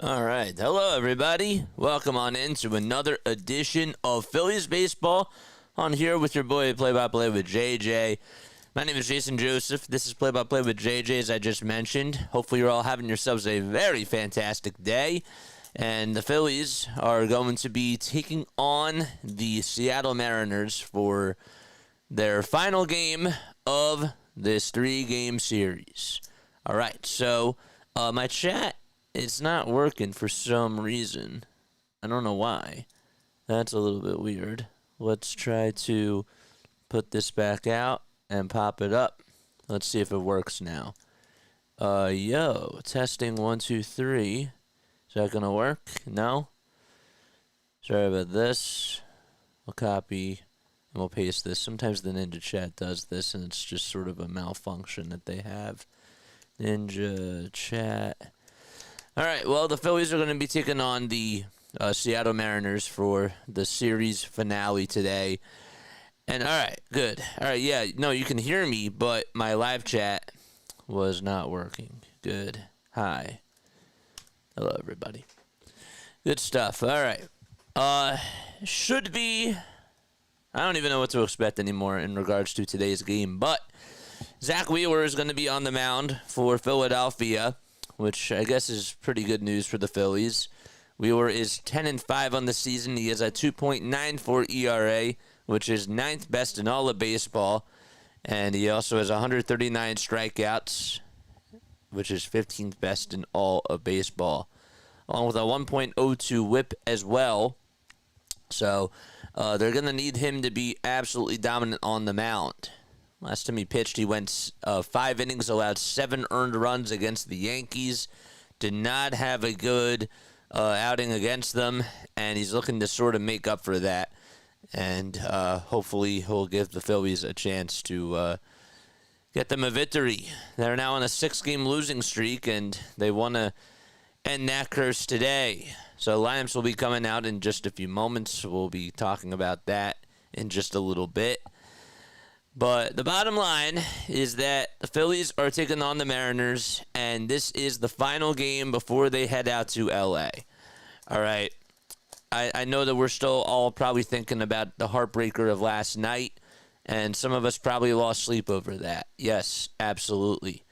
All right. Hello, everybody. Welcome on into another edition of Phillies Baseball on here with your boy, Play-By-Play with JJ. My name is Jason Joseph. This is Play-By-Play with JJ, as I just mentioned. Hopefully, you're all having yourselves a very fantastic day. And the Phillies are going to be taking on the Seattle Mariners for their final game of this 3-game series. All right. So, my chat, it's not working for some reason. I don't know why. That's a little bit weird. Let's try to put this back out and pop it up. Let's see if it works now. Testing 1, 2, 3. Is that gonna work? No? Sorry about this. We'll copy and we'll paste this. Sometimes the Ninja chat does this and it's just sort of a malfunction that they have. Ninja chat. All right, well, the Phillies are going to be taking on the Seattle Mariners for the series finale today. And, all right, good. All right, yeah, no, you can hear me, but my live chat was not working. Good. Hi. Hello, everybody. Good stuff. All right. Should be, I don't even know what to expect anymore in regards to today's game, but Zack Wheeler is going to be on the mound for Philadelphia, which I guess is pretty good news for the Phillies. Wheeler is 10-5 on the season. He has a 2.94 ERA, which is 9th best in all of baseball. And he also has 139 strikeouts, which is 15th best in all of baseball, along with a 1.02 whip as well. So they're going to need him to be absolutely dominant on the mound. Last time he pitched, he went 5 innings, allowed 7 earned runs against the Yankees. Did not have a good outing against them, and he's looking to sort of make up for that. And hopefully he'll give the Phillies a chance to get them a victory. They're now on a 6-game losing streak, and they want to end that curse today. So lineups will be coming out in just a few moments. We'll be talking about that in just a little bit. But the bottom line is that the Phillies are taking on the Mariners, and this is the final game before they head out to LA. All right. I know that we're still all probably thinking about the heartbreaker of last night, and some of us probably lost sleep over that. Yes, absolutely.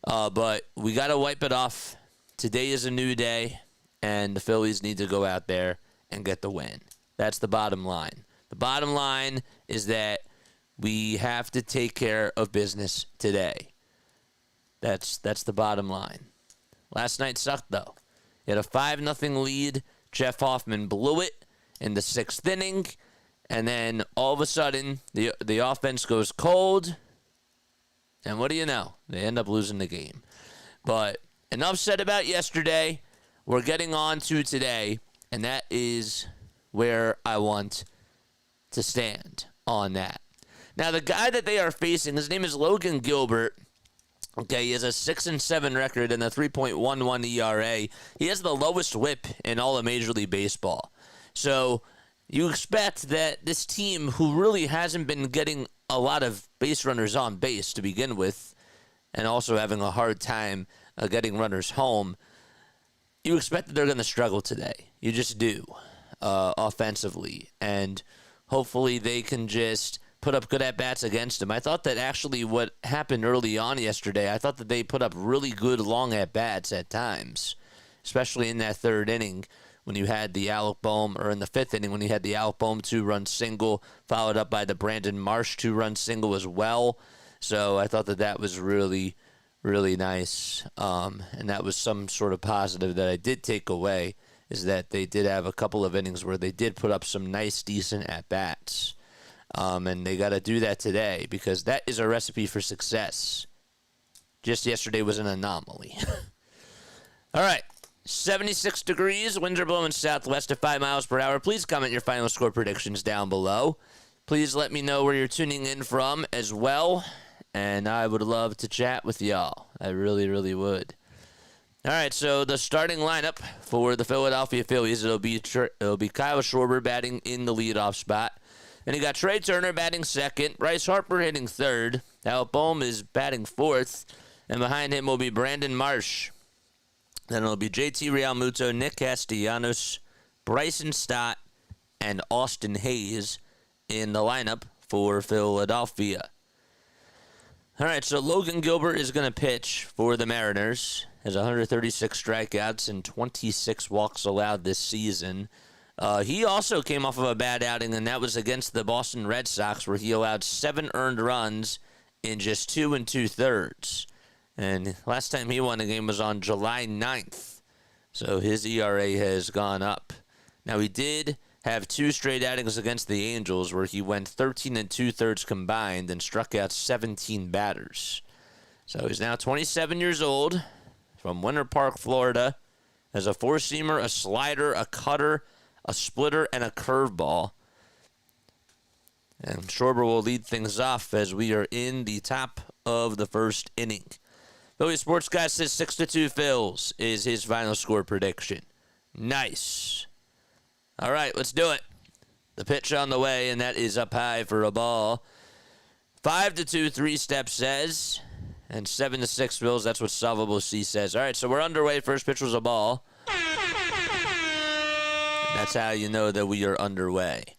But we got to wipe it off. Today is a new day, and the Phillies need to go out there and get the win. That's the bottom line. The bottom line is that we have to take care of business today. That's the bottom line. Last night sucked, though. You had a 5-0 lead. Jeff Hoffman blew it in the 6th inning. And then all of a sudden, the offense goes cold. And what do you know? They end up losing the game. But enough said about yesterday. We're getting on to today. And that is where I want to stand on that. Now, the guy that they are facing, his name is Logan Gilbert. Okay, he has a 6-7 record and a 3.11 ERA. He has the lowest whip in all of Major League Baseball. So you expect that this team, who really hasn't been getting a lot of base runners on base to begin with, and also having a hard time getting runners home, you expect that they're going to struggle today. You just do, offensively. And hopefully they can just put up good at-bats against him. I thought that actually what happened early on yesterday, I thought that they put up really good long at-bats at times, especially in that 3rd inning when you had the Alec Bohm, or in the 5th inning when you had the Alec Bohm 2-run single, followed up by the Brandon Marsh 2-run single as well. So I thought that that was really, really nice. And that was some sort of positive that I did take away, is that they did have a couple of innings where they did put up some nice, decent at-bats. And they got to do that today because that is a recipe for success. Just yesterday was an anomaly. All right. 76 degrees. Winds are blowing southwest at 5 miles per hour. Please comment your final score predictions down below. Please let me know where you're tuning in from as well. And I would love to chat with y'all. I really, really would. All right, so the starting lineup for the Philadelphia Phillies, it'll be Kyle Schwarber batting in the leadoff spot. And you got Trey Turner batting second, Bryce Harper hitting third, Alec Bohm is batting fourth, and behind him will be Brandon Marsh. Then it'll be JT Realmuto, Nick Castellanos, Bryson Stott, and Austin Hayes in the lineup for Philadelphia. All right, so Logan Gilbert is going to pitch for the Mariners. Has 136 strikeouts and 26 walks allowed this season. He also came off of a bad outing, and that was against the Boston Red Sox, where he allowed 7 earned runs in just 2 2/3. And last time he won a game was on July 9th. So his ERA has gone up. Now, he did have 2 straight outings against the Angels where he went 13 2/3 combined and struck out 17 batters. So he's now 27 years old from Winter Park, Florida. Has a 4-seamer, a slider, a cutter, a splitter, and a curveball. And Schwarber will lead things off as we are in the top of the first inning. Philly Sports Guy says 6-2 Phils is his final score prediction. Nice. All right, let's do it. The pitch on the way, and that is up high for a ball. 5-2, 3-step says, and 7-6 Phils. That's what Solvable C says. All right, so we're underway. First pitch was a ball. And that's how you know that we are underway.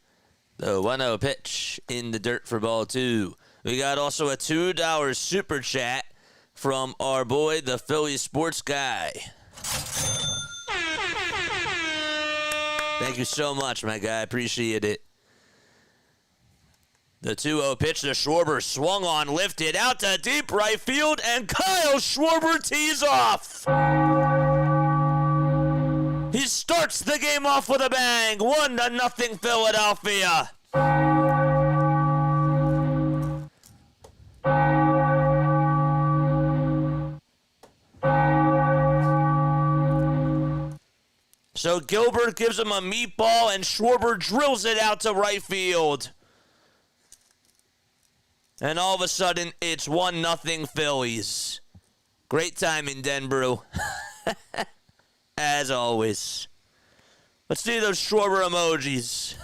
The 1-0 pitch in the dirt for ball 2. We got also a $2 super chat from our boy, the Philly Sports Guy. Thank you so much, my guy. Appreciate it. The 2-0 pitch to Schwarber, swung on, lifted out to deep right field, and Kyle Schwarber tees off. He starts the game off with a bang. 1-0 Philadelphia. So Gilbert gives him a meatball, and Schwarber drills it out to right field. And all of a sudden, it's 1-0 Phillies. Great timing, Denbrew. As always. Let's do those Schwarber emojis.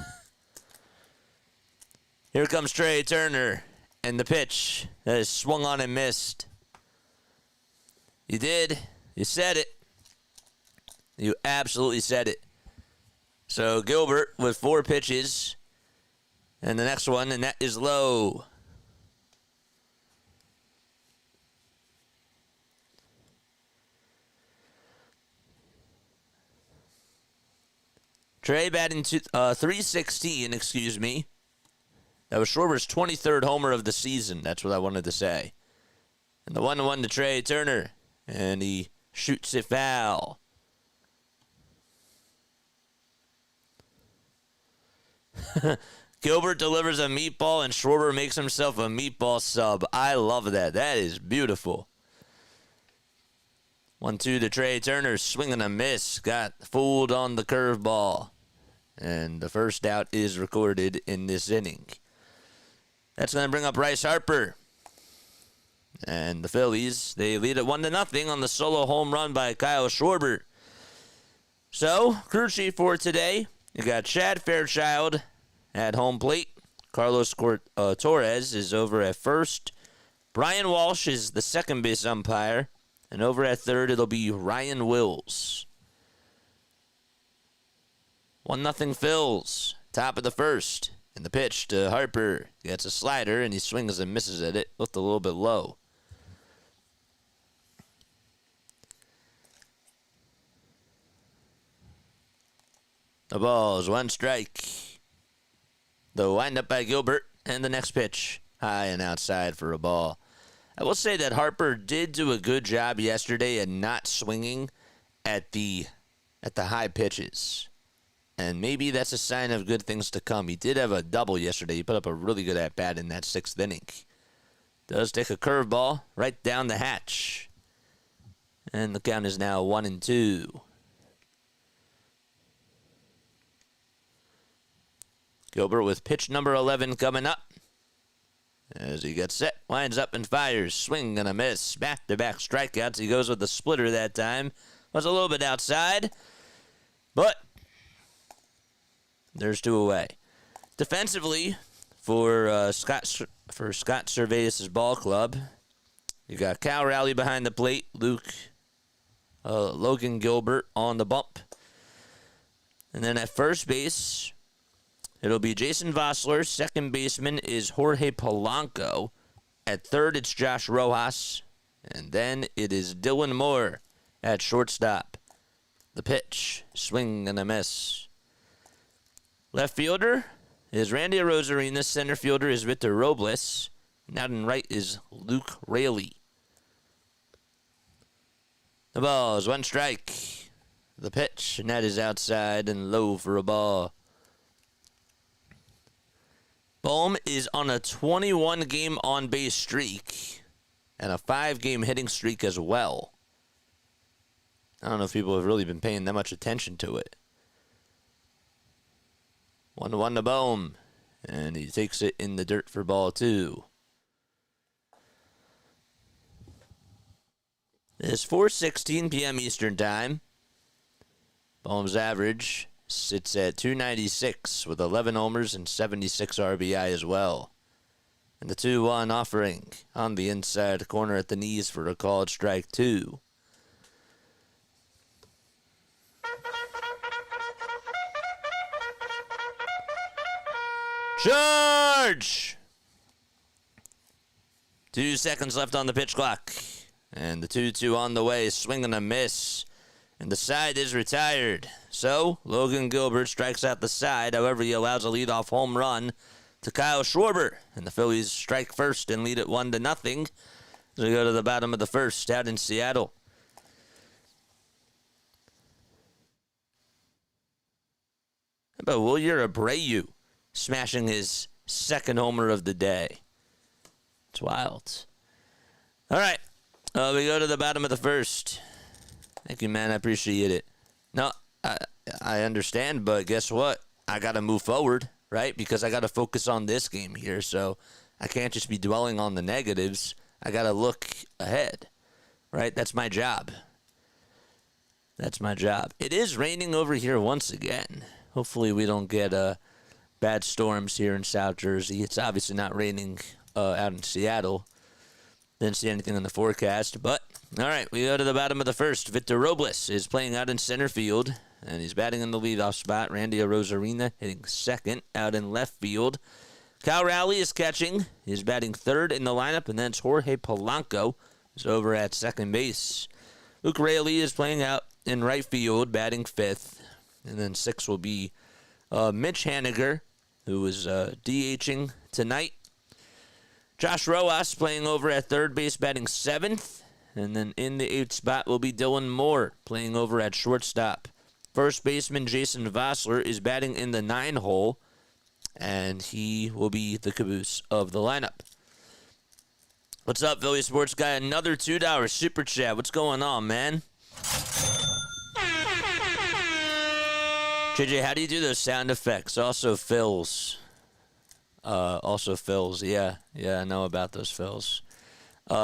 Here comes Trey Turner. And the pitch that is swung on and missed. You did. You said it. You absolutely said it. So Gilbert with 4 pitches. And the next one, and that is low. Trey batting .316, excuse me. That was Schwarber's 23rd homer of the season. That's what I wanted to say. And the 1-1 to Trey Turner. And he shoots it foul. Gilbert delivers a meatball, and Schwarber makes himself a meatball sub. I love that. That is beautiful. 1-2 to Trey Turner, swinging a miss. Got fooled on the curveball. And the first out is recorded in this inning. That's going to bring up Bryce Harper. And the Phillies, they lead it 1-0 on the solo home run by Kyle Schwarber. So, crew chief for today, you got Chad Fairchild at home plate. Carlos Torres is over at first. Brian Walsh is the second base umpire. And over at third, it'll be Ryan Wills. 1-0 Phils. Top of the first. And the pitch to Harper. Gets a slider, and he swings and misses at it. Looked a little bit low. The ball is 1 strike. The windup by Gilbert, and the next pitch. High and outside for a ball. I will say that Harper did do a good job yesterday at not swinging at the high pitches. And maybe that's a sign of good things to come. He did have a double yesterday. He put up a really good at-bat in that 6th inning. Does take a curveball right down the hatch. And the count is now 1-2. Gilbert with pitch number 11 coming up. As he gets set, winds up and fires. Swing and a miss. Back-to-back strikeouts. He goes with the splitter that time. Was a little bit outside. But there's 2 away. Defensively, for Scott Servais' ball club, you got Cal Raleigh behind the plate. Luke Logan Gilbert on the bump. And then at first base, it'll be Jason Vossler. Second baseman is Jorge Polanco. At third, it's Josh Rojas. And then it is Dylan Moore at shortstop. The pitch, swing and a miss. Left fielder is Randy Arozarena. Center fielder is Victor Robles. And out in right is Luke Raleigh. The ball is one strike. The pitch, and that is outside and low for a ball. Bohm is on a 21-game on-base streak and a 5-game hitting streak as well. I don't know if people have really been paying that much attention to it. 1-1 to Bohm, and he takes it in the dirt for ball 2. It's 4:16 p.m. Eastern Time. Bohm's average sits at 296 with 11 homers and 76 RBI as well. And the 2-1 offering on the inside corner at the knees for a called strike 2. Charge! 2 seconds left on the pitch clock. And the 2-2 on the way, swing and a miss. And the side is retired. So, Logan Gilbert strikes out the side. However, he allows a leadoff home run to Kyle Schwarber. And the Phillies strike first and lead it 1-0. As we go to the bottom of the first out in Seattle. How about Wilyer Abreu smashing his second homer of the day? It's wild. All right. We go to the bottom of the first. Thank you, man. I appreciate it. No, I understand, but guess what? I got to move forward, right? Because I got to focus on this game here. So I can't just be dwelling on the negatives. I got to look ahead, right? That's my job. That's my job. It is raining over here once again. Hopefully we don't get bad storms here in South Jersey. It's obviously not raining out in Seattle. Didn't see anything in the forecast, but all right, we go to the bottom of the first. Victor Robles is playing out in center field, and he's batting in the leadoff spot. Randy Arozarena hitting second out in left field. Cal Raleigh is catching. He's batting third in the lineup, and then it's Jorge Polanco is over at second base. Luke Raleigh is playing out in right field, batting fifth, and then sixth will be Mitch Haniger, who is DHing tonight. Josh Rojas playing over at third base, batting seventh. And then in the eighth spot will be Dylan Moore playing over at shortstop. First baseman Jason Vossler is batting in the 9 hole, and he will be the caboose of the lineup. What's up, Philly Sports Guy? Another $2 super chat. What's going on, man? JJ, how do you do those sound effects? Also fills. Yeah, I know about those fills.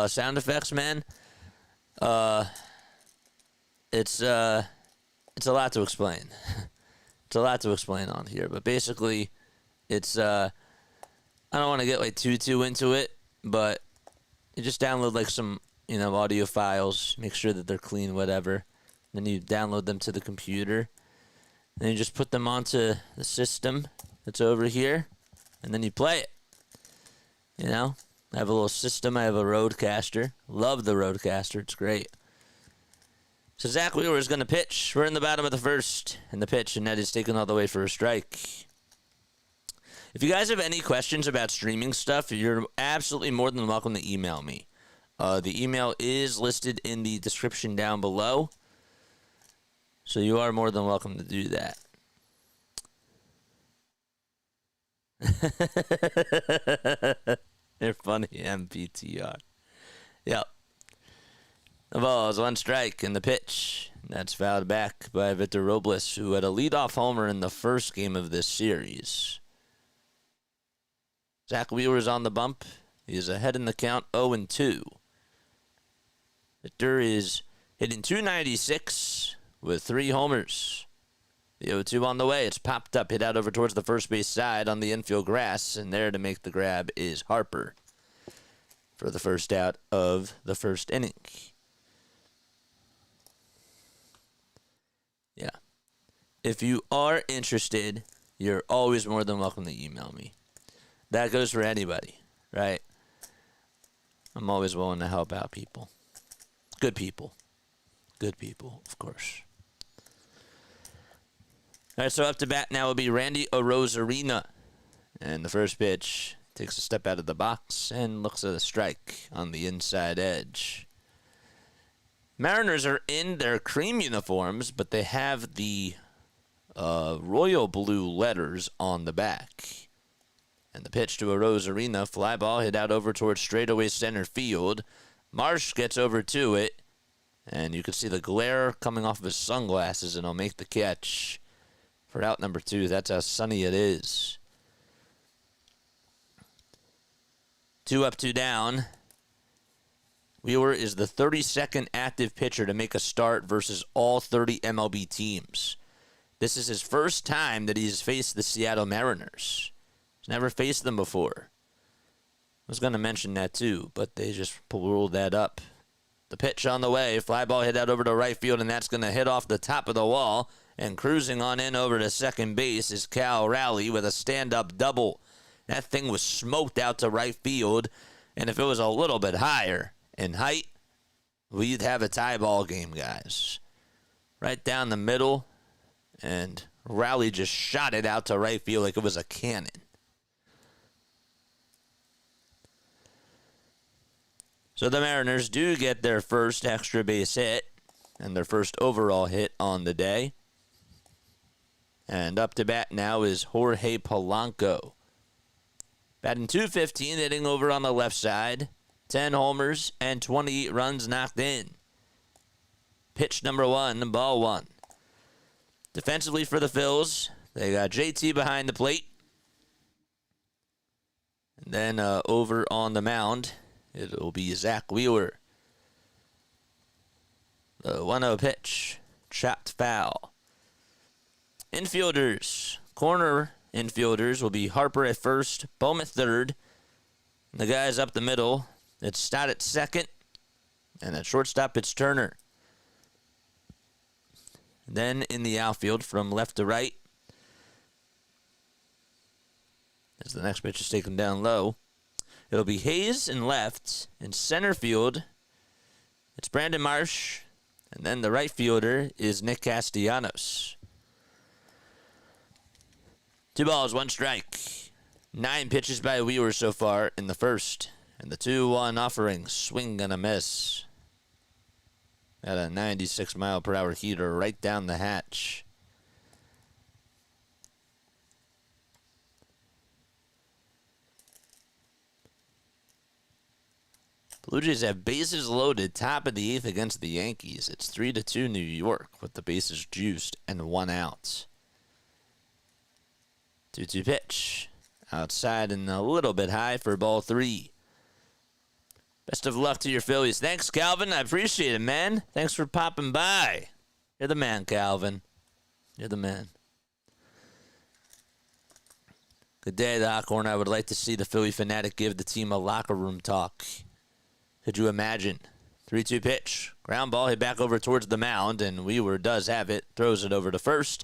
Sound effects, man. It's a lot to explain. It's a lot to explain on here, but basically, it's I don't want to get too into it, but you just download some audio files, make sure that they're clean, whatever. Then you download them to the computer, and you just put them onto the system that's over here. And then you play it. I have a little system. I have a Roadcaster. Love the Roadcaster. It's great. So Zack Wheeler is going to pitch. We're in the bottom of the first. And the pitch, and that is taken all the way for a strike. If you guys have any questions about streaming stuff, you're absolutely more than welcome to email me. The email is listed in the description down below. So you are more than welcome to do that. They're funny, MPTR. Yep. The ball is one strike in the pitch. That's fouled back by Victor Robles, who had a leadoff homer in the first game of this series. Zack Wheeler is on the bump. He is ahead in the count, 0-2. Victor is hitting .296 with 3 homers. The 0-2 on the way. It's popped up, hit out over towards the first base side on the infield grass, and there to make the grab is Harper for the first out of the first inning. if you are interested, you're always more than welcome to email me. That goes for anybody, right? I'm always willing to help out people. Good people. Good people, of course. All right, so up to bat now will be Randy Arozarena. And the first pitch takes a step out of the box and looks at a strike on the inside edge. Mariners are in their cream uniforms, but they have the royal blue letters on the back. And the pitch to Arozarena, fly ball hit out over towards straightaway center field. Marsh gets over to it, and you can see the glare coming off of his sunglasses, and he'll make the catch for out number 2. That's how sunny it is. 2 up, 2 down. Wheeler is the 32nd active pitcher to make a start versus all 30 MLB teams. This is his first time that he's faced the Seattle Mariners. He's never faced them before. I was going to mention that too, but they just ruled that up. The pitch on the way, fly ball hit out over to right field, and that's going to hit off the top of the wall. And cruising on in over to second base is Cal Raleigh with a stand-up double. That thing was smoked out to right field, and if it was a little bit higher in height, we'd have a tie ball game, guys. Right down the middle, and Raleigh just shot it out to right field like it was a cannon. So the Mariners do get their first extra base hit and their first overall hit on the day. And up to bat now is Jorge Polanco. Batting .215, hitting over on the left side. 10 homers and 28 runs knocked in. Pitch number 1, ball 1. Defensively for the Phils, they got JT behind the plate. And then over on the mound, it'll be Zack Wheeler. The 1-0 pitch, chopped foul. Infielders, corner infielders will be Harper at first, Bohm at third. And the guys up the middle, it's Stott at second, and at shortstop it's Turner. Then in the outfield from left to right, as the next pitch is taken down low, it'll be Hayes in left. In center field, it's Brandon Marsh. And then the right fielder is Nick Castellanos. 2 balls, 1 strike. 9 pitches by Wheeler so far in the first. And the 2-1 offering, swing and a miss. At a 96-mile-per-hour heater right down the hatch. Blue Jays have bases loaded, top of the 8th against the Yankees. It's 3-2 New York with the bases juiced and 1 out. 2-2 pitch. Outside and a little bit high for ball 3. Best of luck to your Phillies. Thanks, Calvin. I appreciate it, man. Thanks for popping by. You're the man, Calvin. You're the man. Good day, the Hawkhorn. I would like to see the Philly fanatic give the team a locker room talk. Could you imagine? 3-2 pitch. Ground ball hit back over towards the mound, and Wheeler does have it. Throws it over to first.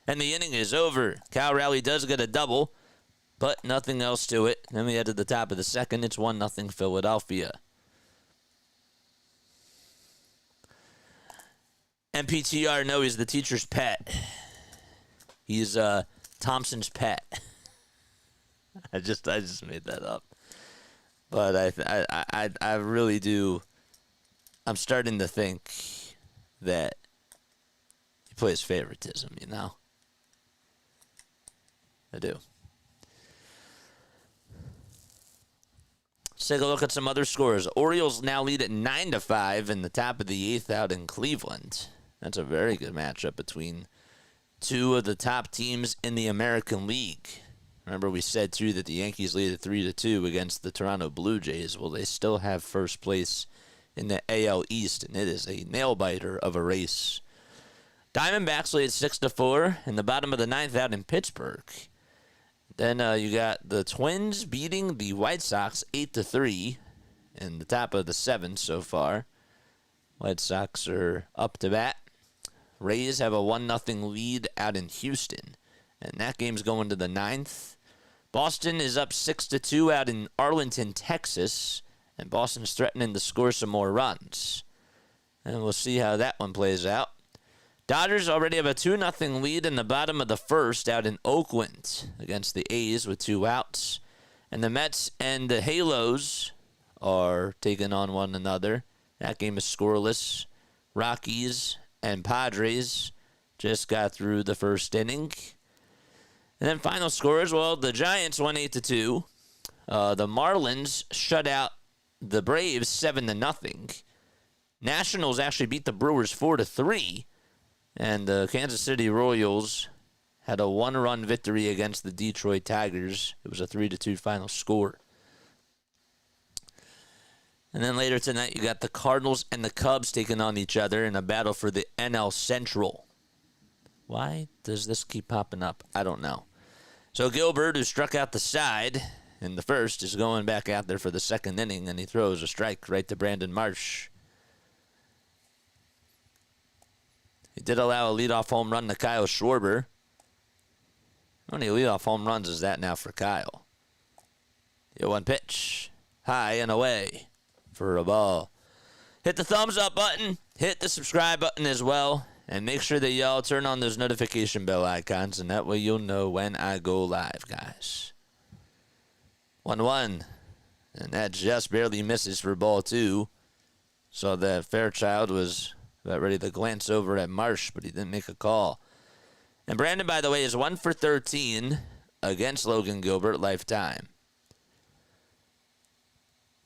And the inning is over. Cal Raleigh does get a double, but nothing else to it. Then we head to the top of the second. It's 1-0 Philadelphia. MPTR, no, he's the teacher's pet. He's Thompson's pet. I just made that up. But I really do. I'm starting to think that he plays favoritism, you know? I do. Let's take a look at some other scores. Orioles now lead at 9-5 in the top of the 8th out in Cleveland. That's a very good matchup between 2 of the top teams in the American League. Remember, we said, too, that the Yankees lead at 3-2 against the Toronto Blue Jays. Well, they still have first place in the AL East, and it is a nail-biter of a race. Diamondbacks lead 6-4 in the bottom of the 9th out in Pittsburgh. Then you got the Twins beating the White Sox 8-3 in the top of the 7th so far. White Sox are up to bat Rays have a 1-0 lead out in Houston, and that game's going to the 9th. Boston is up 6-2 out in Arlington, Texas, and Boston's threatening to score some more runs. And we'll see how that one plays out. Dodgers already have a 2-0 lead in the bottom of the first out in Oakland against the A's with 2 outs. And the Mets and the Halos are taking on one another. That game is scoreless. Rockies and Padres just got through the first inning. And then final scores, well, the Giants won 8-2. The Marlins shut out the Braves 7-0. Nationals actually beat the Brewers 4-3. And the Kansas City Royals had a 1-run victory against the Detroit Tigers. It was a 3-2 final score. And then later tonight, you got the Cardinals and the Cubs taking on each other in a battle for the NL Central. Why does this keep popping up? I don't know. So Gilbert, who struck out the side in the first, is going back out there for the second inning, and he throws a strike right to Brandon Marsh. He did allow a leadoff home run to Kyle Schwarber. How many leadoff home runs is that now for Kyle? The 1 pitch. High and away for a ball. Hit the thumbs up button. Hit the subscribe button as well. And make sure that y'all turn on those notification bell icons, and that way you'll know when I go live, guys. 1-1. And that just barely misses for ball 2. So that Fairchild was about ready to glance over at Marsh, but he didn't make a call. And Brandon, by the way, is 1 for 13 against Logan Gilbert lifetime.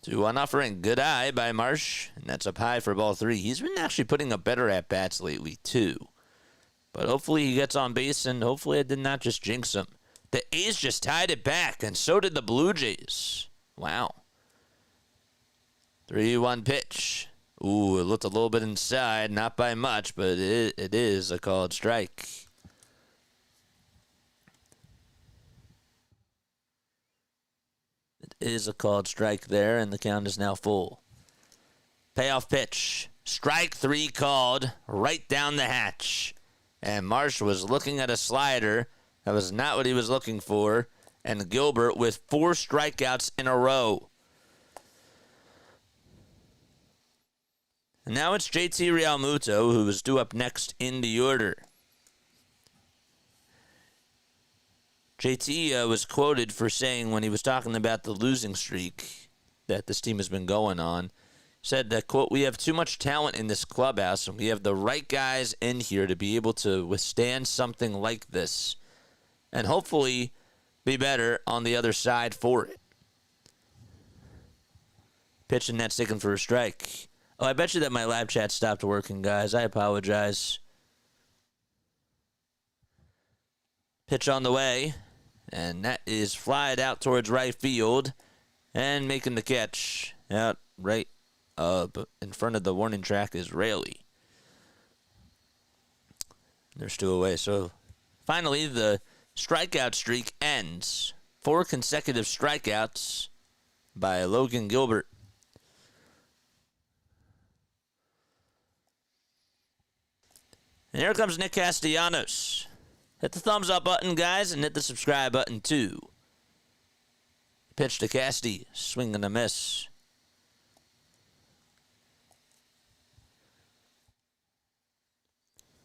2-1 offering. Good eye by Marsh, and that's up high for ball 3. He's been actually putting up better at-bats lately, too. But hopefully he gets on base, and hopefully I did not just jinx him. The A's just tied it back, and so did the Blue Jays. Wow. 3-1 pitch. Ooh, it looked a little bit inside, not by much, but it is a called strike. It is a called strike there, and the count is now full. Payoff pitch. Strike 3 called right down the hatch. And Marsh was looking at a slider. That was not what he was looking for. And Gilbert with 4 strikeouts in a row. And now it's JT Realmuto, who is due up next in the order. JT was quoted for saying when he was talking about the losing streak that this team has been going on, said that, quote, "We have too much talent in this clubhouse, and we have the right guys in here to be able to withstand something like this and hopefully be better on the other side for it." Pitch and that's taken for a strike. Oh, I bet you that my live chat stopped working, guys. I apologize. Pitch on the way, and that is flied out towards right field, and making the catch out right in front of the warning track is Raleigh. There's 2 away. So finally, the strikeout streak ends. 4 consecutive strikeouts by Logan Gilbert. And here comes Nick Castellanos. Hit the thumbs up button, guys, and hit the subscribe button, too. Pitch to Casty. Swing and a miss.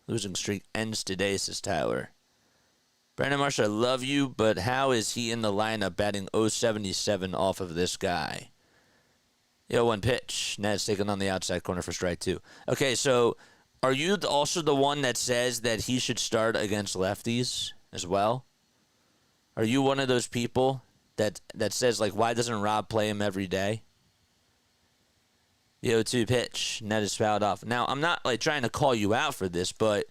Losing streak ends today, says Tyler. Brandon Marsh, I love you, but how is he in the lineup batting .077 off of this guy? 0-1 pitch. Ned's taken on the outside corner for strike 2. Okay, so are you also the one that says that he should start against lefties as well? Are you one of those people that says, like, why doesn't Rob play him every day? The 0-2 pitch. Net is fouled off. Now, I'm not, like, trying to call you out for this, but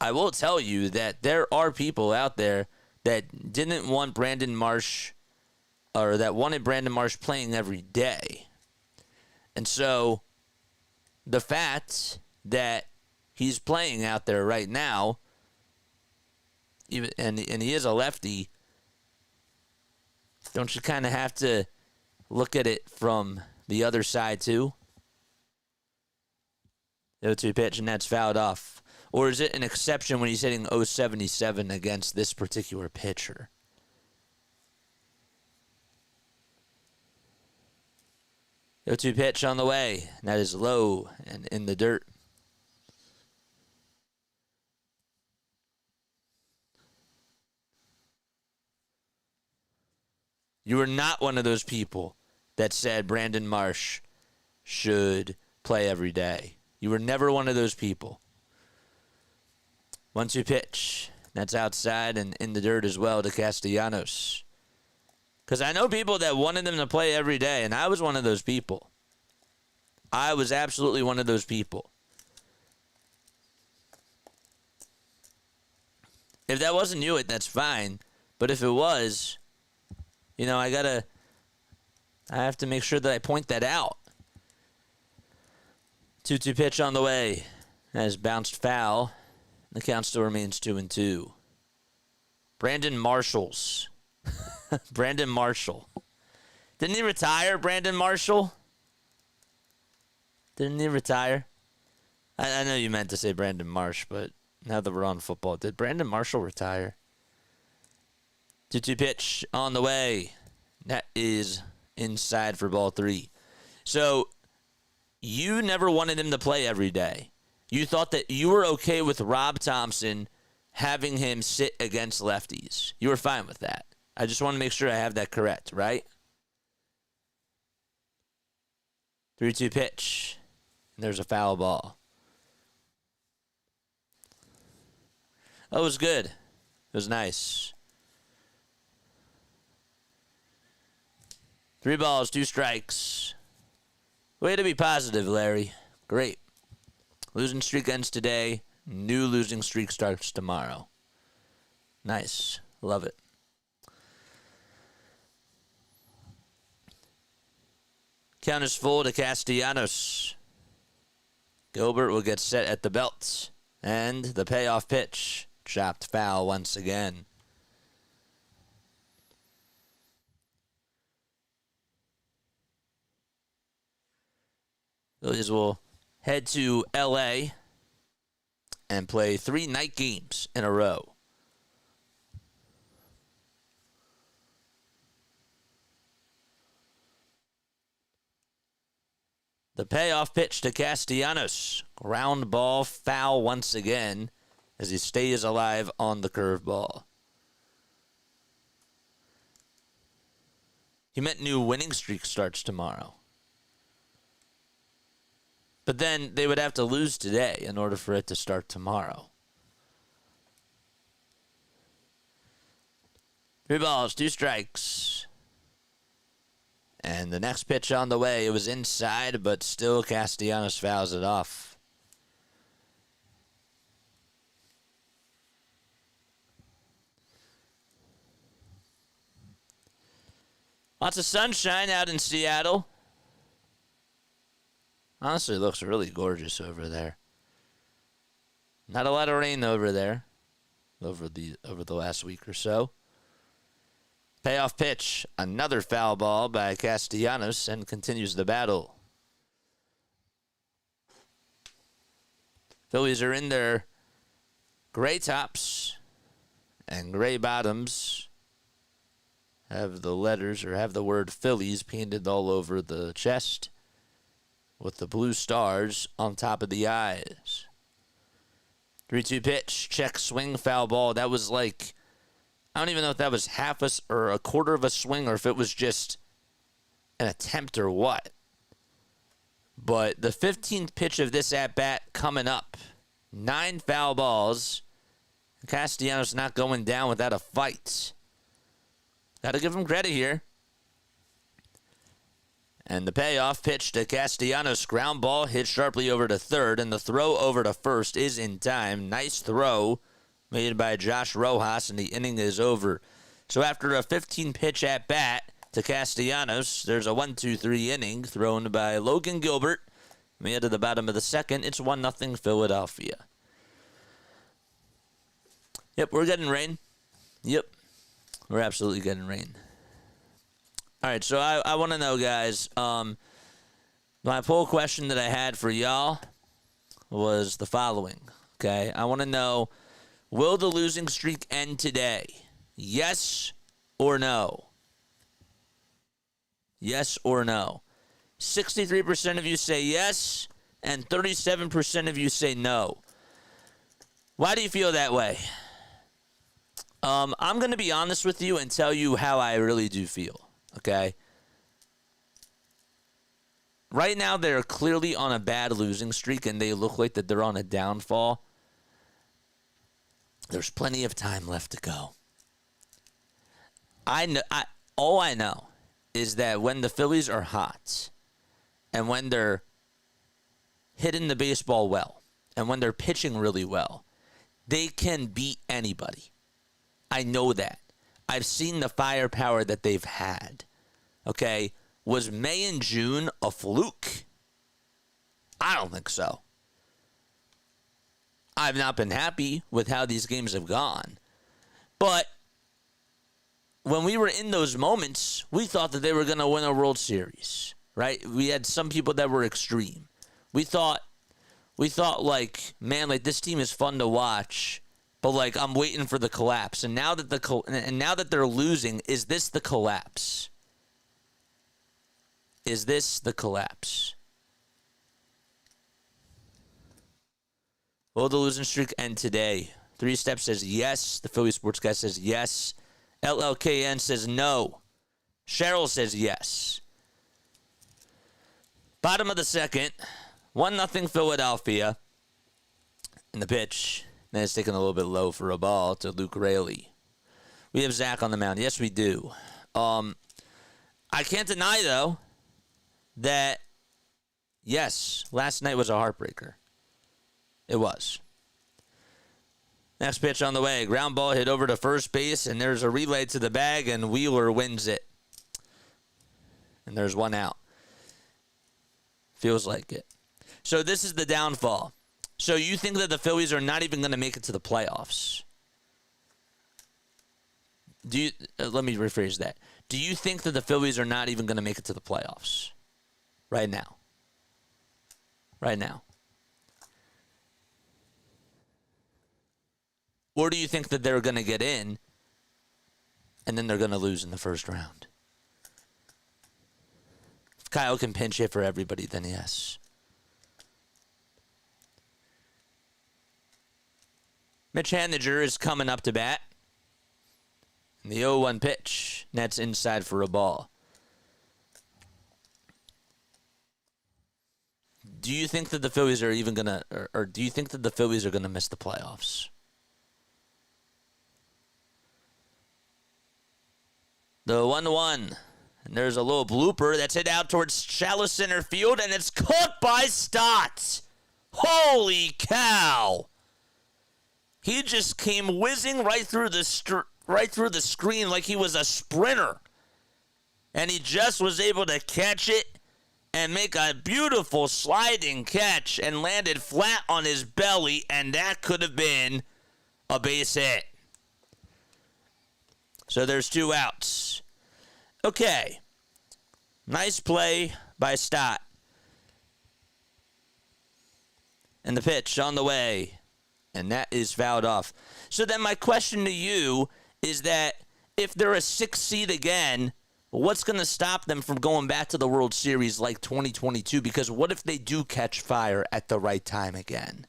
I will tell you that there are people out there that didn't want Brandon Marsh, or that wanted Brandon Marsh playing every day. And so the fact that he's playing out there right now, even and he is a lefty, don't you kind of have to look at it from the other side too? 0-2 pitch, and that's fouled off. Or is it an exception when he's hitting 077 against this particular pitcher? The 0-2 pitch on the way. And that is low and in the dirt. You were not one of those people that said Brandon Marsh should play every day. You were never one of those people. 1-2 pitch. That's outside and in the dirt as well to Castellanos. Because I know people that wanted him to play every day, and I was one of those people. I was absolutely one of those people. If that wasn't you, that's fine. But if it was, you know, I have to make sure that I point that out. 2-2 pitch on the way. That is bounced foul. The count still remains 2-2. Brandon Marshall's. Brandon Marshall. Didn't he retire, Brandon Marshall? Didn't he retire? I know you meant to say Brandon Marsh, but now that we're on football, did Brandon Marshall retire? 2-2 pitch on the way. That is inside for ball 3. So, you never wanted him to play every day. You thought that you were okay with Rob Thompson having him sit against lefties. You were fine with that. I just want to make sure I have that correct, right? 3-2 pitch. And there's a foul ball. That was good. It was nice. 3 balls, 2 strikes. Way to be positive, Larry. Great. Losing streak ends today. New losing streak starts tomorrow. Nice. Love it. Count is full to Castellanos. Gilbert will get set at the belt. And the payoff pitch. Chopped foul once again. Phillies will head to LA and play 3 night games in a row. The payoff pitch to Castellanos. Ground ball foul once again as he stays alive on the curveball. He meant new winning streak starts tomorrow. But then they would have to lose today in order for it to start tomorrow. 3 balls, 2 strikes. And the next pitch on the way, it was inside, but still Castellanos fouls it off. Lots of sunshine out in Seattle. Honestly, it looks really gorgeous over there. Not a lot of rain over there over the last week or so. Payoff pitch, another foul ball by Castellanos, and continues the battle. Phillies are in their gray tops and gray bottoms. Have the letters, or have the word Phillies painted all over the chest with the blue stars on top of the eyes. 3-2 pitch, check swing, foul ball. That was like, I don't even know if that was half or a quarter of a swing, or if it was just an attempt or what. But the 15th pitch of this at-bat coming up. 9 foul balls. Castellanos not going down without a fight. Got to give him credit here. And the payoff pitch to Castellanos. Ground ball hit sharply over to third, and the throw over to first is in time. Nice throw made by Josh Rojas, and the inning is over. So after a 15-pitch at-bat to Castellanos, there's a 1-2-3 inning thrown by Logan Gilbert. We head to the bottom of the second. It's 1-0 Philadelphia. Yep, we're getting rain. Yep, we're absolutely getting rain. All right, so I want to know, guys, my poll question that I had for y'all was the following. Okay? I want to know, will the losing streak end today? Yes or no? Yes or no? 63% of you say yes, and 37% of you say no. Why do you feel that way? I'm going to be honest with you and tell you how I really do feel, okay? Right now, they're clearly on a bad losing streak, and they look like that they're on a downfall. There's plenty of time left to go. All I know is that when the Phillies are hot, and when they're hitting the baseball well, and when they're pitching really well, they can beat anybody. I know that. I've seen the firepower that they've had. Okay? Was May and June a fluke? I don't think so. I've not been happy with how these games have gone. But when we were in those moments, we thought that they were going to win a World Series, right? We had some people that were extreme. We thought like, man, like this team is fun to watch, but like I'm waiting for the collapse. And now that they're losing, is this the collapse? Is this the collapse? Will the losing streak end today? 3 Steps says yes. The Philly Sports Guy says yes. LLKN says no. Cheryl says yes. Bottom of the second, 1-0 Philadelphia. And the pitch, then it's taken a little bit low for a ball to Luke Raleigh. We have Zach on the mound. Yes, we do. I can't deny, though, that, yes, last night was a heartbreaker. It was. Next pitch on the way. Ground ball hit over to first base, and there's a relay to the bag, and Wheeler wins it. And there's one out. Feels like it. So this is the downfall. So you think that the Phillies are not even going to make it to the playoffs? Let me rephrase that. Do you think that the Phillies are not even going to make it to the playoffs? Right now. Right now. Or do you think that they're going to get in and then they're going to lose in the first round? If Kyle can pinch hit for everybody, then yes. Mitch Haniger is coming up to bat. And the 0-1 pitch. That's inside for a ball. Do you think that the Phillies are even going to, or do you think that the Phillies are going to miss the playoffs? The 1-1. And there's a little blooper that's hit out towards shallow center field, and it's caught by Stott. Holy cow. He just came whizzing right through the screen like he was a sprinter. And he just was able to catch it and make a beautiful sliding catch and landed flat on his belly, and that could have been a base hit. So there's 2 outs. Okay. Nice play by Stott. And the pitch on the way. And that is fouled off. So then my question to you is that if they're a 6 seed again, what's going to stop them from going back to the World Series like 2022? Because what if they do catch fire at the right time again?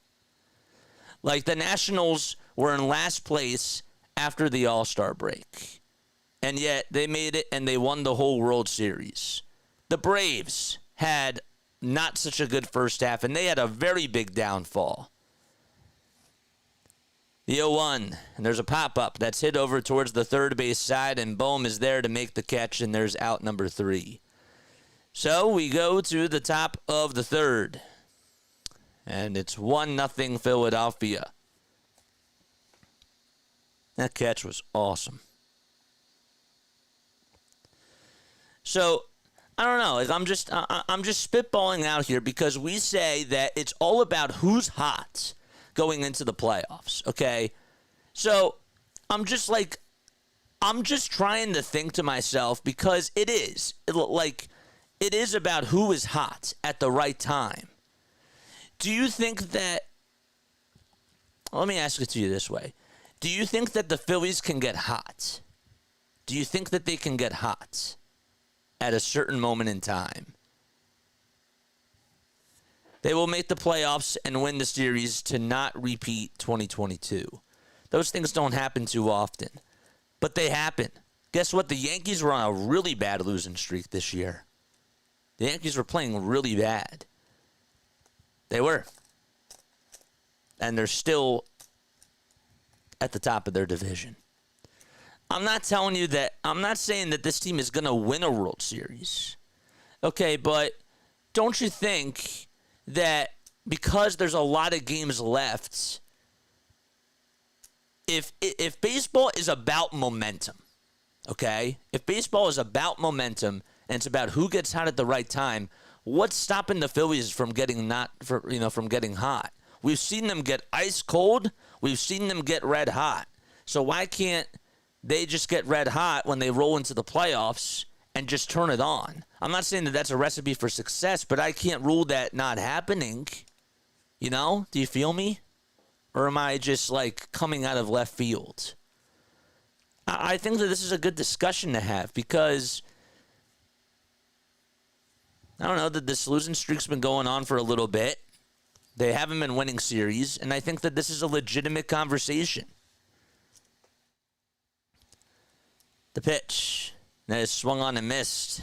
Like the Nationals were in last place after the All-Star break. And yet they made it and they won the whole World Series. The Braves had not such a good first half, and they had a very big downfall. The 0-1, and there's a pop-up that's hit over towards the third base side, and Bohm is there to make the catch, and there's out number 3. So we go to the top of the third, and it's 1-0 Philadelphia. That catch was awesome. So I don't know. Like I'm just spitballing out here because we say that it's all about who's hot going into the playoffs, okay? So I'm just trying to think to myself because it is about who is hot at the right time. Do you think that Let me ask it to you this way. Do you think that the Phillies can get hot? Do you think that they can get hot at a certain moment in time? They will make the playoffs and win the series to not repeat 2022. Those things don't happen too often, but they happen. Guess what? The Yankees were on a really bad losing streak this year. The Yankees were playing really bad. They were. And they're still at the top of their division. I'm not telling you that, I'm not saying that this team is going to win a World Series. Okay, but don't you think that because there's a lot of games left, if baseball is about momentum, okay? If baseball is about momentum and it's about who gets hot at the right time, what's stopping the Phillies from getting from getting hot? We've seen them get ice cold. We've seen them get red hot. So why can't they just get red hot when they roll into the playoffs and just turn it on? I'm not saying that that's a recipe for success, but I can't rule that not happening. You know? Do you feel me? Or am I just like coming out of left field? I think that this is a good discussion to have because I don't know that this losing streak's been going on for a little bit. They haven't been winning series, and I think that this is a legitimate conversation. The pitch that is swung on and missed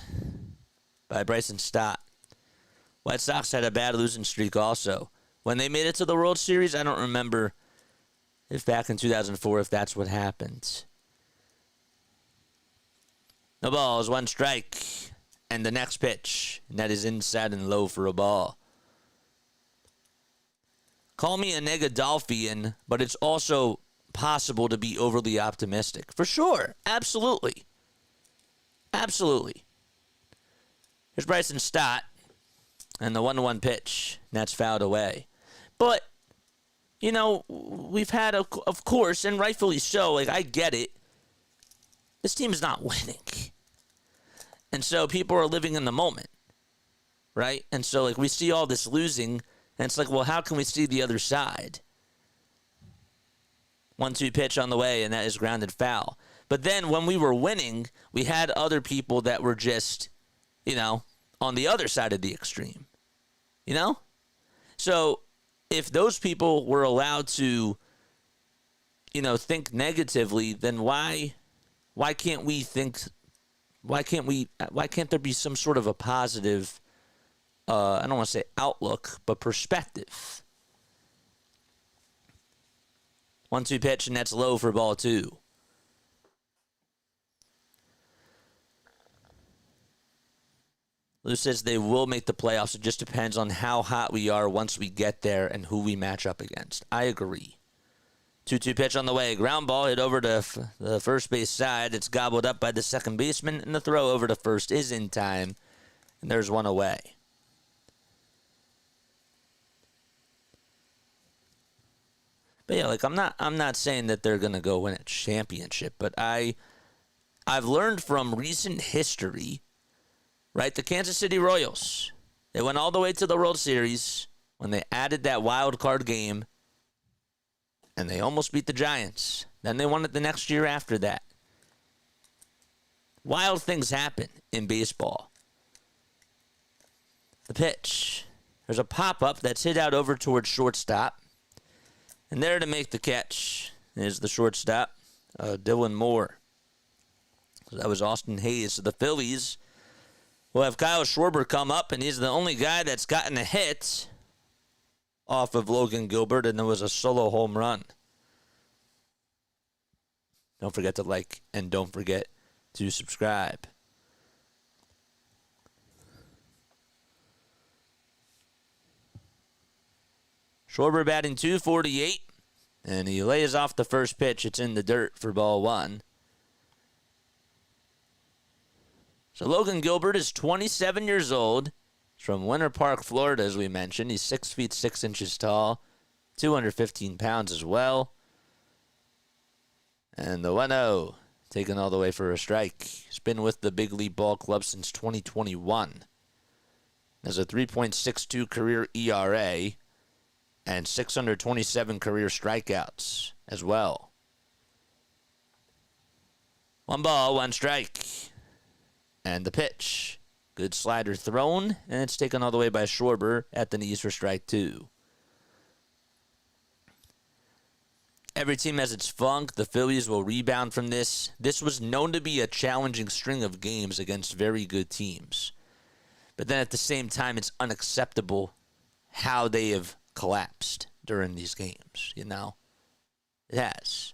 by Bryson Stott. White Sox had a bad losing streak also. When they made it to the World Series, I don't remember if back in 2004 if that's what happened. No balls, one strike, and the next pitch, and that is inside and low for a ball. Call me a Negadolphian, but it's also possible to be overly optimistic. For sure. Absolutely. Absolutely. Here's Bryson Stott, and the 1-1 pitch, and that's fouled away. But, you know, we've had, of course, and rightfully so, like, I get it. This team's not winning. And so people are living in the moment, right? And so, like, we see all this losing, and it's like, well, how can we see the other side? 1-2 pitch on the way, and that is grounded foul. But then when we were winning, we had other people that were just, you know, on the other side of the extreme. You know? So if those people were allowed to, you know, think negatively, then why can't we think, why can't there be some sort of a positive, I don't want to say outlook, but perspective? 1-2 pitch, and that's low for ball 2. Lou says they will make the playoffs. It just depends on how hot we are once we get there and who we match up against. I agree. 2-2 pitch on the way. Ground ball hit over to the first base side. It's gobbled up by the second baseman, and the throw over to first is in time. And there's one away. But yeah, like I'm not saying that they're gonna go win a championship, but I've learned from recent history, right? The Kansas City Royals, they went all the way to the World Series when they added that wild card game, and they almost beat the Giants. Then they won it the next year after that. Wild things happen in baseball. The pitch. There's a pop-up that's hit out over towards shortstop. And there to make the catch is the shortstop, Dylan Moore. So that was Austin Hayes. So the Phillies will have Kyle Schwarber come up, and he's the only guy that's gotten a hit off of Logan Gilbert, and there was a solo home run. Don't forget to like, and don't forget to subscribe. Schwarber batting .248, and he lays off the first pitch. It's in the dirt for ball 1. So Logan Gilbert is 27 years old. He's from Winter Park, Florida, as we mentioned. He's 6 feet 6 inches tall, 215 pounds as well. And the 1-0, taken all the way for a strike. He's been with the Big League Ball Club since 2021. Has a 3.62 career ERA. and 627 career strikeouts as well. 1 ball, 1 strike. And the pitch. Good slider thrown, and it's taken all the way by Schwarber at the knees for strike 2. Every team has its funk. The Phillies will rebound from this. This was known to be a challenging string of games against very good teams. But then at the same time, it's unacceptable how they have collapsed during these games, you know? It has.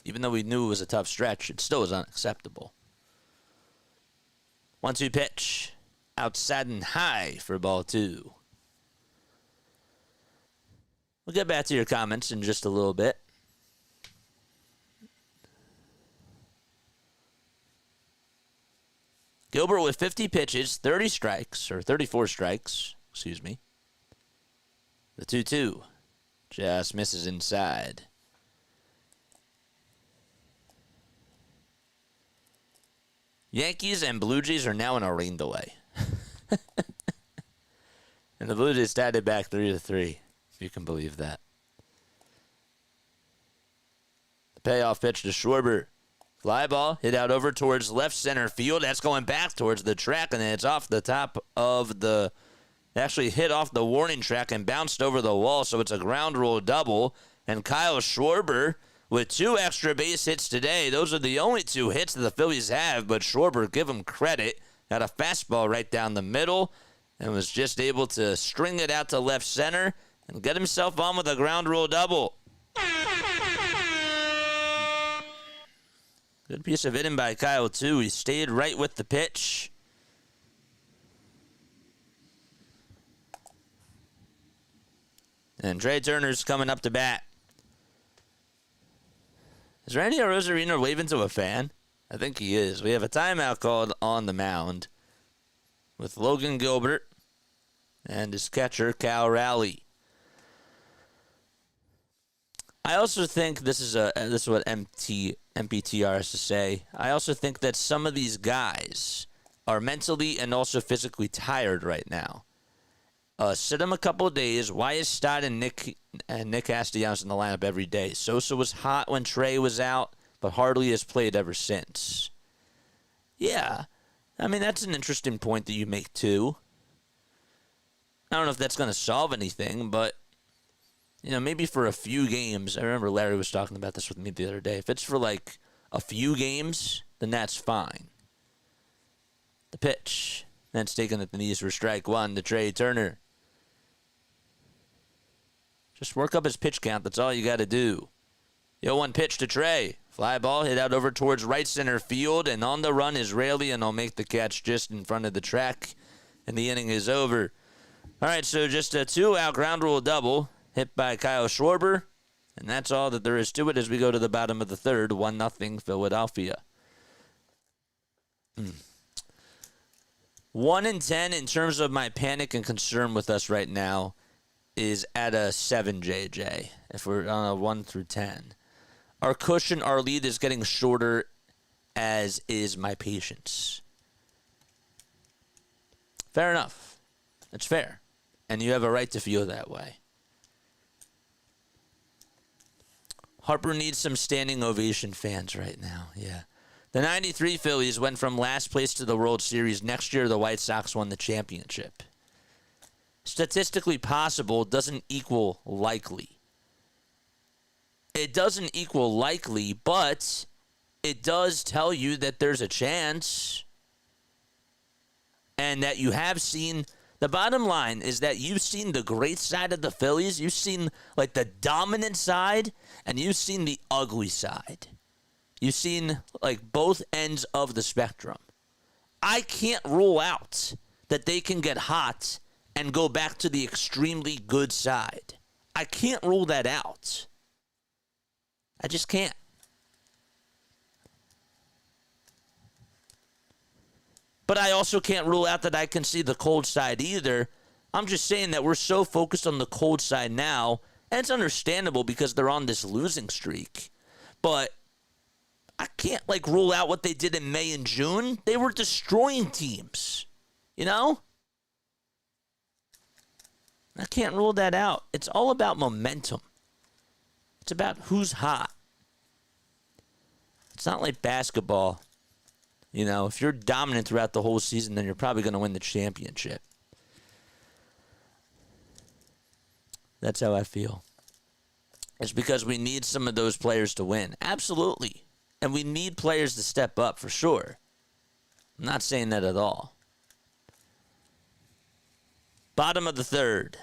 Even though we knew it was a tough stretch, it still was unacceptable. 1-2 pitch. Outside and high for ball 2. We'll get back to your comments in just a little bit. Gilbert with 50 pitches, 30 strikes, or 34 strikes, excuse me. The 2-2 just misses inside. Yankees and Blue Jays are now in a rain delay. And the Blue Jays tied it back 3-3, if you can believe that. The payoff pitch to Schwarber. Fly ball hit out over towards left center field. That's going back towards the track, and then it's off the top of the... Actually hit off the warning track and bounced over the wall, so it's a ground rule double. And Kyle Schwarber with 2 extra base hits today. Those are the only 2 hits that the Phillies have, but Schwarber, give him credit, got a fastball right down the middle and was just able to string it out to left center and get himself on with a ground rule double. Good piece of hitting by Kyle, too. He stayed right with the pitch. And Trey Turner's coming up to bat. Is Randy Arozarena waving to a fan? I think he is. We have a timeout called on the mound with Logan Gilbert and his catcher, Cal Raleigh. I also think this is what MPTR has to say. I also think that some of these guys are mentally and also physically tired right now. Sit them a couple of days. Why is Stott and Nick Castellanos in the lineup every day? Sosa was hot when Trey was out, but hardly has played ever since. Yeah, I mean, that's an interesting point that you make, too. I don't know if that's going to solve anything, but, you know, maybe for a few games. I remember Larry was talking about this with me the other day. If it's for, like, a few games, then that's fine. The pitch. That's taken at the knees for strike 1 to Trey Turner. Just work up his pitch count. That's all you got to do. 0-1 pitch to Trey. Fly ball hit out over towards right center field, and on the run is Raleigh, and I'll make the catch just in front of the track, and the inning is over. All right, so just a 2-out ground rule double hit by Kyle Schwarber, and that's all that there is to it as we go to the bottom of the third, 1-0 Philadelphia. 1-10 in terms of my panic and concern with us right now is at a 7 JJ, if we're on a 1 through 10. Our cushion, our lead is getting shorter, as is my patience. Fair enough. It's fair. And you have a right to feel that way. Harper needs some standing ovation fans right now, yeah. The 93 Phillies went from last place to the World Series. Next year, the White Sox won the championship. Statistically possible doesn't equal likely. It doesn't equal likely, but it does tell you that there's a chance and that you have seen. The bottom line is that you've seen the great side of the Phillies. You've seen like the dominant side, and you've seen the ugly side. You've seen like both ends of the spectrum. I can't rule out that they can get hot and go back to the extremely good side. I can't rule that out. I just can't. But I also can't rule out that I can see the cold side either. I'm just saying that we're so focused on the cold side now, and it's understandable because they're on this losing streak. But I can't, like, rule out what they did in May and June. They were destroying teams, you know? I can't rule that out. It's all about momentum. It's about who's hot. It's not like basketball. You know, if you're dominant throughout the whole season, then you're probably going to win the championship. That's how I feel. It's because we need some of those players to win. Absolutely. And we need players to step up for sure. I'm not saying that at all. Bottom of the third.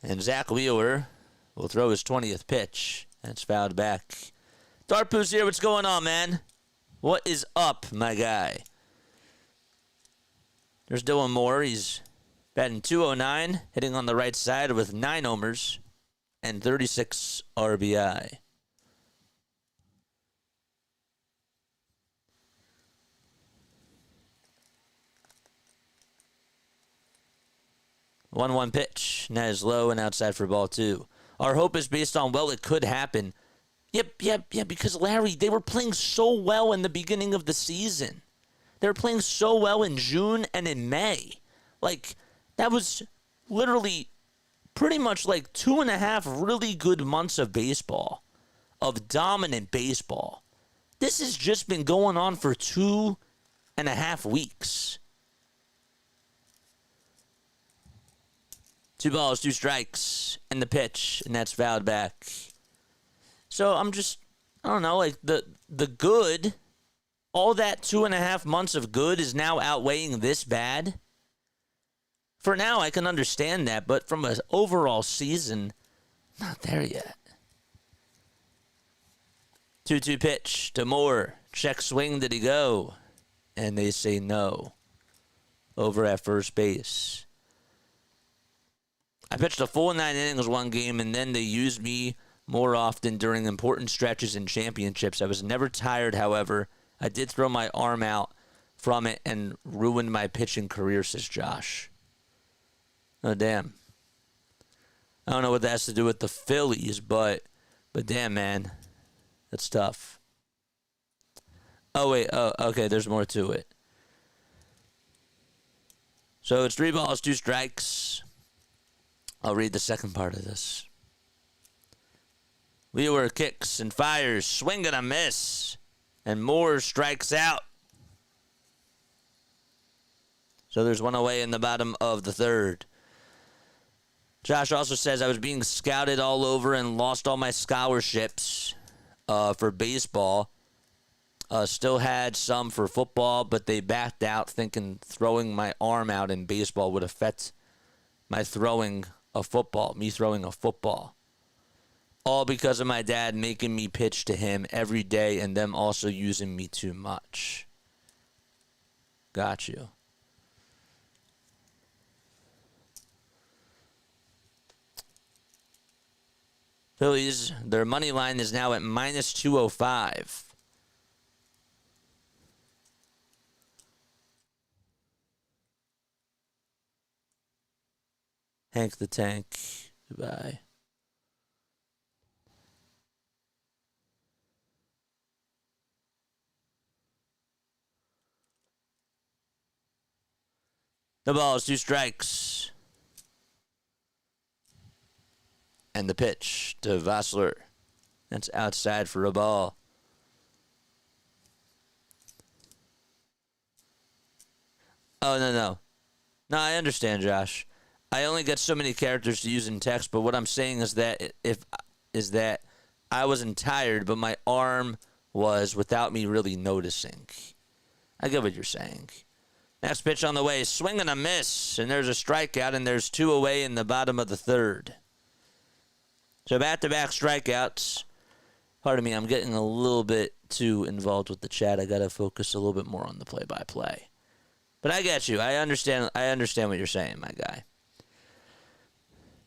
And Zack Wheeler will throw his 20th pitch. That's fouled back. Darpoo's here. What's going on, man? What is up, my guy? There's Dylan Moore. He's batting .209, hitting on the right side with 9 homers and 36 RBI. One pitch. And that is low and outside for ball 2. Our hope is based on, well, it could happen. Yep, because Larry, they were playing so well in the beginning of the season. They were playing so well in June and in May. Like, that was literally pretty much like 2.5 really good months of baseball, of dominant baseball. This has just been going on for 2.5 weeks. 2 balls, 2 strikes, and the pitch, and that's fouled back. So I don't know, like the good, all that 2.5 months of good is now outweighing this bad. For now, I can understand that, but from an overall season, not there yet. 2-2 pitch to Moore. Check swing, did he go? And they say no. Over at first base. I pitched a full 9 innings one game, and then they used me more often during important stretches in championships. I was never tired, however. I did throw my arm out from it and ruined my pitching career, says Josh. Oh, damn. I don't know what that has to do with the Phillies, but damn, man. That's tough. Oh, wait. Oh, okay. There's more to it. So it's 3 balls, 2 strikes. I'll read the second part of this. Wheeler kicks and fires, swing and a miss, and Moore strikes out. So there's one away in the bottom of the third. Josh also says, I was being scouted all over and lost all my scholarships for baseball. Still had some for football, but they backed out thinking throwing my arm out in baseball would affect my throwing a football, me throwing a football. All because of my dad making me pitch to him every day and them also using me too much. Got you. Phillies, their money line is now at minus 205. Hank the Tank. Goodbye. The ball is 2 strikes. And the pitch to Vossler. That's outside for a ball. Oh, no. No, I understand, Josh. I only get so many characters to use in text, but what I'm saying is that I wasn't tired, but my arm was without me really noticing. I get what you're saying. Next pitch on the way, swing and a miss, and there's a strikeout, and there's 2 away in the bottom of the third. So back-to-back strikeouts. Pardon me, I'm getting a little bit too involved with the chat. I got to focus a little bit more on the play-by-play. But I get you. I understand what you're saying, my guy.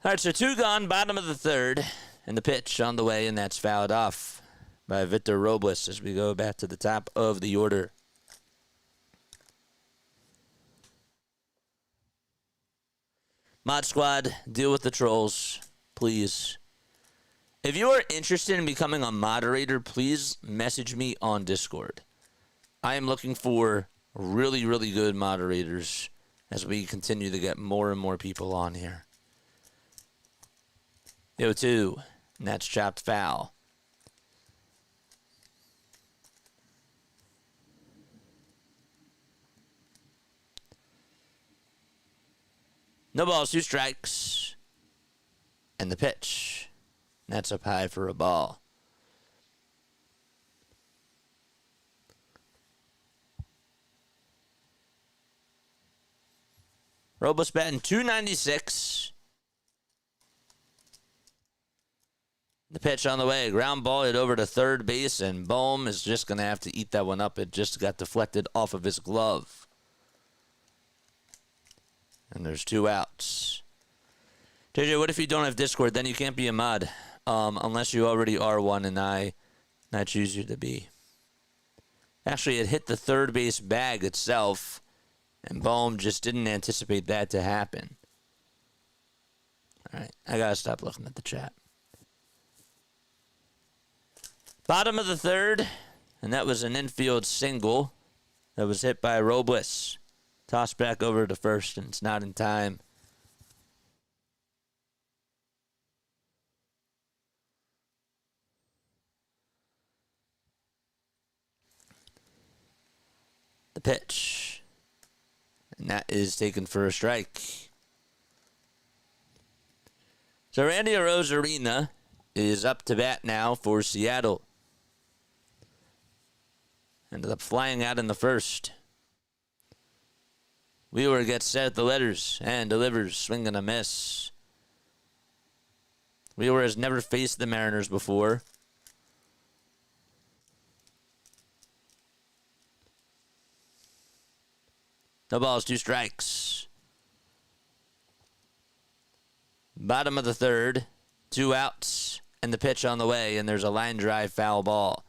All right, so 2 gone, bottom of the third, and the pitch on the way, and that's fouled off by Victor Robles as we go back to the top of the order. Mod Squad, deal with the trolls, please. If you are interested in becoming a moderator, please message me on Discord. I am looking for really, really good moderators as we continue to get more and more people on here. 0-2. And that's chopped foul. No balls, 2 strikes. And the pitch. And that's up high for a ball. Robles batting .296. The pitch on the way. Ground ball hit over to third base, and Bohm is just going to have to eat that one up. It just got deflected off of his glove. And there's 2 outs. JJ, what if you don't have Discord? Then you can't be a mod. Unless you already are one, and I choose you to be. Actually, it hit the third base bag itself, and Bohm just didn't anticipate that to happen. All right, I got to stop looking at the chat. Bottom of the third, and that was an infield single that was hit by Robles. Tossed back over to first, and it's not in time. The pitch. And that is taken for a strike. So Randy Arozarena is up to bat now for Seattle. Ended up flying out in the first. Wheeler gets set at the letters and delivers, swing and a miss. Wheeler has never faced the Mariners before. No balls, 2 strikes. Bottom of the third, 2 outs, and the pitch on the way, and there's a line drive foul ball.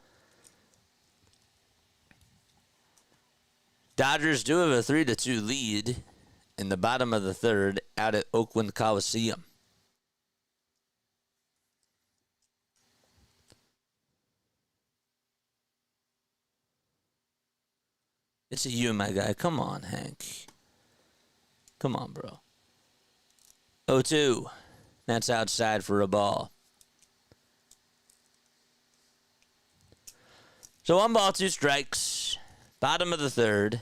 Dodgers do have a 3-2 lead in the bottom of the third out at Oakland Coliseum. It's a you, my guy. Come on, Hank. Come on, bro. 0-2. That's outside for a ball. So 1 ball, 2 strikes. Bottom of the third.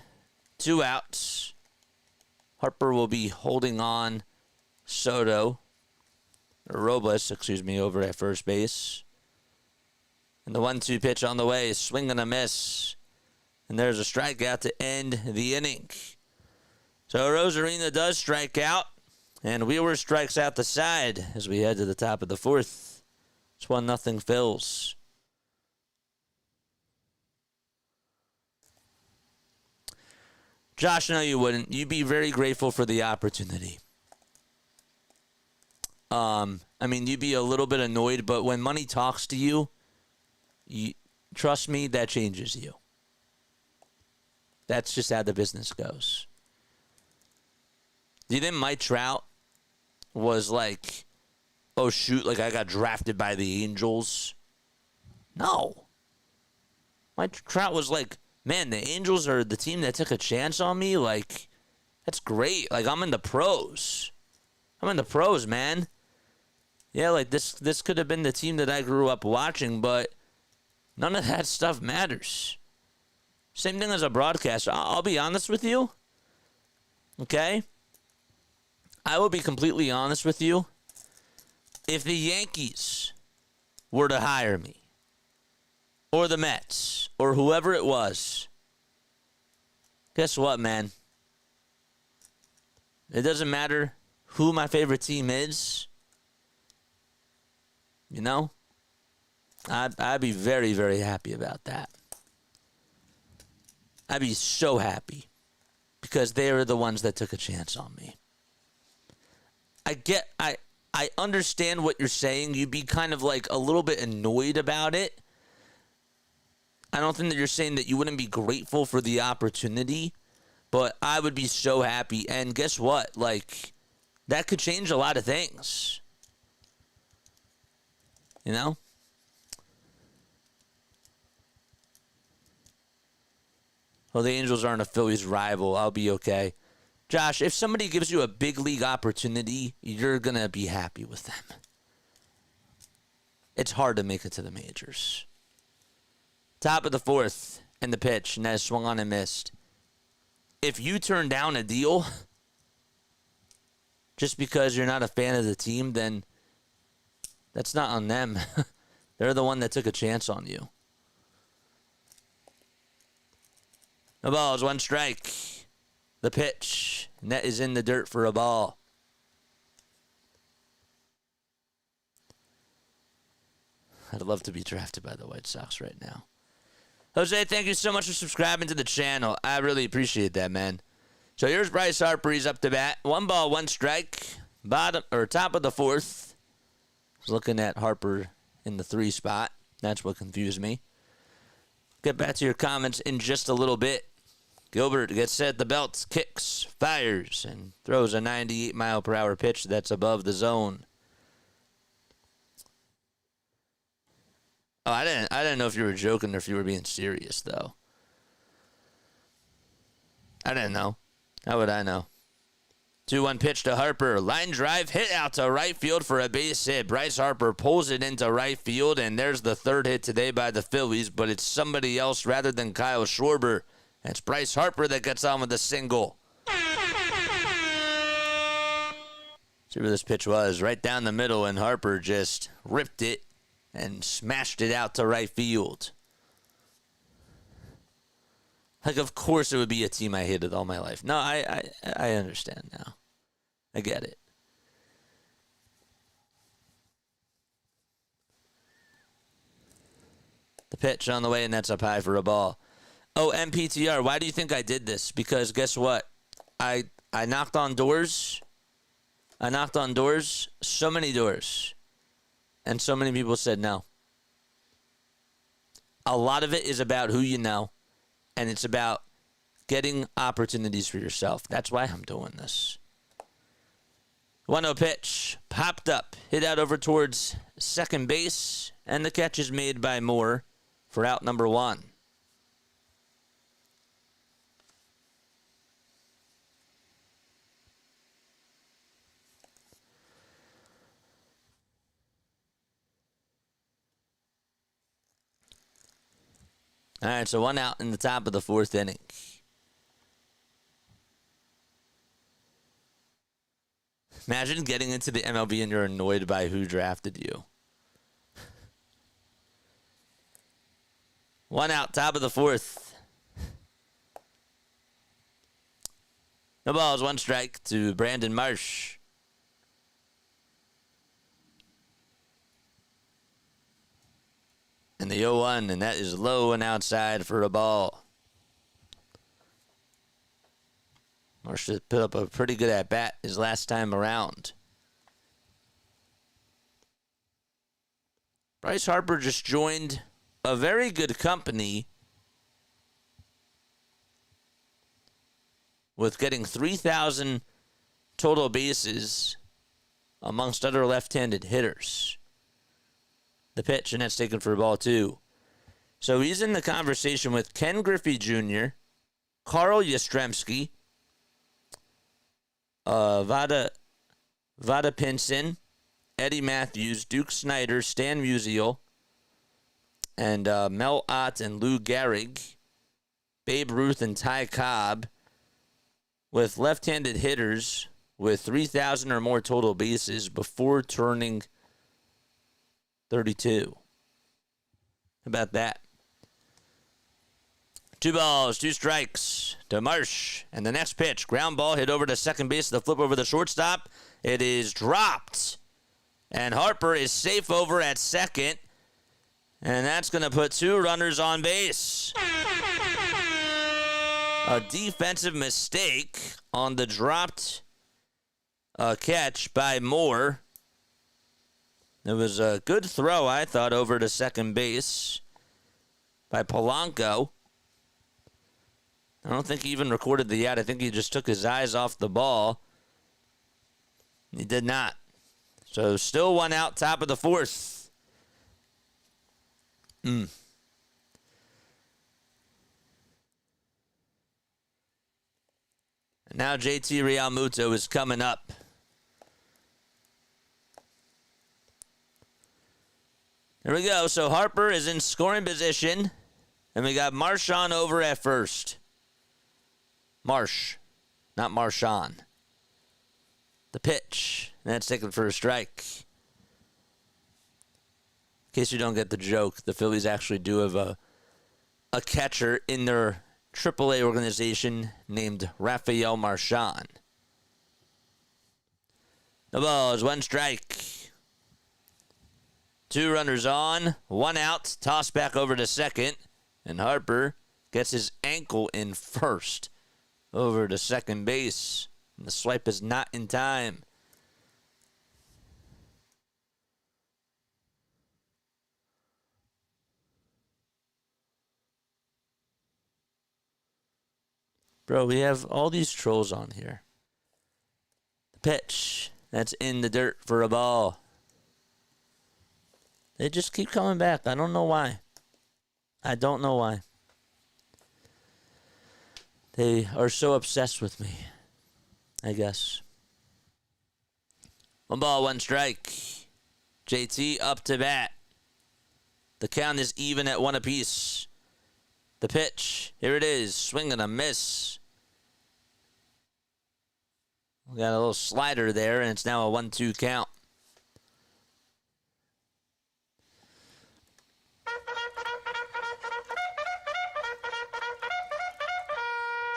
2 outs. Harper will be holding on Robles, over at first base. And the 1-2 pitch on the way. Swing and a miss. And there's a strikeout to end the inning. So Arozarena does strike out. And Wheeler strikes out the side as we head to the top of the fourth. It's 1-0 Phils. Josh, no, you wouldn't. You'd be very grateful for the opportunity. You'd be a little bit annoyed, but when money talks to you, trust me, that changes you. That's just how the business goes. Do you think Mike Trout was like, oh, shoot, like I got drafted by the Angels? No. Mike Trout was like, man, the Angels are the team that took a chance on me. Like, that's great. Like, I'm in the pros. I'm in the pros, man. Yeah, like, this could have been the team that I grew up watching, but none of that stuff matters. Same thing as a broadcaster. I'll be honest with you. Okay? I will be completely honest with you. If the Yankees were to hire me, or the Mets, or whoever it was, guess what, man? It doesn't matter who my favorite team is. You know? I'd be very, very happy about that. I'd be so happy because they are the ones that took a chance on me. I understand what you're saying. You'd be kind of like a little bit annoyed about it. I don't think that you're saying that you wouldn't be grateful for the opportunity, but I would be so happy. And guess what? Like, that could change a lot of things. You know? Well, the Angels aren't a Phillies rival. I'll be okay. Josh, if somebody gives you a big league opportunity, you're going to be happy with them. it's hard to make it to the majors. Top of the fourth, and the pitch, and that is swung on and missed. If you turn down a deal just because you're not a fan of the team, then that's not on them. They're the one that took a chance on you. No balls, one strike. The pitch. Net is in the dirt for a ball. I'd love to be drafted by the White Sox right now. Jose, thank you so much for subscribing to the channel. I really appreciate that, man. So here's Bryce Harper. He's up to bat. 1 ball, 1 strike. Top of the fourth. I was looking at Harper in the 3 spot. That's what confused me. Get back to your comments in just a little bit. Gilbert gets set at the belt, kicks, fires, and throws a 98-mile-per-hour pitch that's above the zone. Oh, I didn't know if you were joking or if you were being serious, though. I didn't know. How would I know? 2-1 pitch to Harper. Line drive hit out to right field for a base hit. Bryce Harper pulls it into right field, and there's the 3rd hit today by the Phillies, but it's somebody else rather than Kyle Schwarber. It's Bryce Harper that gets on with a single. See where this pitch was. Right down the middle, and Harper just ripped it and smashed it out to right field. Like, of course it would be a team I hated all my life. No, I understand now. I get it. The pitch on the way, and that's up high for a ball. Oh, MPTR, why do you think I did this? Because guess what? I knocked on doors. I knocked on doors, so many doors. And so many people said no. A lot of it is about who you know. And it's about getting opportunities for yourself. That's why I'm doing this. 1-0 pitch. Popped up. Hit out over towards second base. And the catch is made by Moore for out number 1. All right, so 1 out in the top of the 4th inning. Imagine getting into the MLB and you're annoyed by who drafted you. 1 out, top of the 4th. No balls, 1 strike to Brandon Marsh. And the 0-1, and that is low and outside for a ball. Marsh put up a pretty good at-bat his last time around. Bryce Harper just joined a very good company with getting 3,000 total bases amongst other left-handed hitters. The pitch, and that's taken for a ball, 2. So he's in the conversation with Ken Griffey Jr., Carl Yastrzemski, Vada Pinson, Eddie Matthews, Duke Snyder, Stan Musial, and Mel Ott and Lou Gehrig, Babe Ruth and Ty Cobb, with left-handed hitters with 3,000 or more total bases before turning 32. How about that? 2 balls, 2 strikes to Marsh. And the next pitch, ground ball hit over to second base, the flip over the shortstop. It is dropped. And Harper is safe over at second. And that's going to put 2 runners on base. A defensive mistake on the dropped catch by Moore. It was a good throw, I thought, over to second base by Polanco. I don't think he even recorded the out. I think he just took his eyes off the ball. He did not. So still 1 out, top of the 4th. And now JT Realmuto is coming up. There we go. So Harper is in scoring position. And we got Marshawn over at first. Marsh, not Marshawn. The pitch. That's taken for a strike. In case you don't get the joke, the Phillies actually do have a catcher in their AAA organization named Rafael Marchand. The ball is 1 strike. 2 runners on, 1 out, toss back over to second, and Harper gets his ankle in first over to second base. And the swipe is not in time. Bro, we have all these trolls on here. The pitch. That's in the dirt for a ball. They just keep coming back. I don't know why. I don't know why. They are so obsessed with me, I guess. 1 ball, 1 strike. JT up to bat. The count is even at 1 apiece. The pitch. Here it is. Swing and a miss. We got a little slider there, and it's now a 1-2 count.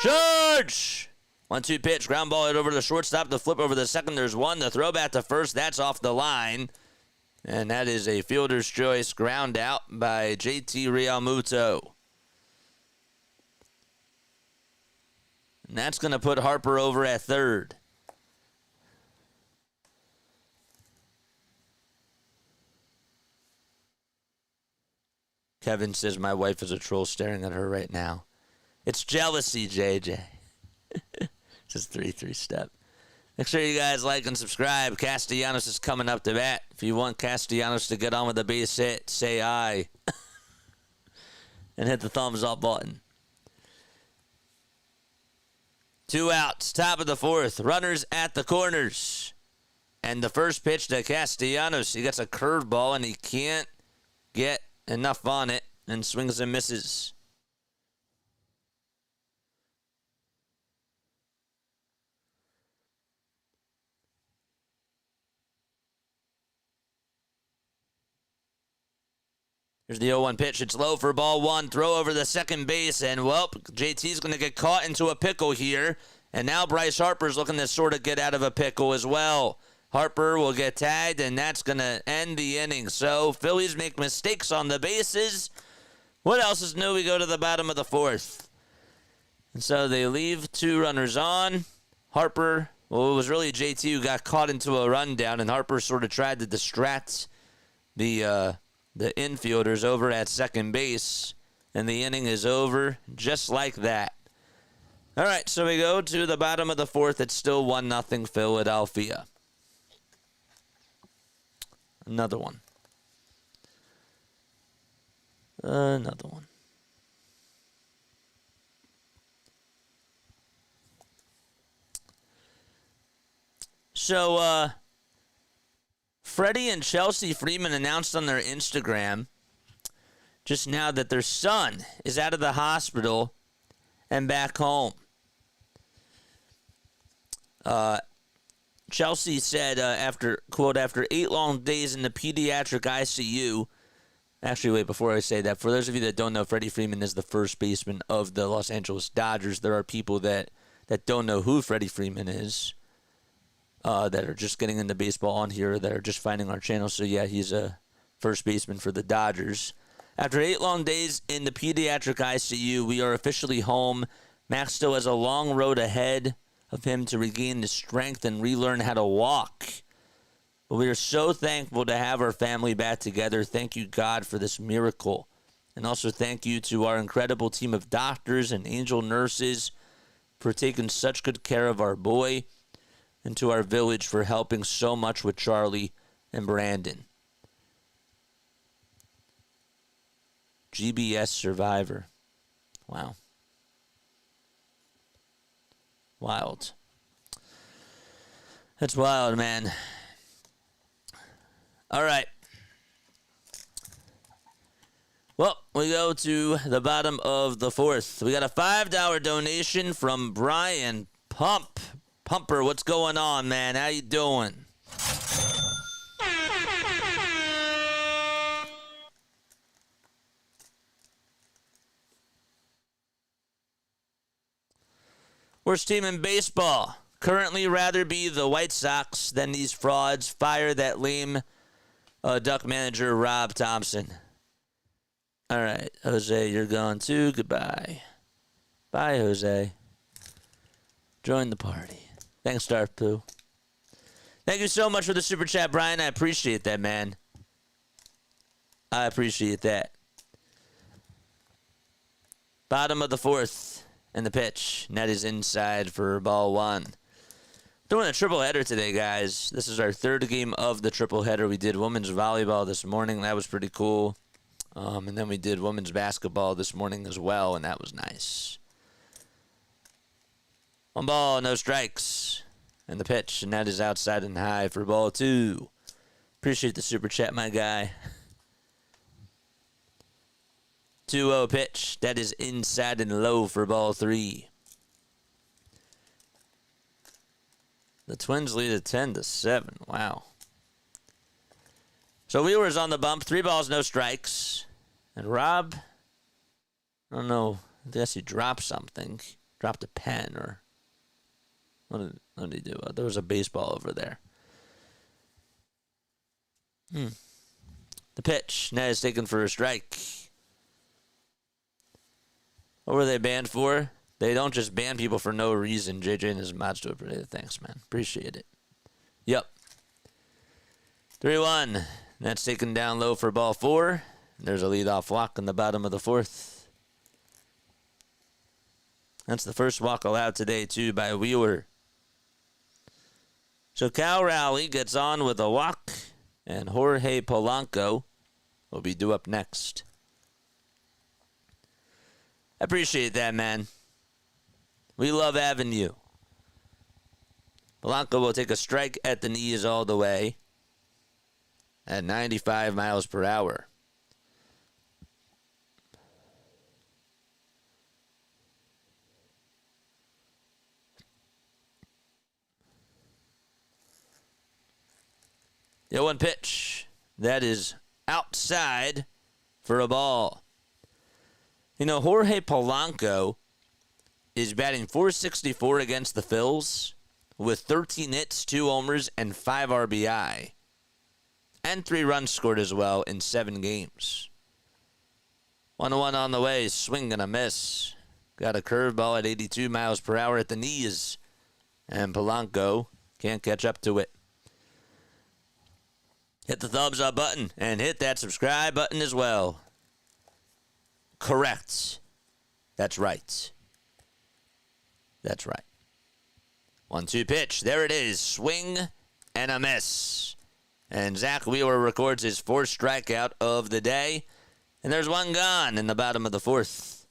Charge! 1-2 pitch. Ground ball hit over the shortstop. The flip over the second. There's 1. The throw back to first. That's off the line. And that is a fielder's choice ground out by JT Realmuto. And that's going to put Harper over at third. Kevin says my wife is a troll staring at her right now. It's jealousy, JJ. Just 3-3 step. Make sure you guys like and subscribe. Castellanos is coming up to bat. If you want Castellanos to get on with the base hit, say aye. And hit the thumbs up button. 2 outs, top of the 4th. Runners at the corners. And the first pitch to Castellanos. He gets a curveball and he can't get enough on it and swings and misses. Here's the 0-1 pitch. It's low for ball 1. Throw over the second base. And, well, JT's going to get caught into a pickle here. And now Bryce Harper's looking to sort of get out of a pickle as well. Harper will get tagged, and that's going to end the inning. So, Phillies make mistakes on the bases. What else is new? We go to the bottom of the 4th. And so they leave 2 runners on. Harper, well, it was really JT who got caught into a rundown, and Harper sort of tried to distract the infielders over at second base, and the inning is over just like that. All right, so we go to the bottom of the 4th. It's still 1-0 Philadelphia. Another one. Another one. So, Freddie and Chelsea Freeman announced on their Instagram just now that their son is out of the hospital and back home. Chelsea said, after 8 long days in the pediatric ICU. Actually, wait, before I say that, for those of you that don't know, Freddie Freeman is the first baseman of the Los Angeles Dodgers. There are people that don't know who Freddie Freeman is, that are just getting into baseball on here, that are just finding our channel. So, yeah, he's a first baseman for the Dodgers. After 8 long days in the pediatric ICU, we are officially home. Max still has a long road ahead of him to regain the strength and relearn how to walk. But we are so thankful to have our family back together. Thank you, God, for this miracle. And also thank you to our incredible team of doctors and angel nurses for taking such good care of our boy, and to our village for helping so much with Charlie and Brandon. GBS survivor. Wow. Wild. That's wild, man. All right. Well, we go to the bottom of the fourth. We got a $5 donation from Brian Pumper, what's going on, man? How you doing? Worst team in baseball. Currently rather be the White Sox than these frauds. Fire that lame Duck manager Rob Thompson. All right, Jose, you're gone too. Goodbye. Bye, Jose. Join the party. Thanks, Darpoo. Thank you so much for the super chat, Brian. I appreciate that, man. I appreciate that. Bottom of the fourth and the pitch. Net is inside for ball one. Doing a triple header today, guys. This is our third game of the triple header. We did women's volleyball this morning. That was pretty cool. And then we did women's basketball this morning as well, and that was nice. 1 ball, no strikes. And the pitch, and that is outside and high for ball two. Appreciate the super chat, my guy. 2-0 pitch. That is inside and low for ball three. The Twins lead at 10-7. Wow. So Wheeler's on the bump. 3 balls, no strikes. And Rob, I don't know. I guess he dropped something. Dropped a pen or what did he do? There was a baseball over there. The pitch. Net is taken for a strike. What were they banned for? They don't just ban people for no reason. JJ and his mods do it. Thanks, man. Appreciate it. Yep. 3-1. That's taken down low for ball four. There's a leadoff walk in the bottom of the fourth. That's the first walk allowed today, too, by Wheeler. So Cal Raleigh gets on with a walk, and Jorge Polanco will be due up next. I appreciate that, man. We love having you. Polanco will take a strike at the knees all the way at 95 miles per hour. The 0-1 pitch. That is outside for a ball. You know, Jorge Polanco is batting .464 against the Phils with 13 hits, 2 homers, and 5 RBI. And 3 runs scored as well in 7 games. 1-1 on the way. Swing and a miss. Got a curveball at 82 miles per hour at the knees. And Polanco can't catch up to it. Hit the thumbs up button and hit that subscribe button as well. Correct. That's right. That's right. 1-2 pitch. There it is. Swing and a miss. And Zack Wheeler records his 4th strikeout of the day. And there's 1 gone in the bottom of the 4th.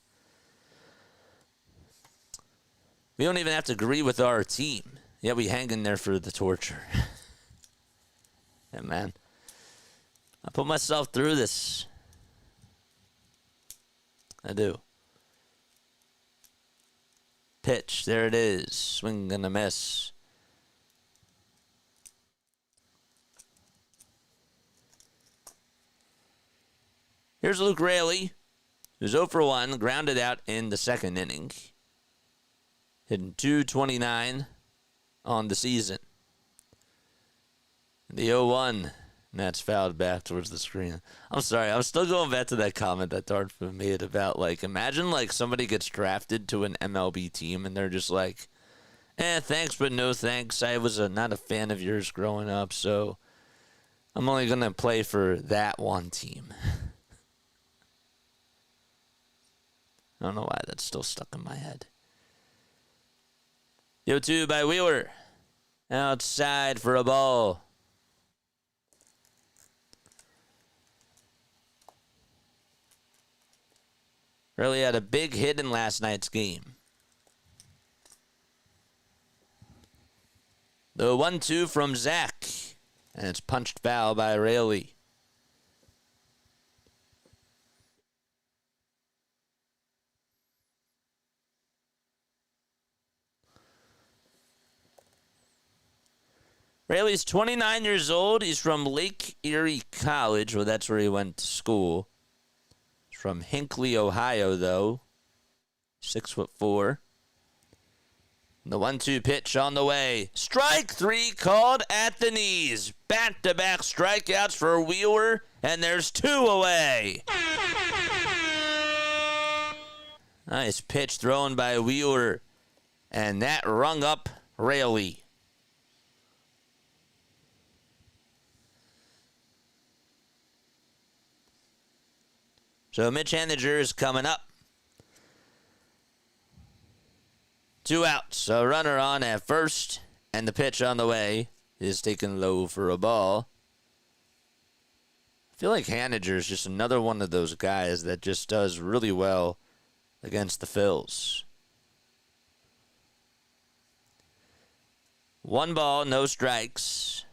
We don't even have to agree with our team. Yet we hang in there for the torture. Yeah, man. I put myself through this. I do. Pitch. There it is. Swing and a miss. Here's Luke Raley, who's 0 for 1, grounded out in the 2nd inning. Hitting .229 on the season. The 0-1, and that's fouled back towards the screen. I'm sorry, I'm still going back to that comment that Dartford made about, like, imagine, like, somebody gets drafted to an MLB team, and they're just like, thanks, but no thanks. I was not a fan of yours growing up, so I'm only going to play for that one team. I don't know why that's still stuck in my head. 0-2 by Wheeler. Outside for a ball. Really had a big hit in last night's game. The 1-2 from Zach. And it's punched foul by Raley. Raleig's 29 years old. He's from Lake Erie College. Well, that's where he went to school. He's from Hinckley, Ohio, though. 6'4". The 1-2 pitch on the way. Strike 3 called at the knees. Back-to-back strikeouts for Wheeler, and there's 2 away. Nice pitch thrown by Wheeler, and that rung up Raleigh. So Mitch Haniger is coming up. 2 outs, a runner on at first, and the pitch on the way is taken low for a ball. I feel like Haniger is just another one of those guys that just does really well against the Phils. 1 ball, no strikes.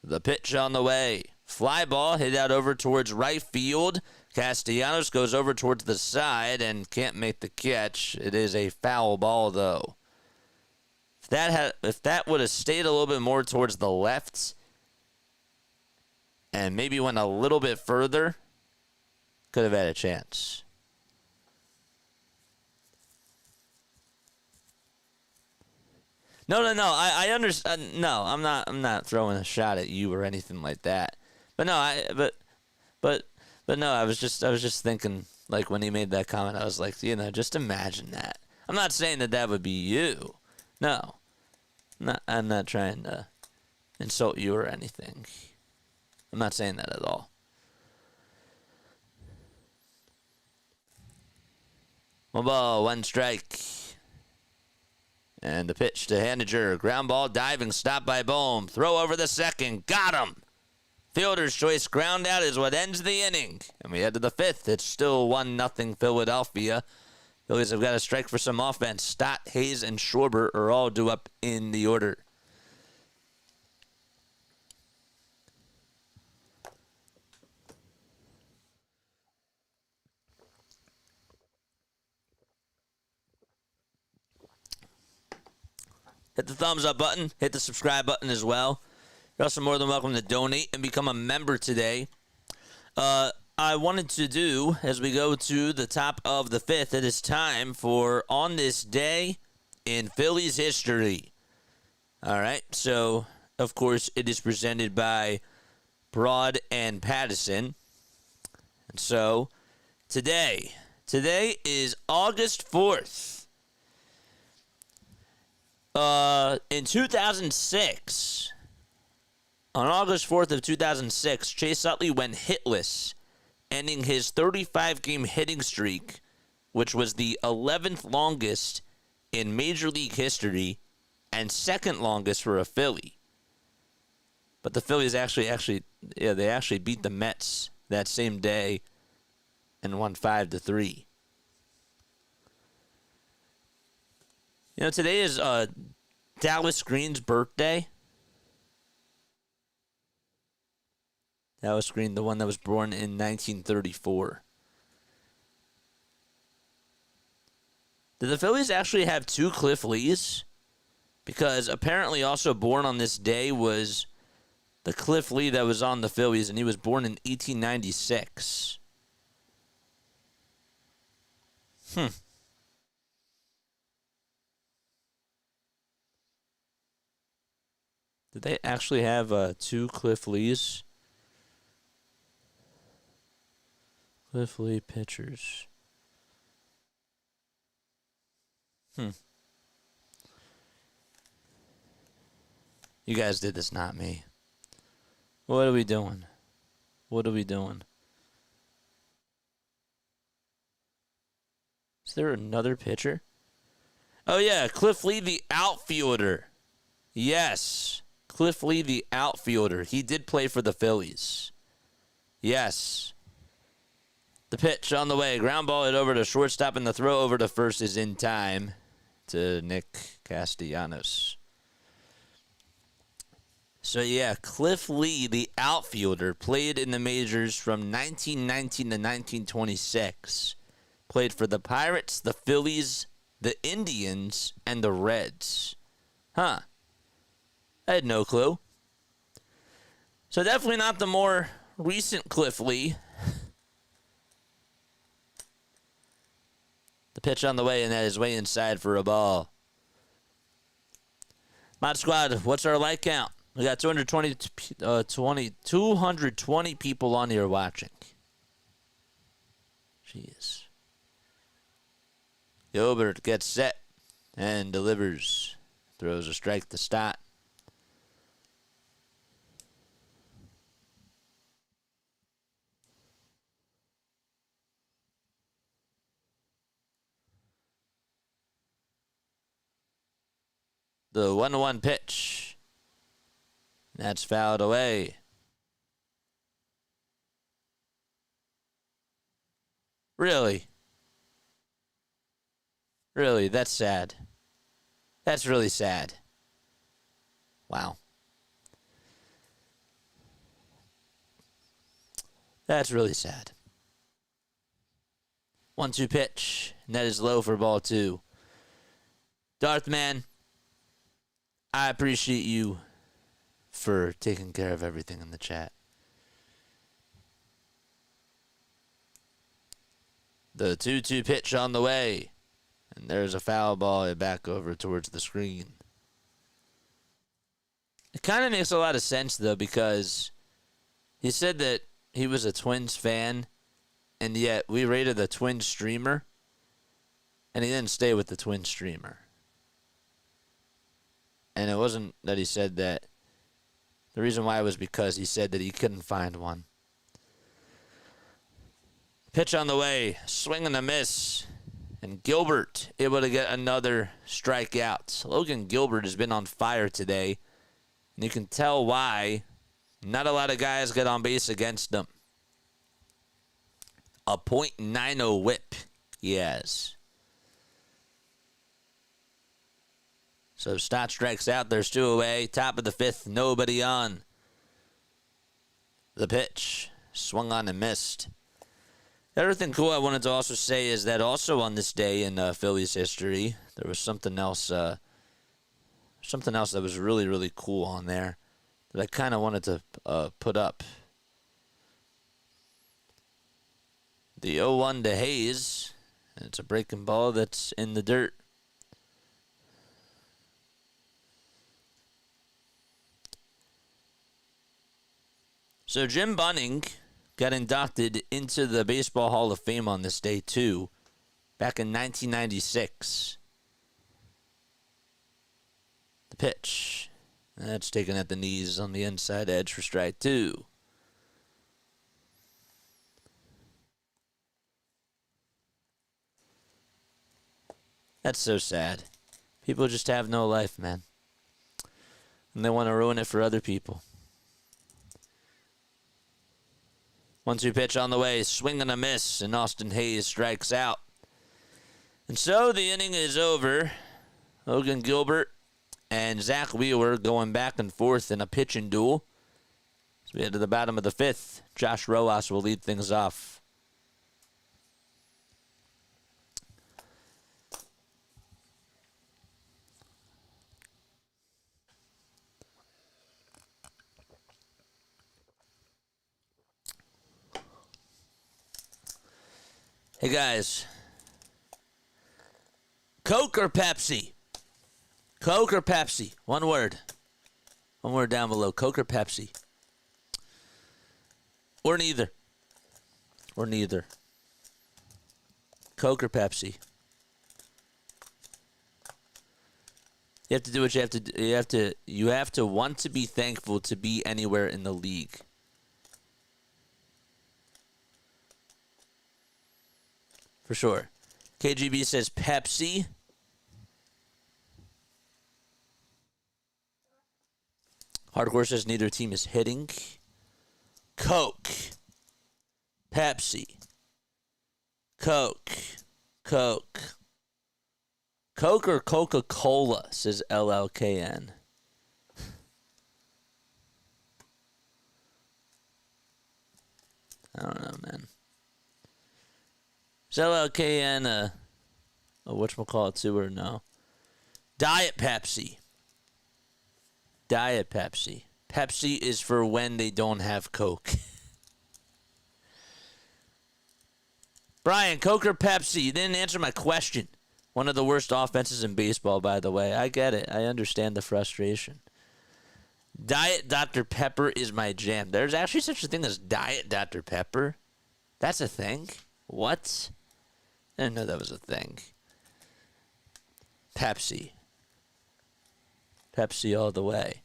The pitch on the way. Fly ball hit out over towards right field. Castellanos goes over towards the side and can't make the catch. It is a foul ball, though. If that would have stayed a little bit more towards the left and maybe went a little bit further, could have had a chance. No. I understand. No, I'm not throwing a shot at you or anything like that. But no, but no, I was just thinking, like, when he made that comment, I was like, just imagine that. I'm not saying that would be you. No. I'm not trying to insult you or anything. I'm not saying that at all. 1 ball, 1 strike. And the pitch to Haniger. Ground ball, diving, stop by Bohm. Throw over the second. Got him. Fielder's choice ground out is what ends the inning. And we head to the 5th. It's still 1-0 Philadelphia. Phillies have got to strike for some offense. Stott, Hayes, and Schwarber are all due up in the order. Hit the thumbs up button. Hit the subscribe button as well. You're also more than welcome to donate and become a member today. I wanted to do, as we go to the top of the 5th, it is time for On This Day in Phillies History. All right, so, of course, it is presented by Broad and Pattison. And so, today is August 4th. In 2006, on August 4th of 2006, Chase Utley went hitless, ending his 35-game hitting streak, which was the 11th longest in Major League history and 2nd longest for a Philly. But the Phillies actually beat the Mets that same day and won 5-3. Today is Dallas Green's birthday. Dallas Green, the one that was born in 1934. Did the Phillies actually have 2 Cliff Lees? Because apparently also born on this day was the Cliff Lee that was on the Phillies, and he was born in 1896. Did they actually have 2 Cliff Lees? Cliff Lee pitchers. You guys did this, not me. What are we doing? Is there another pitcher? Oh, yeah, Cliff Lee, the outfielder. Yes, Cliff Lee, the outfielder. He did play for the Phillies. Yes. The pitch on the way. Ground ball it over to shortstop, and the throw over to first is in time to Nick Castellanos. So, yeah, Cliff Lee, the outfielder, played in the majors from 1919 to 1926. Played for the Pirates, the Phillies, the Indians, and the Reds. I had no clue. So definitely not the more recent Cliff Lee. The pitch on the way, and that is way inside for a ball. Mod Squad, what's our like count? We got 220 people on here watching. Jeez. Gilbert gets set and delivers. Throws a strike to start. The 1-1 pitch. That's fouled away. Really? Really, that's sad. That's really sad. Wow. That's really sad. 1-2 pitch. And that is low for ball 2. Darthman, I appreciate you for taking care of everything in the chat. The 2-2 pitch on the way. And there's a foul ball back over towards the screen. It kind of makes a lot of sense, though, because he said that he was a Twins fan, and yet we rated the Twins streamer, and he didn't stay with the Twins streamer. And it wasn't that he said that. The reason why was because he said that he couldn't find one. Pitch on the way, swing and a miss. And Gilbert able to get another strikeout. Logan Gilbert has been on fire today. And you can tell why. Not a lot of guys get on base against him. A .90 whip he has. So Stott strikes out. There's 2 away. Top of the 5th. Nobody on. The pitch. Swung on and missed. The other thing cool I wanted to also say is that also on this day in Phillies history, there was something else that was really, really cool on there that I kind of wanted to put up. The 0-1 to Hayes. And it's a breaking ball that's in the dirt. So Jim Bunning got inducted into the Baseball Hall of Fame on this day, too, back in 1996. The pitch. That's taken at the knees on the inside edge for strike 2. That's so sad. People just have no life, man. And they want to ruin it for other people. 1-2 pitch on the way, swing and a miss, and Austin Hayes strikes out. And so the inning is over. Logan Gilbert and Zack Wheeler going back and forth in a pitching duel. So we head to the bottom of the 5th. Josh Rojas will lead things off. Hey, guys. Coke or Pepsi? Coke or Pepsi? One word. One word down below. Coke or Pepsi? Or neither. Or neither. Coke or Pepsi? You have to do what you have to do. You have to want to be thankful to be anywhere in the league. For sure. KGB says Pepsi. Hardcore says neither team is hitting. Coke. Pepsi. Coke. Coke. Coke or Coca-Cola, says LLKN. I don't know, man. Is LLKN a whatchamacallit too or no? Diet Pepsi. Diet Pepsi. Pepsi is for when they don't have Coke. Brian, Coke or Pepsi? You didn't answer my question. One of the worst offenses in baseball, by the way. I get it. I understand the frustration. Diet Dr. Pepper is my jam. There's actually such a thing as Diet Dr. Pepper? That's a thing? What? I didn't know that was a thing. Pepsi. Pepsi all the way.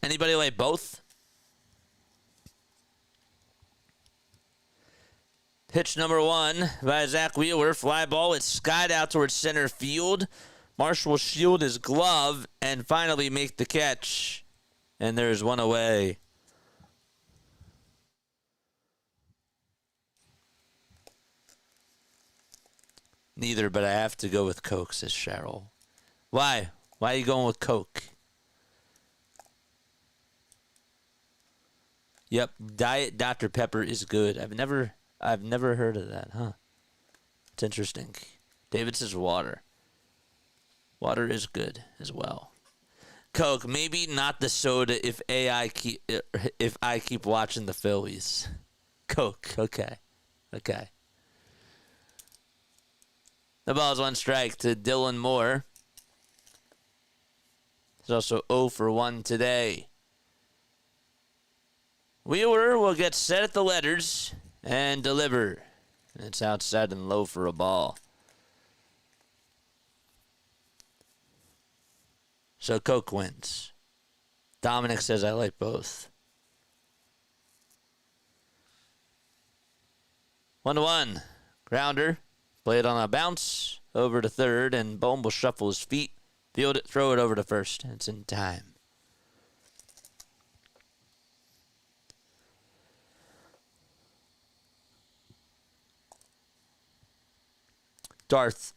Anybody like both? Pitch number 1 by Zack Wheeler. Fly ball. It's skied out towards center field. Marshall will shield his glove and finally make the catch. And there's one away. Neither, but I have to go with Coke, says Cheryl. Why? Why are you going with Coke? Yep, Diet Dr. Pepper is good. I've never heard of that, huh? It's interesting. David says water. Water is good as well. Coke, maybe not the soda if I keep watching the Phillies. Coke, okay. Okay. The ball's 1 strike to Dylan Moore. He's also 0 for 1 today. Wheeler will get set at the letters and deliver. And it's outside and low for a ball. So Coke wins. Dominic says I like both. 1-1. Grounder. Play it on a bounce. Over to third. And Bohm will shuffle his feet. Field it. Throw it over to first. It's in time. Darth,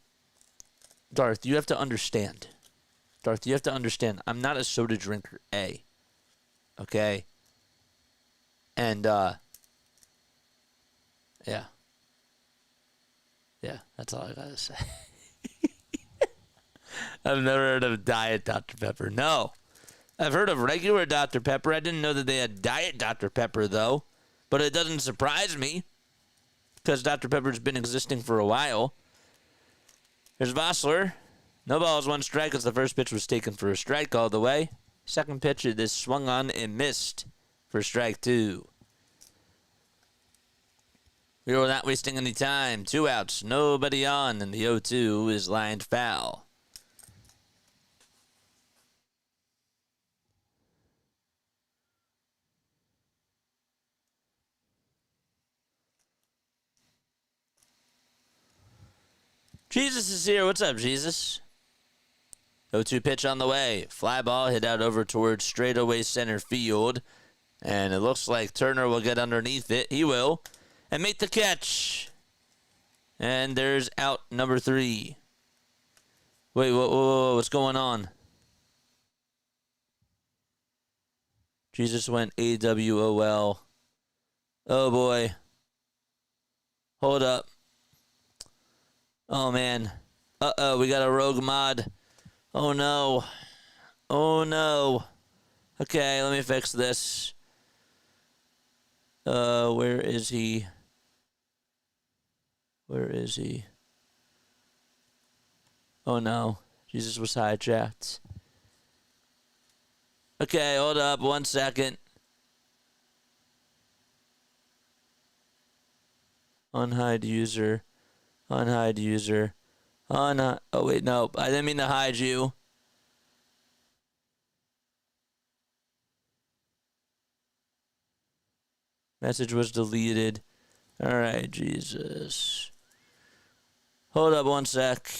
you have to understand. Darth, you have to understand. I'm not a soda drinker, A. Okay? And, yeah. Yeah, that's all I gotta say. I've never heard of Diet Dr. Pepper. No. I've heard of regular Dr. Pepper. I didn't know that they had Diet Dr. Pepper, though. But it doesn't surprise me. Because Dr. Pepper's been existing for a while. Here's Vossler. No balls, 1 strike as the first pitch was taken for a strike all the way. Second pitch it is swung on and missed for strike 2. We were not wasting any time. 2 outs, nobody on, and the 0-2 is lined foul. Jesus is here. What's up, Jesus? 0-2 pitch on the way. Fly ball hit out over towards straightaway center field. And it looks like Turner will get underneath it. He will. And make the catch. And there's out number 3. Wait, whoa, what's going on? Jesus went AWOL. Oh, boy. Hold up. Oh, man. Uh-oh, we got a rogue mod. Oh, no. Oh, no. Okay, let me fix this. Where is he? Where is he? Oh, no. Jesus was hijacked. Okay, hold up 1 second. Unhide user. Unhide user. Oh, wait, no. I didn't mean to hide you. Message was deleted. All right, Jesus. Hold up 1 sec.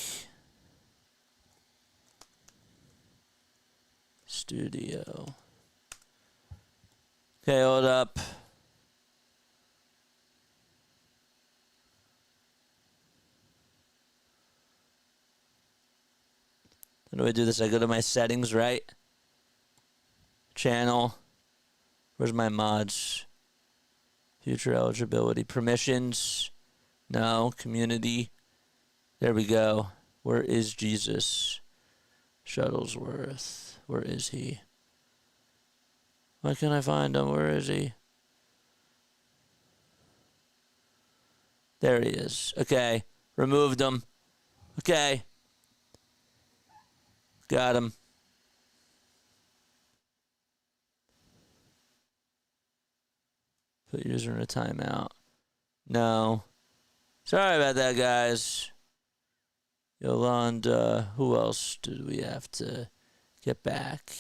Studio. Okay, hold up. How do I do this? I go to my settings, right? Channel. Where's my mods? Future eligibility. Permissions. No. Community. There we go. Where is Jesus? Shuttlesworth. Where is he? Why can't I find him? Where is he? There he is. Okay. Removed him. Okay. Got him. Put user in a timeout. No. Sorry about that, guys. Yolanda. Who else did we have to get back?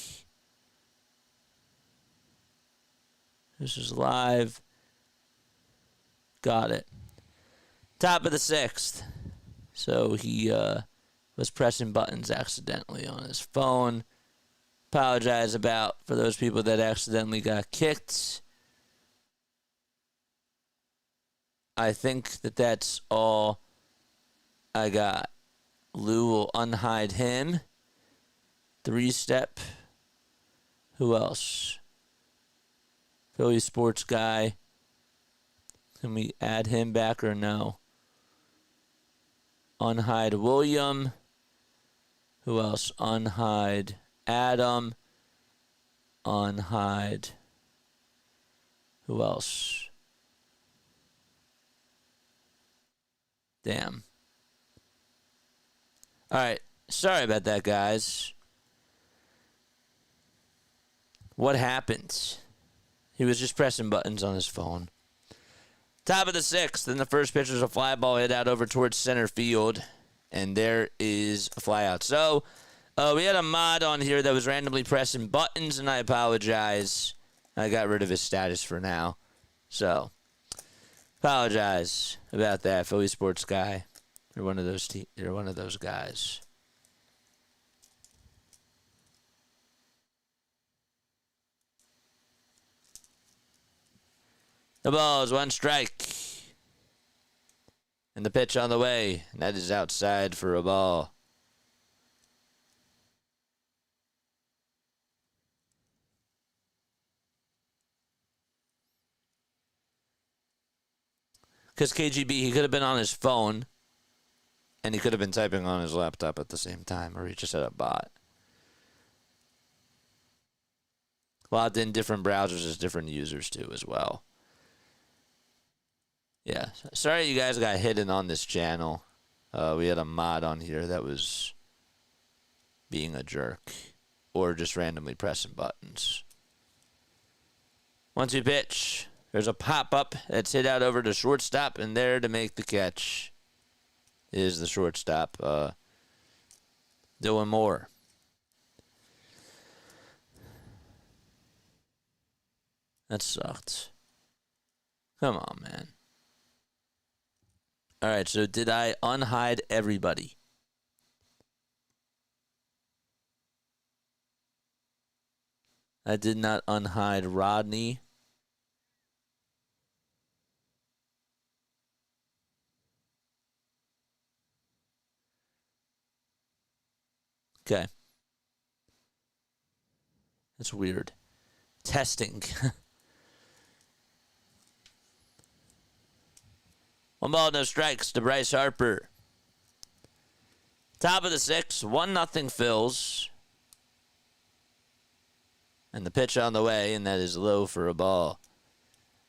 This is live. Got it. Top of the 6th. So he was pressing buttons accidentally on his phone. Apologize for those people that accidentally got kicked. I think that's all I got. Lou will unhide him. 3-step. Who else? Philly sports guy. Can we add him back or no? Unhide William. Who else? Unhide Adam. Unhide. Who else? Damn. Alright. Sorry about that, guys. What happened? He was just pressing buttons on his phone. Top of the 6th, and the first pitch was a fly ball hit out over towards center field, and there is a fly out. So, we had a mod on here that was randomly pressing buttons, and I apologize. I got rid of his status for now. So, apologize about that, Philly sports guy. You're one of those guys. The ball is 1 strike. And the pitch on the way. And that is outside for a ball. Because KGB, he could have been on his phone. And he could have been typing on his laptop at the same time. Or he just had a bot. Logged in different browsers as different users too as well. Yeah, sorry you guys got hidden on this channel. We had a mod on here that was being a jerk. Or just randomly pressing buttons. 1-2 pitch. There's a pop-up that's hit out over to shortstop. And there to make the catch is the shortstop, Dylan Moore. That sucked. Come on, man. All right, so did I unhide everybody? I did not unhide Rodney. Okay. That's weird. Testing. 1 ball, no strikes to Bryce Harper. Top of the 6th, 1-0 Phils. And the pitch on the way, and that is low for a ball.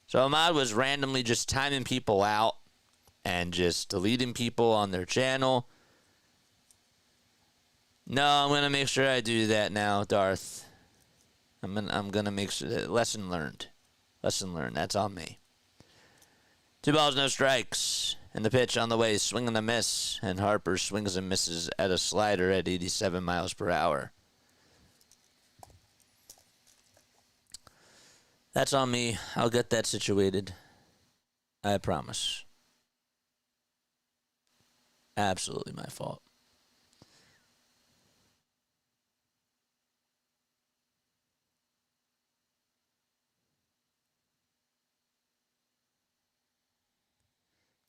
So Ahmad was randomly just timing people out and just deleting people on their channel. No, I'm going to make sure I do that now, Darth. I'm going to make sure that lesson learned. Lesson learned. That's on me. 2 balls, no strikes. And the pitch on the way, swing and a miss. And Harper swings and misses at a slider at 87 miles per hour. That's on me. I'll get that situated. I promise. Absolutely my fault.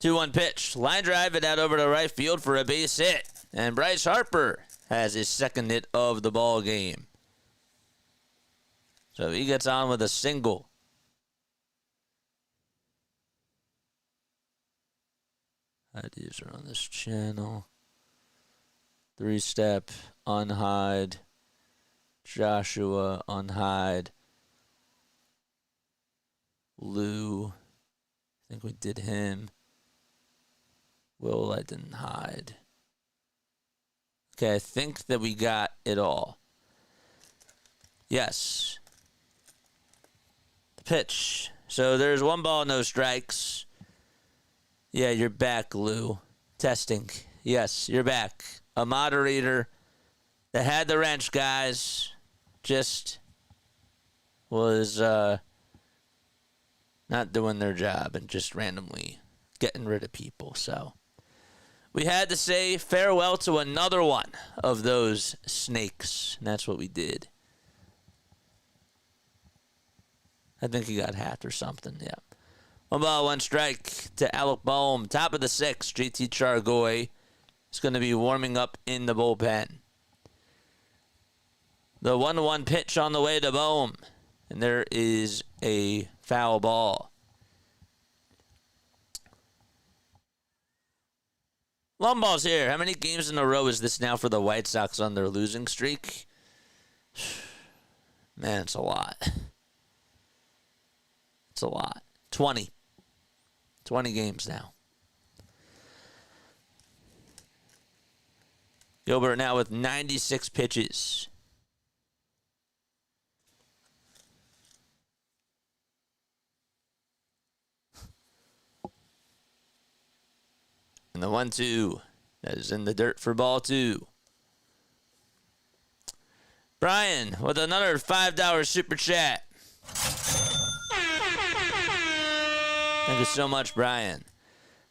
Two-one pitch. Line drive it out over to right field for a base hit. And Bryce Harper has his second hit of the ball game. So he gets on with a single. IDs are on this channel. 3-step, unhide. Joshua, unhide. Lou, I think we did him. Will, I didn't hide. Okay, I think that we got it all. Yes. The pitch. So there's 1 ball, no strikes. Yeah, you're back, Lou. Testing. Yes, you're back. A moderator that had the wrench, guys, just was not doing their job and just randomly getting rid of people. So we had to say farewell to another one of those snakes, and that's what we did. I think he got hacked or something, yeah. 1 ball, 1 strike to Alec Bohm. Top of the 6th, JT Chargoy is going to be warming up in the bullpen. The 1-1 pitch on the way to Bohm. And there is a foul ball. Lumball's here. How many games in a row is this now for the White Sox on their losing streak? Man, it's a lot. It's a lot. 20. 20 games now. Gilbert now with 96 pitches. And the 1-2 that is in the dirt for ball 2. Brian with another $5 super chat. Thank you so much, Brian.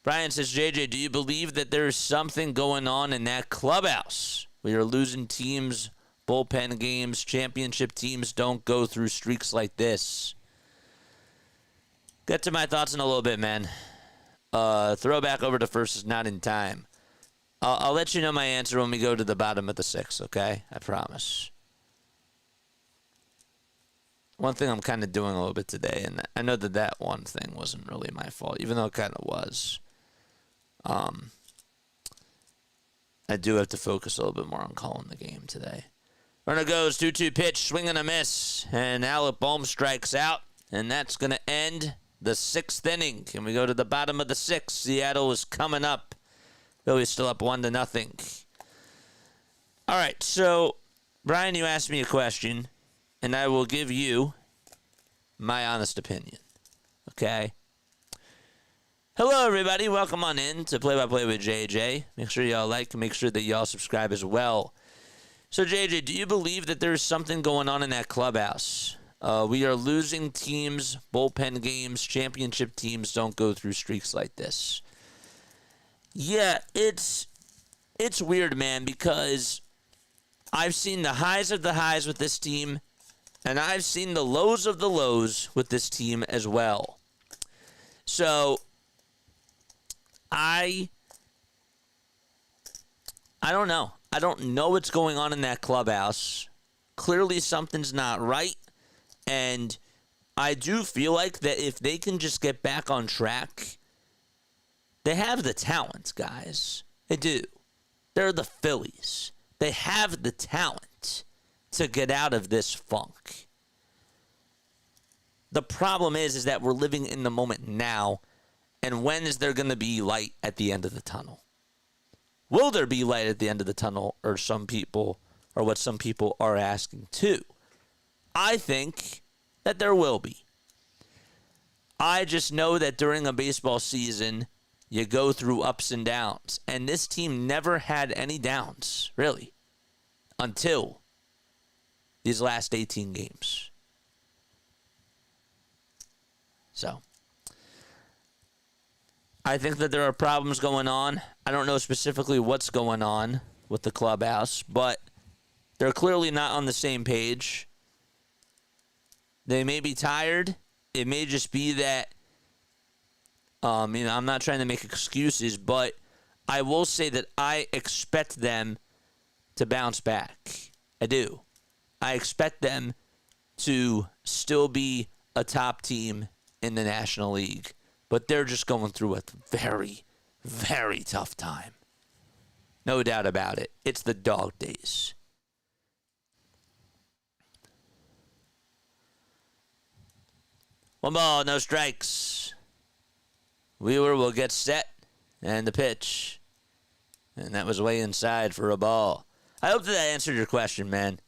Brian says, JJ, do you believe that there is something going on in that clubhouse? We are losing teams, bullpen games, championship teams don't go through streaks like this. Get to my thoughts in a little bit, man. Throw back over to first is not in time. I'll let you know my answer when we go to the bottom of the 6th, okay? I promise. One thing I'm kind of doing a little bit today, and I know that that one thing wasn't really my fault, even though it kind of was. I do have to focus a little bit more on calling the game today. Runner goes, 2-2 pitch, swing and a miss, and Alec Bohm strikes out, and that's going to end the 6th inning. And we go to the bottom of the 6th. Seattle is coming up. Phillies still up 1-0. All right, so, Brian, you asked me a question, and I will give you my honest opinion. Okay? Hello, everybody. Welcome on in to Play by Play with JJ. Make sure y'all like and make sure that y'all subscribe as well. So, JJ, do you believe that there's something going on in that clubhouse? We are losing teams, bullpen games, championship teams don't go through streaks like this. Yeah, it's weird, man, because I've seen the highs of the highs with this team, and I've seen the lows of the lows with this team as well. So, I don't know. I don't know what's going on in that clubhouse. Clearly something's not right. And I do feel like that if they can just get back on track, they have the talent, guys. They do. They're the Phillies. They have the talent to get out of this funk. The problem is that we're living in the moment now. And when is there going to be light at the end of the tunnel? Will there be light at the end of the tunnel, or what some people are asking too? I think that there will be. I just know that during a baseball season, you go through ups and downs. And this team never had any downs, really, until these last 18 games. So, I think that there are problems going on. I don't know specifically what's going on with the clubhouse, but they're clearly not on the same page. They may be tired. It may just be that, I'm not trying to make excuses, but I will say that I expect them to bounce back. I do. I expect them to still be a top team in the National League, but they're just going through a very, very tough time. No doubt about it. It's the dog days. 1 ball, no strikes. Wheeler will get set and the pitch. And that was way inside for a ball. I hope that answered your question, man.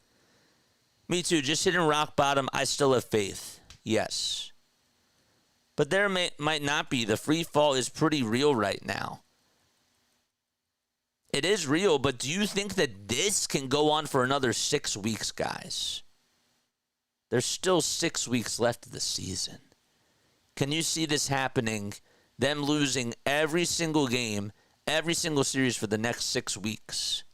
Me too. Just hitting rock bottom, I still have faith. Yes. But there might not be. The free fall is pretty real right now. It is real, but do you think that this can go on for another 6 weeks, guys? There's still 6 weeks left of the season. Can you see this happening? Them losing every single game, every single series for the next 6 weeks.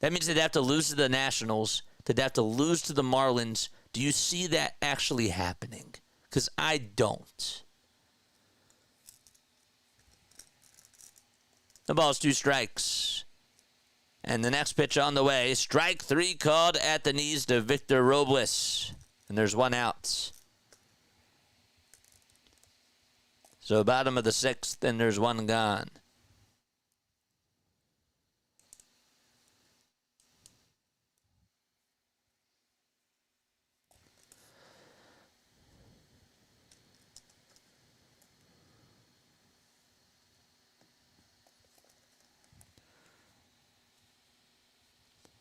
That means they'd have to lose to the Nationals. They'd have to lose to the Marlins. Do you see that actually happening? Because I don't. The ball's 2 strikes. And the next pitch on the way. Strike 3 called at the knees to Victor Robles. And there's 1 out. So bottom of the 6th, and there's 1 gone.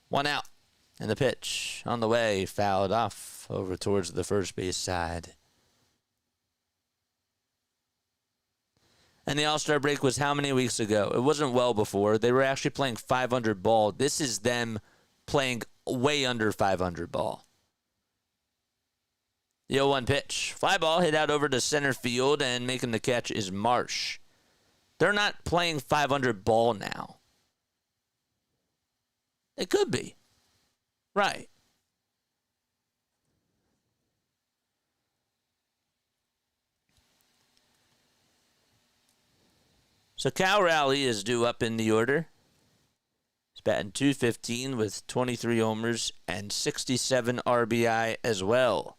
One out, and the pitch on the way, fouled off over towards the first base side. And the All-Star break was how many weeks ago? It wasn't well before. They were actually playing 500 ball. This is them playing way under 500 ball. The 0-1 pitch. Fly ball hit out over to center field, and making the catch is Marsh. They're not playing 500 ball now. It could be. Right. So Cal Raleigh is due up in the order. He's batting .215 with 23 homers and 67 RBI as well.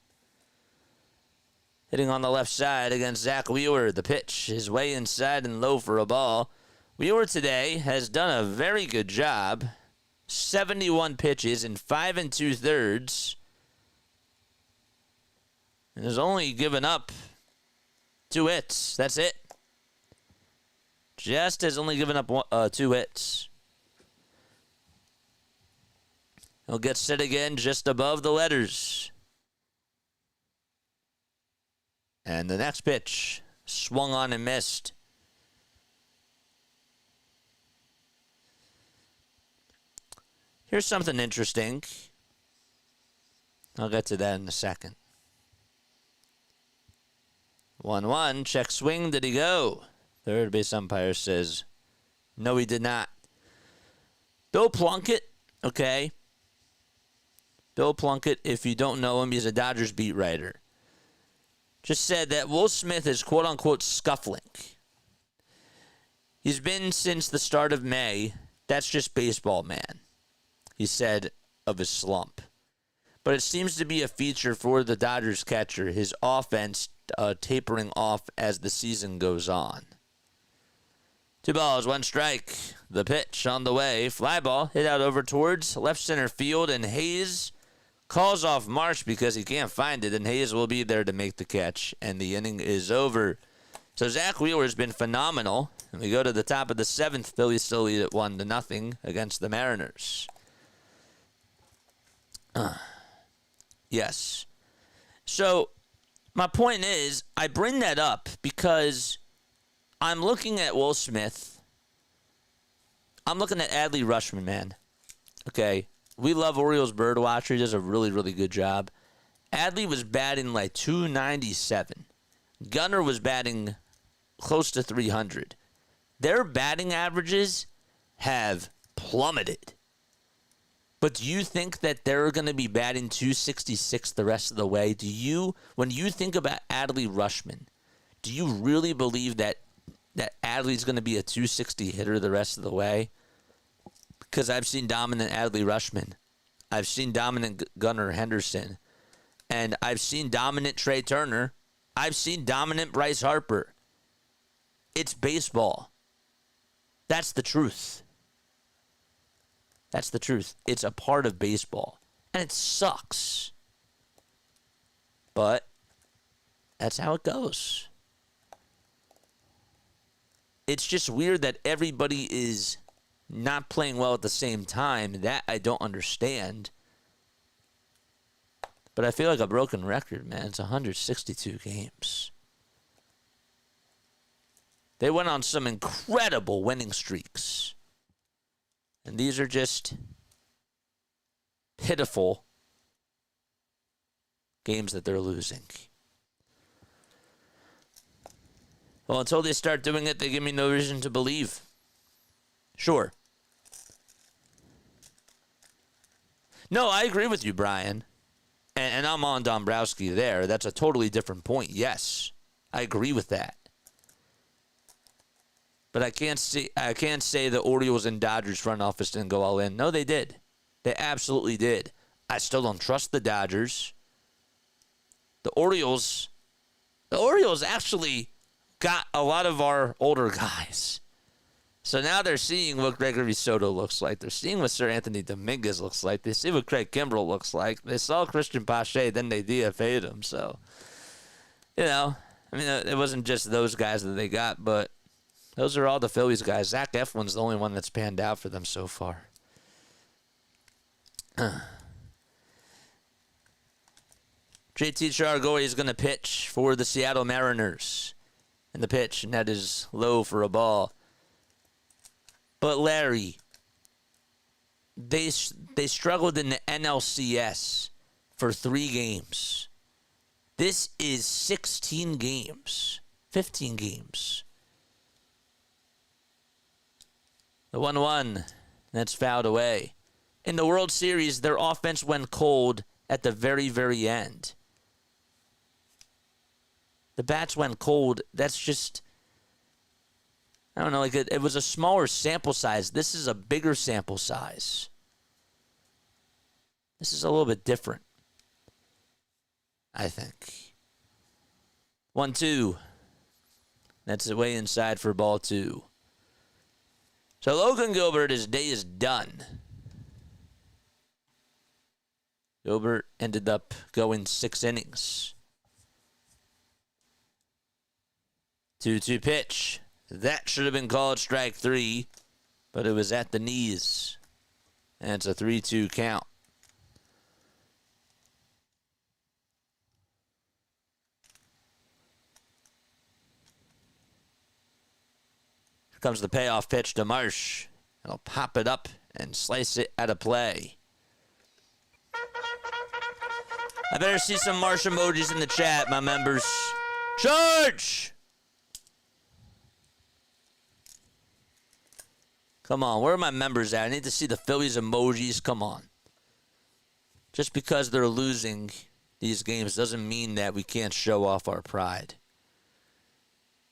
Hitting on the left side against Zack Wheeler. The pitch is way inside and low for a ball. Wheeler today has done a very good job. 71 pitches in 5 2/3. And has only given up 2 hits. That's it. Just has only given up 2 hits. He'll get set again just above the letters. And the next pitch swung on and missed. Here's something interesting. I'll get to that in a second. 1-1. Check swing. Did he go? Third base umpire says, no, he did not. Bill Plunkett, okay. Bill Plunkett, if you don't know him, he's a Dodgers beat writer. Just said that Will Smith is quote-unquote scuffling. He's been since the start of May. That's just baseball, man. He said of his slump. But it seems to be a feature for the Dodgers catcher, his offense tapering off as the season goes on. 2 balls, 1 strike. The pitch on the way. Fly ball hit out over towards left center field, and Hayes calls off Marsh because he can't find it, and Hayes will be there to make the catch, and the inning is over. So Zack Wheeler has been phenomenal. And we go to the top of the 7th. Phillies still lead at 1-0 against the Mariners. Yes. So my point is, I bring that up because I'm looking at Will Smith. I'm looking at Adley Rutschman, man. Okay. We love Orioles Birdwatcher. He does a really, really good job. Adley was batting like .297. Gunnar was batting close to .300. Their batting averages have plummeted. But do you think that they're going to be batting .266 the rest of the way? Do you, when you think about Adley Rutschman, do you really believe that Adley's going to be a .260 hitter the rest of the way? Because I've seen dominant Adley Rutschman. I've seen dominant Gunnar Henderson. And I've seen dominant Trey Turner. I've seen dominant Bryce Harper. It's baseball. That's the truth. That's the truth. It's a part of baseball. And it sucks. But That's how it goes. It's just weird that everybody is not playing well at the same time. That I don't understand. But I feel like a broken record, man. It's 162 games. They went on some incredible winning streaks. And these are just pitiful games that they're losing. Well, until they start doing it, they give me no reason to believe. Sure. No, I agree with you, Brian. And I'm on Dombrowski there. That's a totally different point. Yes, I agree with that. But I can't say the Orioles and Dodgers front office didn't go all in. No, they did. They absolutely did. I still don't trust the Dodgers. The Orioles actually got a lot of our older guys. So now they're seeing what Gregory Soto looks like. They're seeing what Sir Anthony Dominguez looks like. They see what Craig Kimbrell looks like. They saw Christian Pache, then they DFA'd him. So, it wasn't just those guys that they got, but those are all the Phillies guys. Zach Eflin's the only one that's panned out for them so far. JT Chargoy is going to pitch for the Seattle Mariners. And the pitch, and that is low for a ball. But Larry, they struggled in the NLCS for 3 games. This is 16 games, 15 games. The 1-1, that's fouled away. In the World Series, their offense went cold at the very, very end. The bats went cold. That's just, I don't know, like it was a smaller sample size. This is a bigger sample size. This is a little bit different, I think. 1-2. That's the way inside for ball 2. So Logan Gilbert, his day is done. Gilbert ended up going 6 innings. 2-2 pitch. That should have been called strike 3, but it was at the knees. And it's a 3-2 count. Here comes the payoff pitch to Marsh. He'll pop it up and slice it out of play. I better see some Marsh emojis in the chat, my members. Charge! Come on, where are my members at? I need to see the Phillies emojis. Come on. Just because they're losing these games doesn't mean that we can't show off our pride.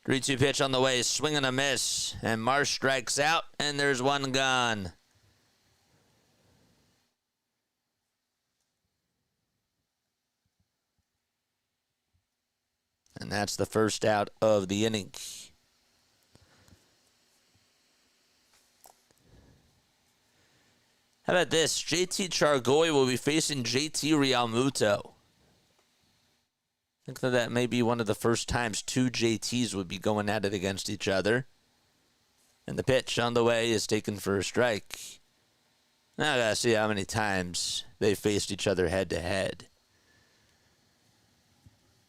3-2 pitch on the way, swing and a miss. And Marsh strikes out, and there's one gone. And that's the first out of the inning. How about this? JT Chargoy will be facing JT Realmuto. I think that may be one of the first times 2 JTs would be going at it against each other. And the pitch on the way is taken for a strike. Now I gotta see how many times they faced each other head to head.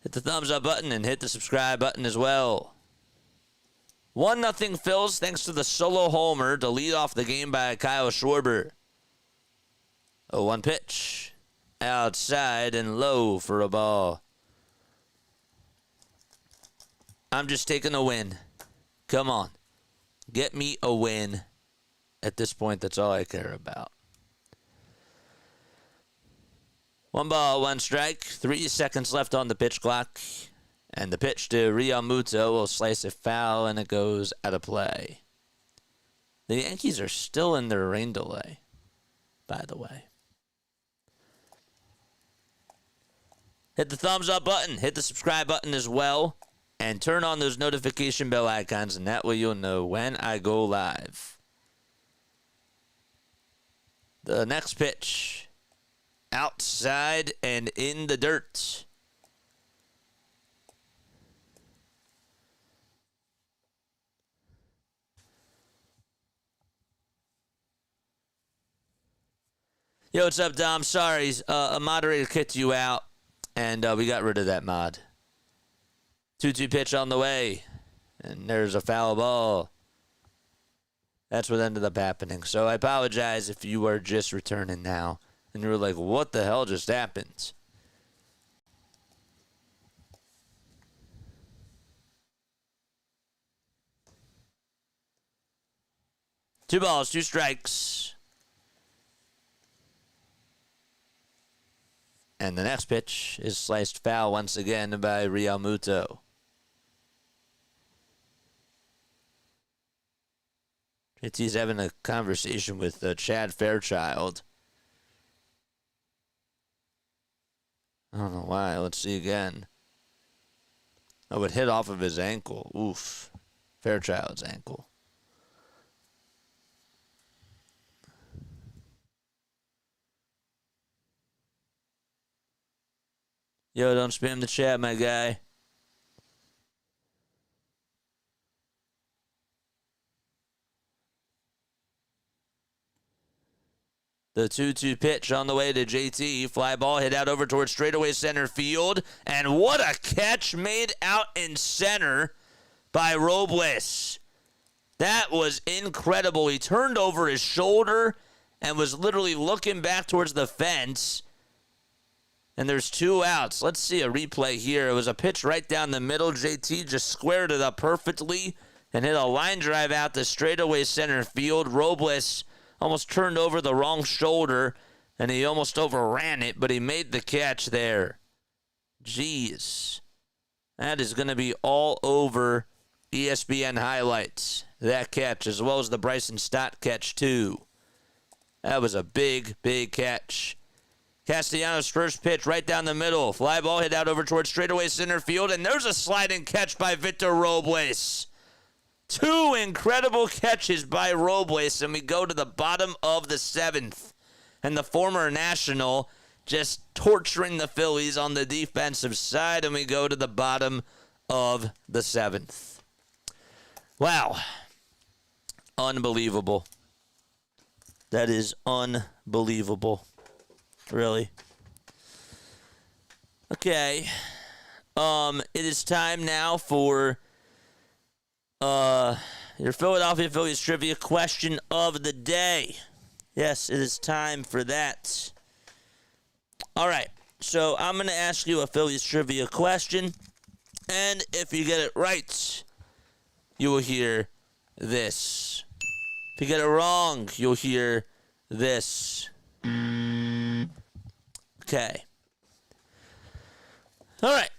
Hit the thumbs up button and hit the subscribe button as well. 1-0 Phils thanks to the solo homer to lead off the game by Kyle Schwarber. 0-1 pitch. Outside and low for a ball. I'm just taking a win. Come on. Get me a win. At this point, that's all I care about. 1 ball, 1 strike. 3 seconds left on the pitch clock. And the pitch to Realmuto will slice it foul, and it goes out of play. The Yankees are still in their rain delay, by the way. Hit the thumbs up button. Hit the subscribe button as well. And turn on those notification bell icons, and that way you'll know when I go live. The next pitch. Outside and in the dirt. Yo, what's up, Dom? Sorry, a moderator kicked you out, and we got rid of that mod. 2-2 pitch on the way, and there's a foul ball. That's what ended up happening. So I apologize if you are just returning now, and you were like, what the hell just happened? Two balls, two strikes. And the next pitch is sliced foul once again by Real Muto. JT's having a conversation with Chad Fairchild. I don't know why. Let's see again. Oh, it hit off of his ankle. Oof. Fairchild's ankle. Yo, don't spam the chat, my guy. The 2-2 pitch on the way to JT. Fly ball hit out over towards straightaway center field. And what a catch made out in center by Robles. That was incredible. He turned over his shoulder and was literally looking back towards the fence. And there's 2 outs. Let's see a replay here. It was a pitch right down the middle. JT just squared it up perfectly and hit a line drive out to straightaway center field. Robles almost turned over the wrong shoulder, and he almost overran it, but he made the catch there. Jeez. That is going to be all over ESPN highlights. That catch, as well as the Bryson Stott catch, too. That was a big, big catch. Castellanos' first pitch right down the middle. Fly ball hit out over towards straightaway center field, and there's a sliding catch by Victor Robles. 2 incredible catches by Robles, and we go to the bottom of the 7th. And the former National just torturing the Phillies on the defensive side, and we go to the bottom of the 7th. Wow. Unbelievable. That is unbelievable. Really? Okay. It is time now for your Philadelphia Phillies trivia question of the day. Yes, it is time for that. All right. So I'm going to ask you a Phillies trivia question, and if you get it right, you will hear this. If you get it wrong, you'll hear this. Okay. All right.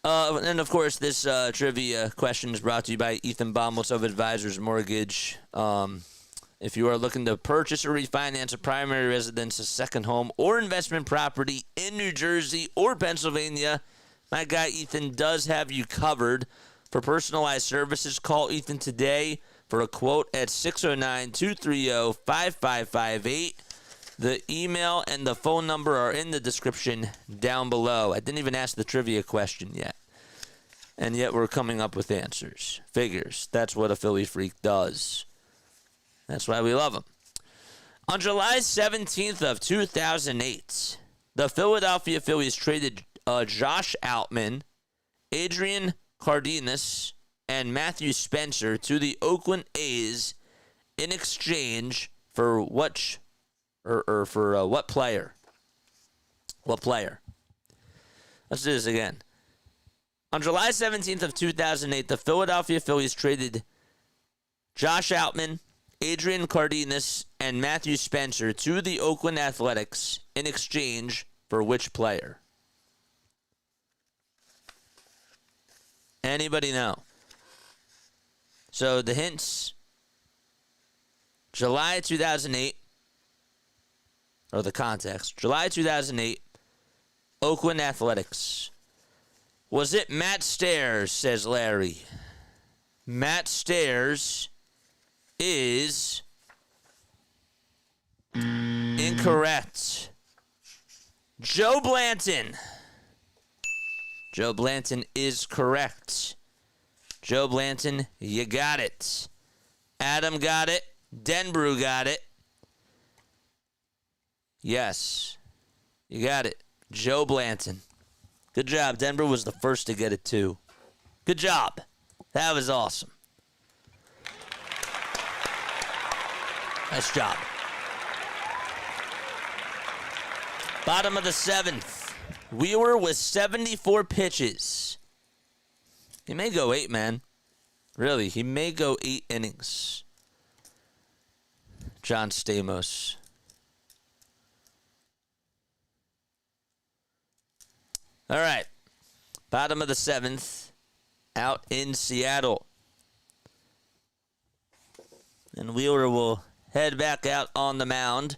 And, of course, this trivia question is brought to you by Ethan Baumholtz of Advisors Mortgage. If you are looking to purchase or refinance a primary residence, a second home, or investment property in New Jersey or Pennsylvania, my guy Ethan does have you covered. For personalized services, call Ethan today for a quote at 609-230-5558. The email and the phone number are in the description down below. I didn't even ask the trivia question yet. And yet we're coming up with answers. Figures. That's what a Philly freak does. That's why we love him. On July 17th of 2008, the Philadelphia Phillies traded Josh Outman, Adrian Cardenas, and Matthew Spencer to the Oakland A's in exchange for what player? What player? Let's do this again. On July 17th of 2008, the Philadelphia Phillies traded Josh Outman, Adrian Cardenas, and Matthew Spencer to the Oakland Athletics in exchange for which player? Anybody know? So the hints, July 2008, or the context, July 2008, Oakland Athletics. Was it Matt Stairs, says Larry. Matt Stairs is incorrect. Joe Blanton. Joe Blanton is correct. Joe Blanton, you got it. Adam got it. Denbrew got it. Yes. You got it. Joe Blanton. Good job. Denver was the first to get it, too. Good job. That was awesome. Nice job. Bottom of the 7th. Wheeler with 74 pitches. He may go 8, man. Really, he may go 8 innings. John Stamos. All right. Bottom of the 7th. Out in Seattle. And Wheeler will head back out on the mound.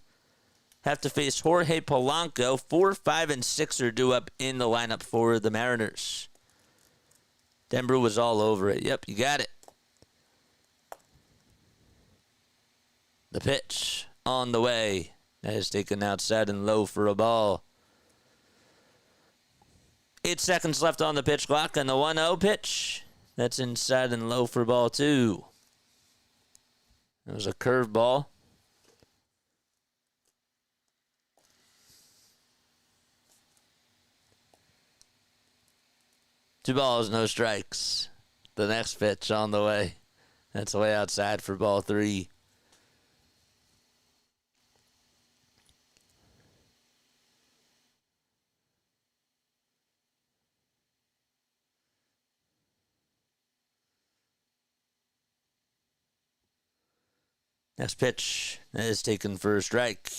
Have to face Jorge Polanco. 4, 5, and 6 are due up in the lineup for the Mariners. Denver was all over it. Yep, you got it. The pitch on the way. That is taken outside and low for a ball. 8 seconds left on the pitch clock, and the 1-0 pitch. That's inside and low for ball 2. It was a curveball. Two balls, no strikes. The next pitch on the way. That's way outside for ball 3. Next pitch is taken for a strike.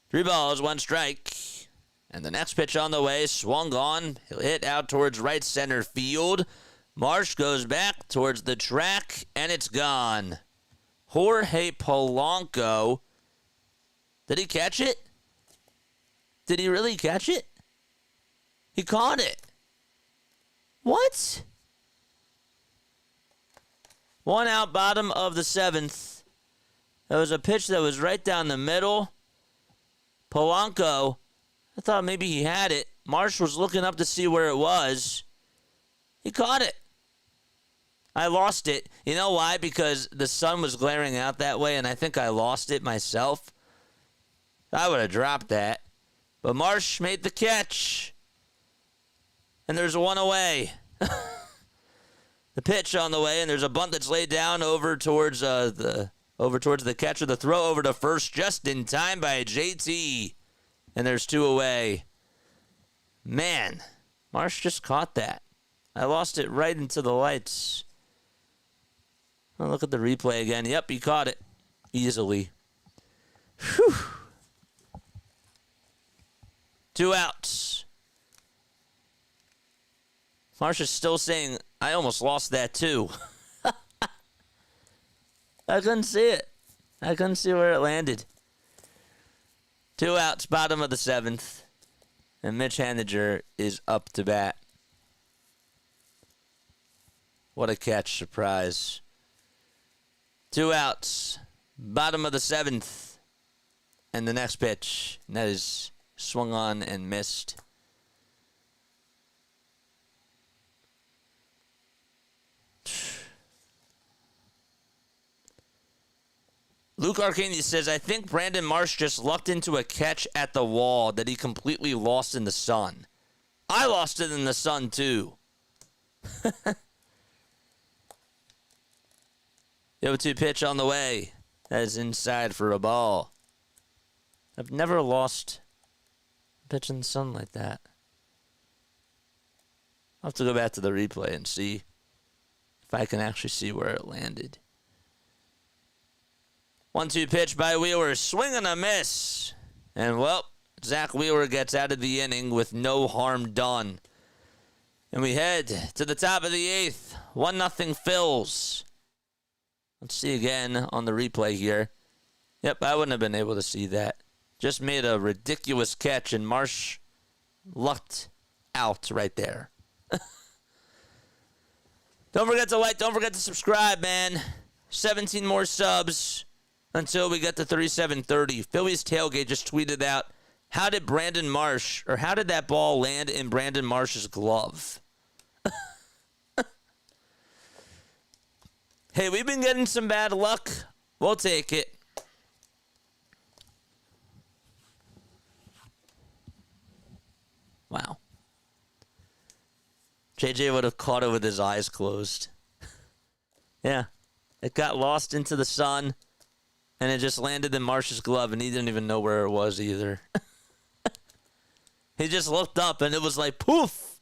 Three balls, 1 strike. And the next pitch on the way, swung on. He'll hit out towards right center field. Marsh goes back towards the track, and it's gone. Jorge Polanco. Did he catch it? Did he really catch it? He caught it. What? 1 out, bottom of the 7th. That was a pitch that was right down the middle. Polanco, I thought maybe he had it. Marsh was looking up to see where it was. He caught it. I lost it. You know why? Because the sun was glaring out that way, and I think I lost it myself. I would have dropped that. But Marsh made the catch. And there's 1 away. The pitch on the way, and there's a bunt that's laid down over towards the catcher. The throw over to first just in time by JT. And there's 2 away. Man, Marsh just caught that. I lost it right into the lights. I'll look at the replay again. Yep, he caught it easily. Whew. 2 outs. Marsh is still saying, I almost lost that too. I couldn't see it. I couldn't see where it landed. 2 outs, bottom of the 7th. And Mitch Haniger is up to bat. What a catch, surprise. 2 outs, bottom of the 7th. And the next pitch, and that is swung on and missed. Luke Arcanius says, I think Brandon Marsh just lucked into a catch at the wall that he completely lost in the sun. I lost it in the sun, too. 0-2 pitch on the way. That is inside for a ball. I've never lost a pitch in the sun like that. I'll have to go back to the replay and see if I can actually see where it landed. 1-2 pitch by Wheeler. Swing and a miss. And, well, Zack Wheeler gets out of the inning with no harm done. And we head to the top of the 8th. 1-0 Phils. Let's see again on the replay here. Yep, I wouldn't have been able to see that. Just made a ridiculous catch, and Marsh lucked out right there. Don't forget to like. Don't forget to subscribe, man. 17 more subs until we get to 3730. Phillies Tailgate just tweeted out, how did that ball land in Brandon Marsh's glove? Hey, we've been getting some bad luck. We'll take it. Wow. JJ would have caught it with his eyes closed. Yeah. It got lost into the sun, and it just landed in Marsh's glove, and he didn't even know where it was either. He just looked up, and it was like, poof!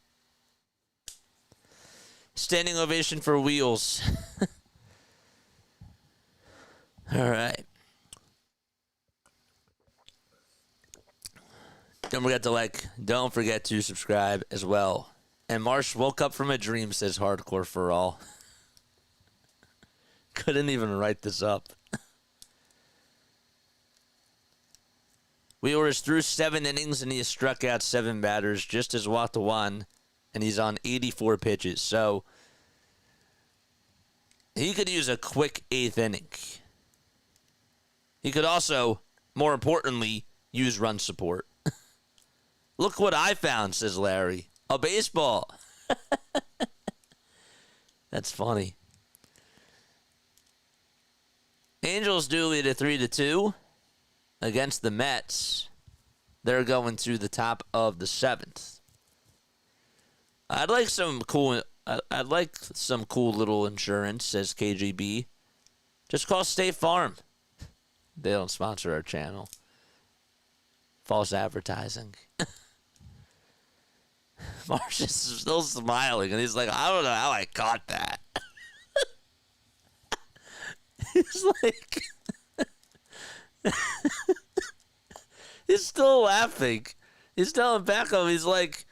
Standing ovation for Wheels. All right. Don't forget to subscribe as well. And Marsh woke up from a dream, says Hardcore for All. Couldn't even write this up. Wheeler is through 7 innings, and he has struck out 7 batters, just as Wata won, and he's on 84 pitches. So he could use a quick 8th inning. He could also, more importantly, use run support. Look what I found, says Larry. A baseball. That's funny. Angels do lead at 3-2 against the Mets. They're going to the top of the 7th. I'd like some cool little insurance, says KGB. Just call State Farm. They don't sponsor our channel. False advertising. Marsh is still smiling, and he's like, I don't know how I caught that. He's like... He's still laughing. He's telling Beckham, he's like,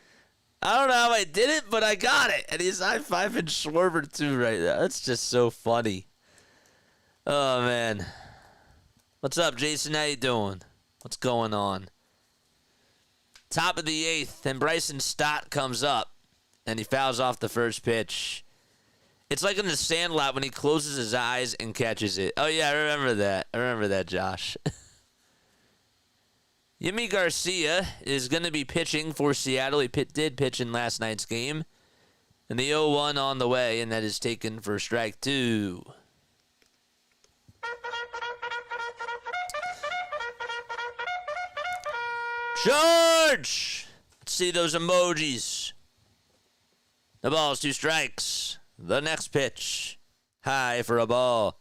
I don't know how I did it, but I got it. And he's high-fiving Schwarber, too, right now. That's just so funny. Oh, man. What's up, Jason? How you doing? What's going on? Top of the 8th, and Bryson Stott comes up, and he fouls off the first pitch. It's like in the Sandlot when he closes his eyes and catches it. Oh, yeah, I remember that. I remember that, Josh. Yimi Garcia is going to be pitching for Seattle. He did pitch in last night's game. And the 0-1 on the way, and that is taken for strike 2. Charge! Let's see those emojis. The ball's 2 strikes. The next pitch. High for a ball.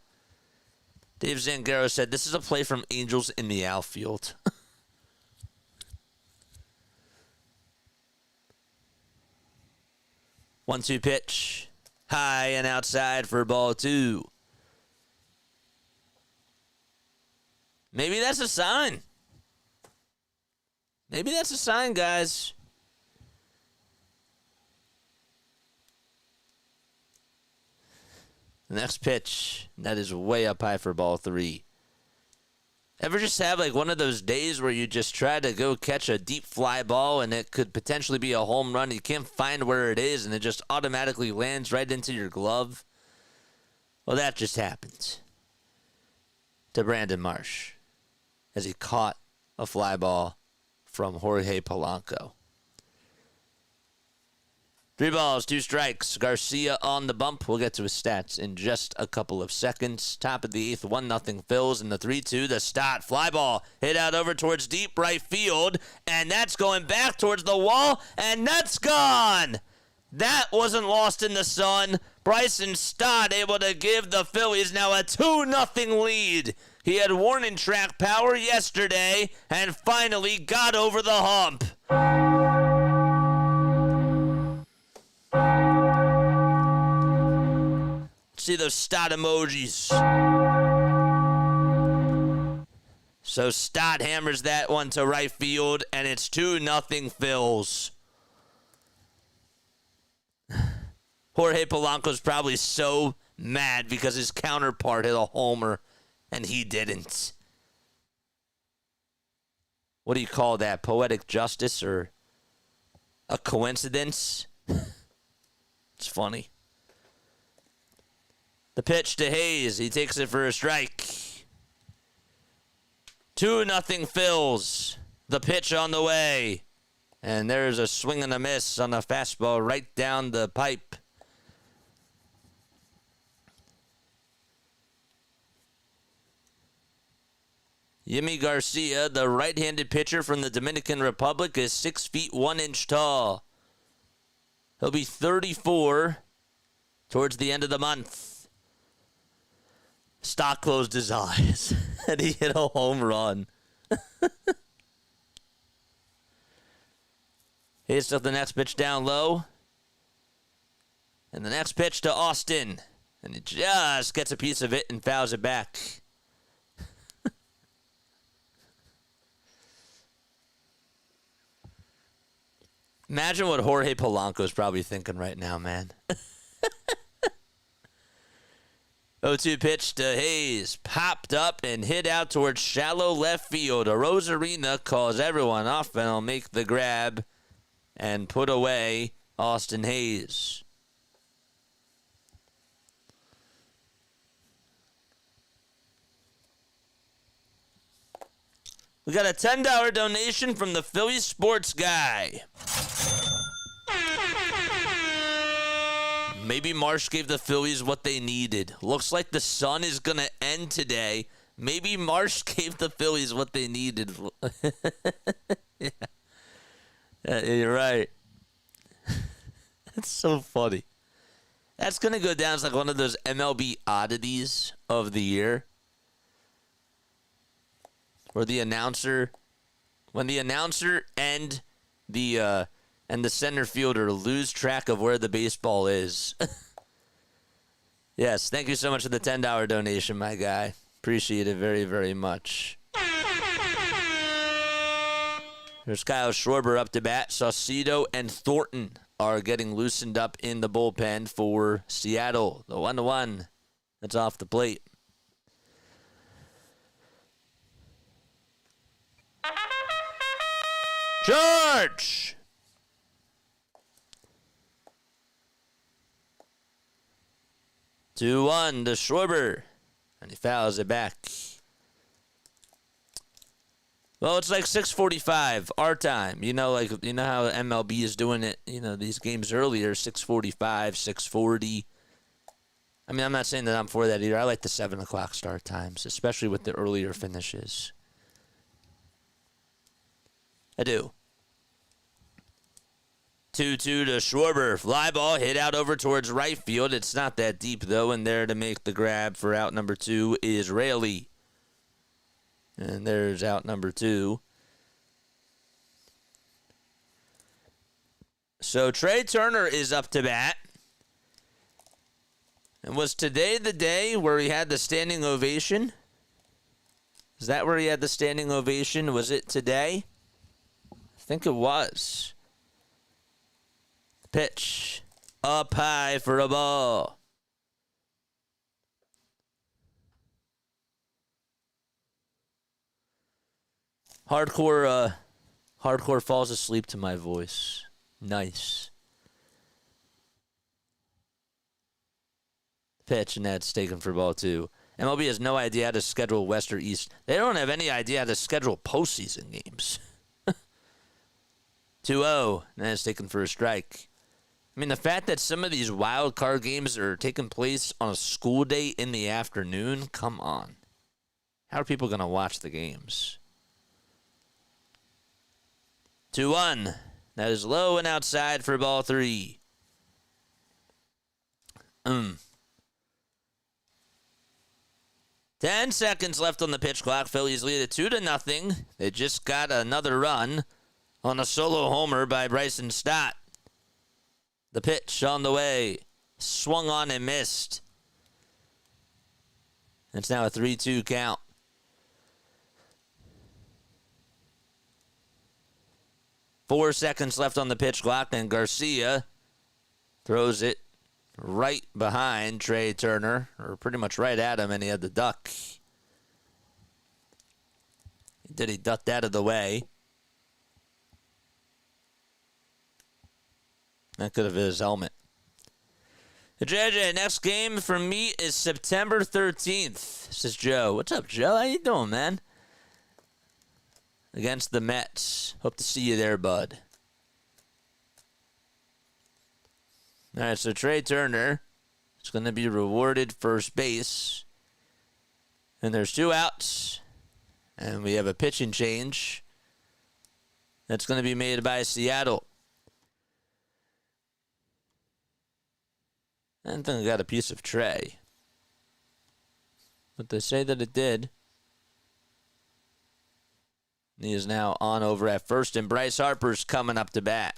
Dave Zangaro said, this is a play from Angels in the outfield. 1-2 pitch. High and outside for ball 2. Maybe that's a sign. Maybe that's a sign, guys. The next pitch. That is way up high for ball 3. Ever just have like one of those days where you just try to go catch a deep fly ball and it could potentially be a home run? You can't find where it is and it just automatically lands right into your glove? Well, that just happened to Brandon Marsh as he caught a fly ball from Jorge Polanco. 3 balls, 2 strikes. Garcia on the bump. We'll get to his stats in just a couple of seconds. Top of the 8th, 1-0 Phils in the 3-2. The Stott fly ball hit out over towards deep right field, and that's going back towards the wall, and that's gone. That wasn't lost in the sun. Bryson Stott able to give the Phillies now a 2-0 lead. He had warning track power yesterday and finally got over the hump. See those Stott emojis. So Stott hammers that one to right field, and it's 2-0 Phils. Jorge Polanco's probably so mad because his counterpart hit a homer and he didn't. What do you call that? Poetic justice or a coincidence? It's funny. The pitch to Hayes. He takes it for a strike. 2-0 Phils. The pitch on the way. And there's a swing and a miss on a fastball right down the pipe. Yimi Garcia, the right-handed pitcher from the Dominican Republic, is 6 feet 1 inch tall. He'll be 34 towards the end of the month. Stock closed his eyes, and he hit a home run. Hits up the next pitch down low. And the next pitch to Austin. And he just gets a piece of it and fouls it back. Imagine what Jorge Polanco is probably thinking right now, man. 0-2 pitch to Hayes. Popped up and hit out towards shallow left field. Arozarena calls everyone off and will make the grab and put away Austin Hayes. We got a $10 donation from the Phillies sports guy. Maybe Marsh gave the Phillies what they needed. Looks like the sun is going to end today. Maybe Marsh gave the Phillies what they needed. Yeah. You're right. That's so funny. That's going to go down as like one of those MLB oddities of the year. Where the announcer, when the announcer and the center fielder lose track of where the baseball is. Yes, thank you so much for the $10 donation, my guy. Appreciate it very, very much. There's Kyle Schwarber up to bat. Saucedo and Thornton are getting loosened up in the bullpen for Seattle. The 1-1 that's off the plate. George! Two one to Schwarber, and he fouls it back. Well, it's like 6:45 our time. You know, like how MLB is doing it. You know, these games earlier, 6:45, 6:40. I mean, I'm not saying that I'm for that either. I like the 7 o'clock start times, especially with the earlier finishes. I do. 2-2 to Schwarber. Fly ball hit out over towards right field. It's not that deep, though, and there to make the grab for out number 2 is Raleigh. And there's out number 2. So Trey Turner is up to bat. And was today the day where he had the standing ovation? Is that where he had the standing ovation? Was it today? I think it was. Pitch. Up high for a ball. Hardcore falls asleep to my voice. Nice. Pitch, and that's taken for ball 2. MLB has no idea how to schedule West or East. They don't have any idea how to schedule postseason games. 2-0, and that's taken for a strike. I mean, the fact that some of these wild card games are taking place on a school day in the afternoon, come on. How are people going to watch the games? 2-1. That is low and outside for ball 3. 10 seconds left on the pitch clock. Phillies lead it 2-0. They just got another run on a solo homer by Bryson Stott. The pitch on the way. Swung on and missed. It's now a 3-2 count. Four seconds left on the pitch clock, and Garcia throws it right behind Trey Turner, or pretty much right at him, and he had the duck. He ducked out of the way. That could have been his helmet. JJ, next game for me is September 13th. This is Joe. What's up, Joe? How you doing, man? Against the Mets. Hope to see you there, bud. All right, so Trey Turner is going to be rewarded first base. And there's 2 outs. And we have a pitching change that's going to be made by Seattle. I don't think I got a piece of tray, but they say that it did. He is now on over at first, and Bryce Harper's coming up to bat.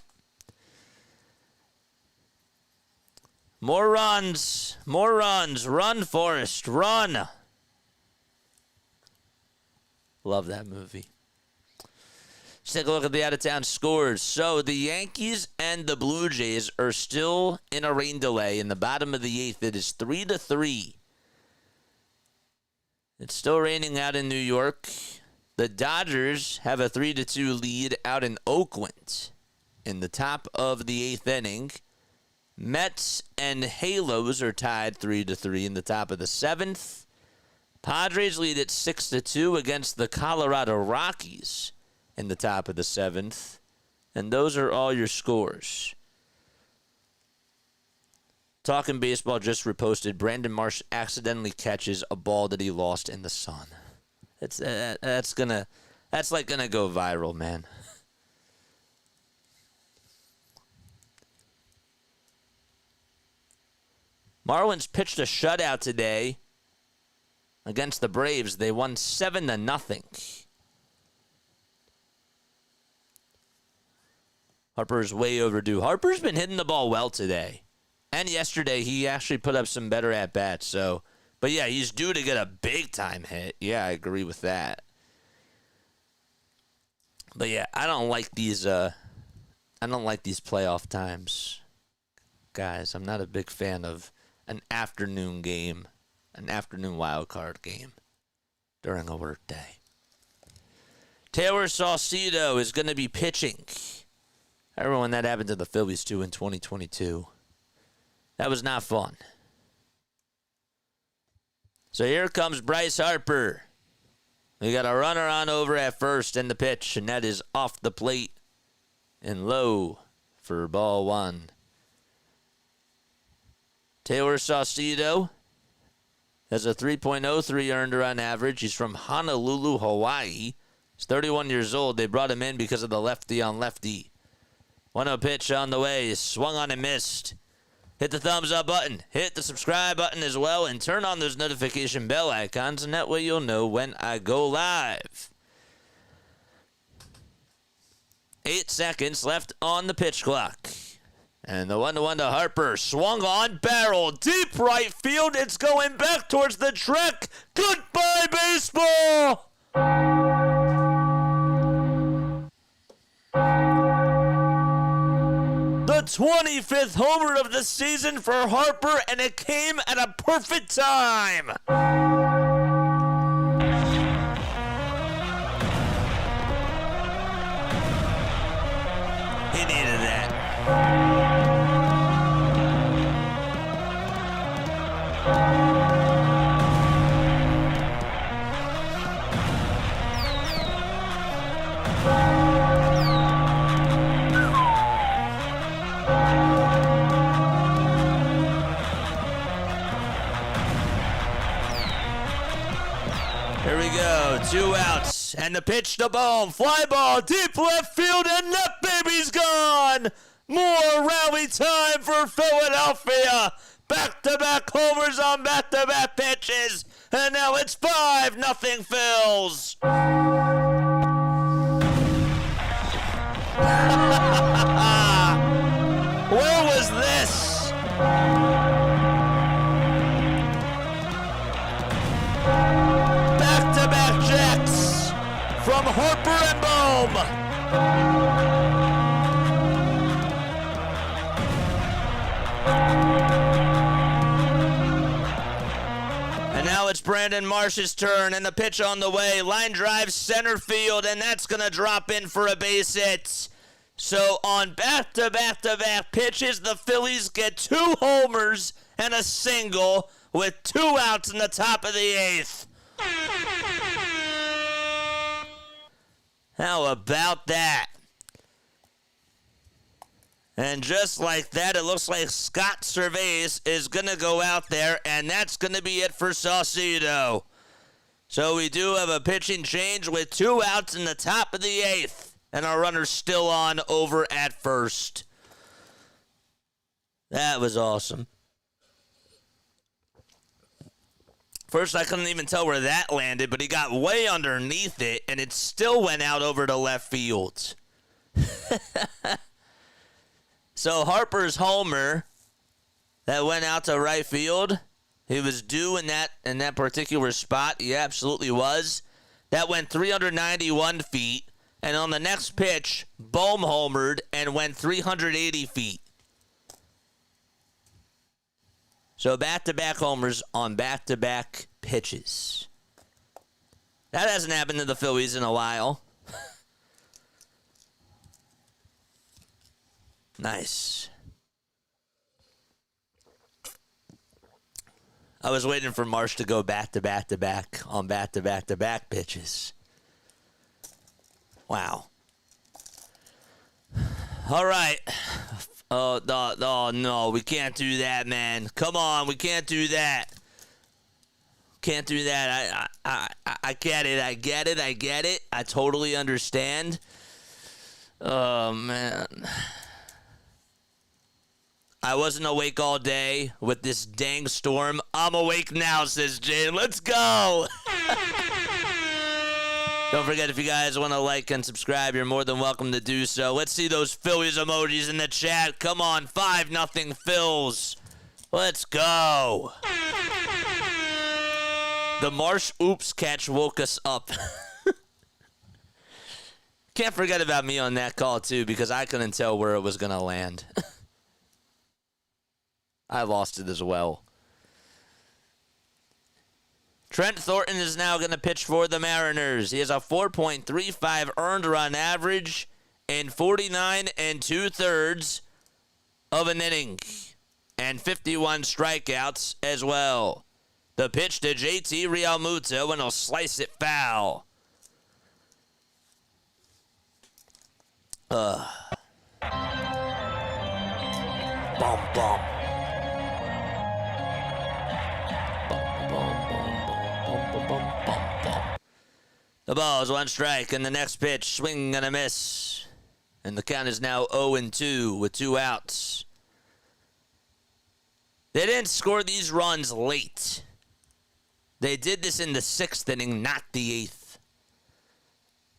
More runs, run, Forrest, run. Love that movie. Let's take a look at the out-of-town scores. So the Yankees and the Blue Jays are still in a rain delay. In the bottom of the 8th, it is 3-3. It's still raining out in New York. The Dodgers have a 3-2 lead out in Oakland in the top of the 8th inning. Mets and Halos are tied 3-3 in the top of the 7th. Padres lead at 6-2 against the Colorado Rockies in the top of the 7th. And those are all your scores. Talking Baseball just reposted Brandon Marsh accidentally catches a ball that he lost in the sun. That's like gonna go viral, man. Marlins pitched a shutout today against the Braves. They won 7-0. Harper's way overdue. Harper's been hitting the ball well today. And yesterday, he actually put up some better at-bats. But yeah, he's due to get a big-time hit. Yeah, I agree with that. But yeah, I don't like these playoff times. Guys, I'm not a big fan of an afternoon game, an afternoon wild card game during a work day. Taylor Saucedo is going to be pitching. I remember when that happened to the Phillies, too, in 2022. That was not fun. So here comes Bryce Harper. We got a runner on over at first in the pitch, and that is off the plate and low for ball one. Taylor Saucedo has a 3.03 earned run average. He's from Honolulu, Hawaii. He's 31 years old. They brought him in because of the lefty on lefty. 1-0 pitch on the way. Swung on and missed. Hit the thumbs up button. Hit the subscribe button as well. And turn on those notification bell icons. And that way you'll know when I go live. 8 seconds left on the pitch clock. And the 1-1 to Harper. Swung on, barrel. Deep right field. It's going back towards the track. Goodbye, baseball! The 25th homer of the season for Harper, and it came at a perfect time. He needed that. Here we go, 2 outs, and the pitch to Bohm, fly ball, deep left field, and that baby's gone! More rally time for Philadelphia! Back-to-back homers on back-to-back pitches, and now it's 5-0 Phils! Where was this? Back-to-back jacks from Harper and Bohm. And now it's Brandon Marsh's turn, and the pitch on the way. Line drive center field, and that's going to drop in for a base hit. So on back-to-back-to-back pitches, the Phillies get 2 homers and a single with 2 outs in the top of the 8th. How about that? And just like that, it looks like Scott Cervais is going to go out there, and that's going to be it for Saucedo. So we do have a pitching change with 2 outs in the top of the 8th. And our runner's still on over at first. That was awesome. First, I couldn't even tell where that landed, but he got way underneath it, and it still went out over to left field. So Harper's homer that went out to right field, he was due in that particular spot. He absolutely was. That went 391 feet. And on the next pitch, Bohm homered and went 380 feet. So back-to-back homers on back-to-back pitches. That hasn't happened to the Phillies in a while. Nice. I was waiting for Marsh to go back-to-back-to-back on back-to-back-to-back pitches. Wow. All right. Oh, no, we can't do that, man. Come on, we can't do that. Can't do that. I get it. I totally understand. Oh, man. I wasn't awake all day with this dang storm. I'm awake now, says Jane. Let's go. Don't forget, if you guys want to like and subscribe, you're more than welcome to do so. Let's see those Phillies emojis in the chat. Come on, 5-0 Phils. Let's go. The Marsh oops catch woke us up. Can't forget about me on that call, too, because I couldn't tell where it was going to land. I lost it as well. Trent Thornton is now going to pitch for the Mariners. He has a 4.35 earned run average in 49 2/3 of an inning and 51 strikeouts as well. The pitch to JT Realmuto, and he'll slice it foul. Bum, bum. The ball is 1 strike, and the next pitch, swing and a miss. And the count is now 0-2 with 2 outs. They didn't score these runs late. They did this in the 6th inning, not the 8th.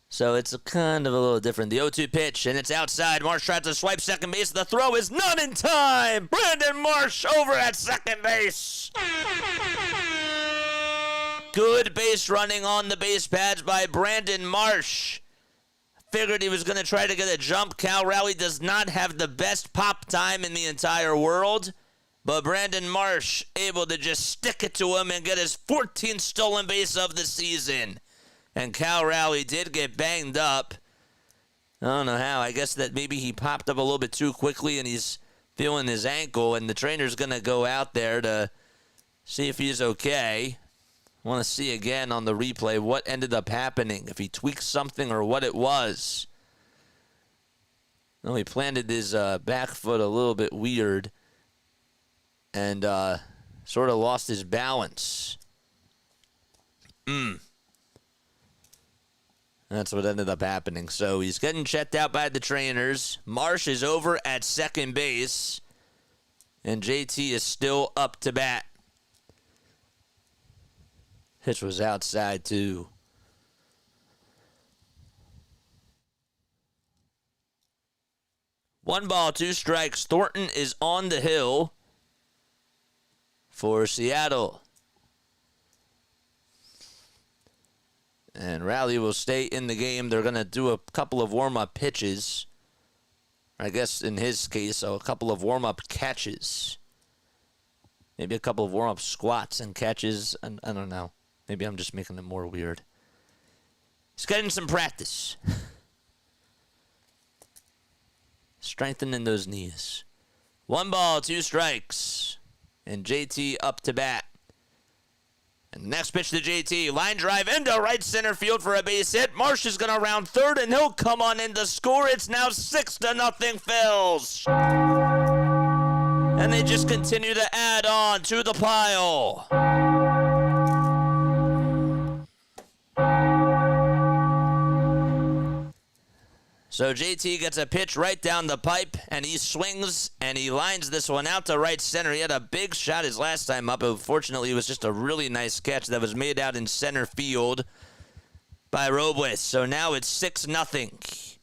So it's kind of a little different. The 0-2 pitch, and it's outside. Marsh tries to swipe second base. The throw is not in time. Brandon Marsh over at second base. Good base running on the base pads by Brandon Marsh. Figured he was going to try to get a jump. Cal Raleigh does not have the best pop time in the entire world. But Brandon Marsh able to just stick it to him and get his 14th stolen base of the season. And Cal Raleigh did get banged up. I don't know how. I guess that maybe he popped up a little bit too quickly and he's feeling his ankle. And the trainer's going to go out there to see if he's okay. I want to see again on the replay what ended up happening, if he tweaked something or what it was. No, he planted his back foot a little bit weird and sort of lost his balance. That's what ended up happening. So he's getting checked out by the trainers. Marsh is over at second base, and JT is still up to bat. Pitch was outside, too. One ball, 2 strikes. Thornton is on the hill for Seattle. And Raleigh will stay in the game. They're going to do a couple of warm-up pitches. I guess in his case, a couple of warm-up catches. Maybe a couple of warm-up squats and catches. I don't know. Maybe I'm just making it more weird. He's getting some practice. Strengthening those knees. 1 ball, 2 strikes. And JT up to bat. And next pitch to JT. Line drive into right center field for a base hit. Marsh is going to round third, and he'll come on in to score. It's now 6-0 Phils. And they just continue to add on to the pile. So JT gets a pitch right down the pipe, and he swings, and he lines this one out to right center. He had a big shot his last time up. Unfortunately, it was just a really nice catch that was made out in center field by Robles. So now it's 6-0.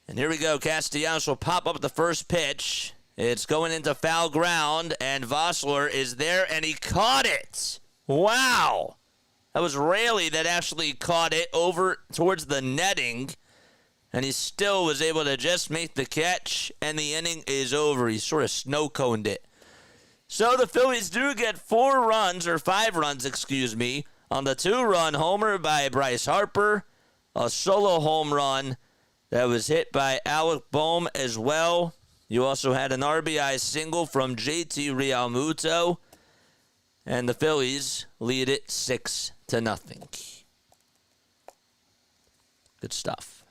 And here we go. Castellanos will pop up the first pitch. It's going into foul ground, and Vossler is there, and he caught it. Wow. That was Raleigh that actually caught it over towards the netting, and he still was able to just make the catch, and the inning is over. He sort of snow-coned it. So the Phillies do get 5 runs, on the 2-run homer by Bryce Harper, a solo home run that was hit by Alec Bohm as well. You also had an RBI single from JT Realmuto, and the Phillies lead it 6-0. Good stuff.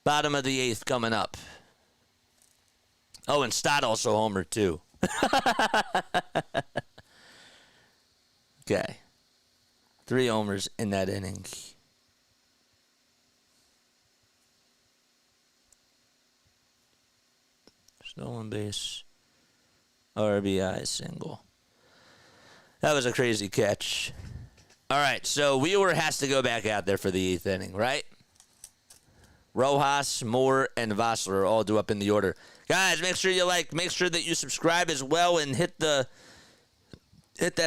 Bottom of the 8th coming up. Oh, and Stott also homered too. Okay. 3 homers in that inning. Stolen base. RBI single. That was a crazy catch. All right, so Wheeler has to go back out there for the 8th inning, right? Rojas, Moore, and Vossler are all due up in the order. Guys, make sure you like, make sure that you subscribe as well, and hit that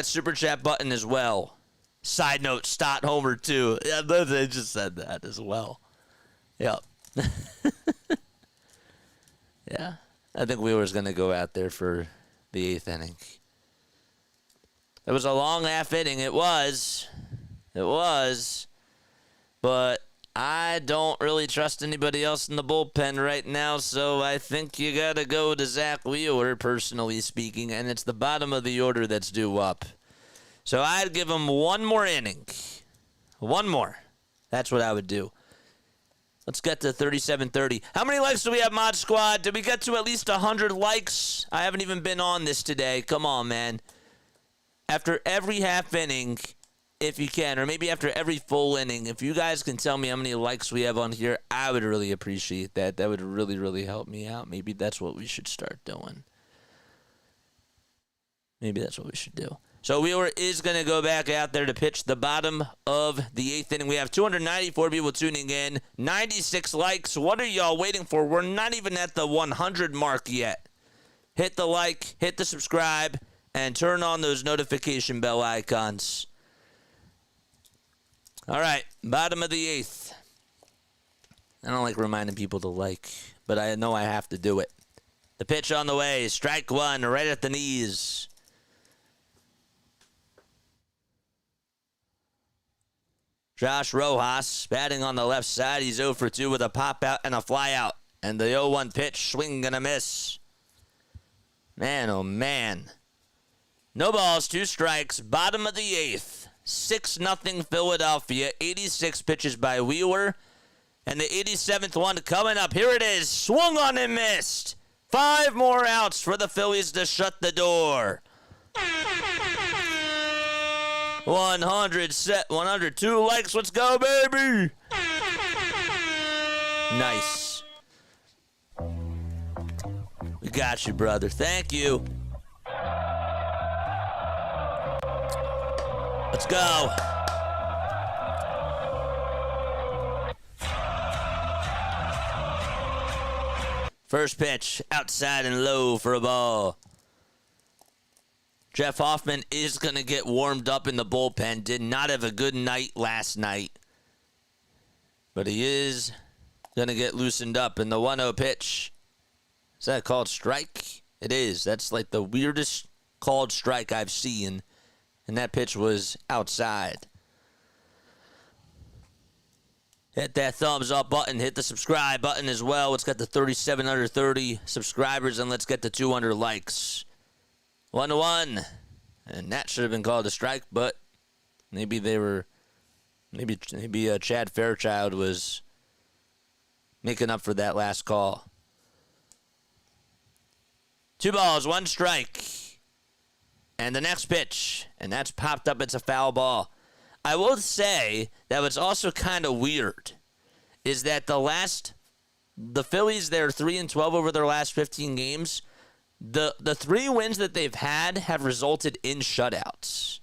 super chat button as well. Side note, Stott homer too. Yeah, they just said that as well. Yep. Yeah. I think Wheeler's going to go out there for the 8th inning. It was a long half inning. It was. But I don't really trust anybody else in the bullpen right now, so I think you got to go to Zack Wheeler, personally speaking, and it's the bottom of the order that's due up. So I'd give him one more inning. One more. That's what I would do. Let's get to 37:30. How many likes do we have, Mod Squad? Did we get to at least 100 likes? I haven't even been on this today. Come on, man. After every half inning, if you can, or maybe after every full inning, if you guys can tell me how many likes we have on here, I would really appreciate that. That would really, really help me out. Maybe that's what we should start doing. Maybe that's what we should do. So Wheeler is going to go back out there to pitch the bottom of the 8th inning. We have 294 people tuning in, 96 likes. What are y'all waiting for? We're not even at the 100 mark yet. Hit the like, hit the subscribe, and turn on those notification bell icons. All right, bottom of the 8th. I don't like reminding people to like, but I know I have to do it. The pitch on the way, strike 1, right at the knees. Josh Rojas batting on the left side. He's 0 for 2 with a pop out and a fly out. And the 0-1 pitch, swing and a miss. Man, oh man. No balls, 2 strikes, bottom of the 8th. 6-0 Philadelphia, 86 pitches by Wheeler. And the 87th one coming up. Here it is, swung on and missed. 5 more outs for the Phillies to shut the door. 102 likes. Let's go, baby. Nice. We got you, brother. Thank you. Let's go. First pitch, outside and low for a ball. Jeff Hoffman is going to get warmed up in the bullpen. Did not have a good night last night. But he is going to get loosened up in the 1-0 pitch. Is that called strike? It is. That's like the weirdest called strike I've seen. And that pitch was outside. Hit that thumbs up button. Hit the subscribe button as well. Let's get to 3,730 subscribers, and let's get to 200 likes. 1-1. And that should have been called a strike, but maybe Chad Fairchild was making up for that last call. 2 balls, 1 strike. And the next pitch, and that's popped up. It's a foul ball. I will say that what's also kind of weird is that the Phillies, they're 3-12 over their last 15 games. The 3 wins that they've had have resulted in shutouts.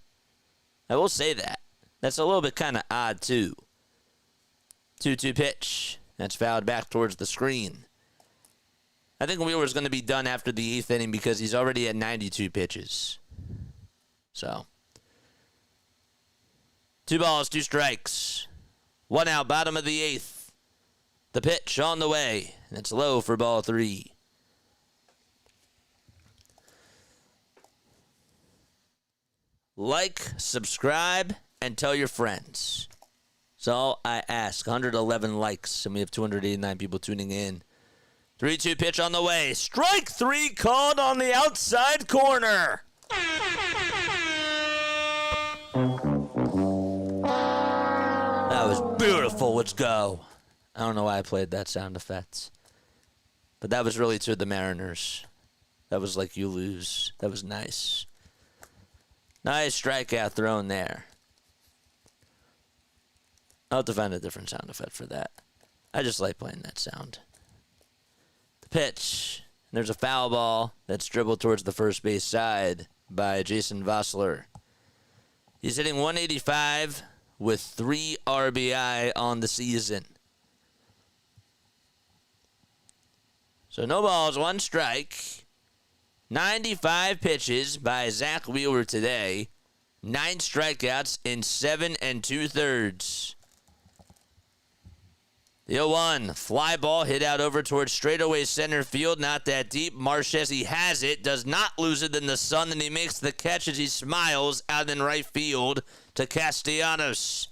I will say that. That's a little bit kind of odd, too. 2-2 pitch. That's fouled back towards the screen. I think Wheeler's going to be done after the 8th inning because he's already at 92 pitches. So, 2 balls, 2 strikes. 1 out, bottom of the 8th. The pitch on the way. And it's low for ball 3. Like, subscribe, and tell your friends. That's all I ask. 111 likes, and we have 289 people tuning in. 3-2 pitch on the way. Strike 3 called on the outside corner. That was beautiful. Let's go. I don't know why I played that sound effect. But that was really to the Mariners. That was like you lose. That was nice. Nice strikeout thrown there. I'll have to find a different sound effect for that. I just like playing that sound. The pitch. There's a foul ball that's dribbled towards the first base side by Jason Vossler. He's hitting 185 with 3 RBI on the season. So no balls, 1 strike. 95 pitches by Zack Wheeler today. 9 strikeouts in 7 2/3. The 0-1 fly ball hit out over towards straightaway center field. Not that deep. Marchesi has it. Does not lose it in the sun. And he makes the catch as he smiles out in right field to Castellanos.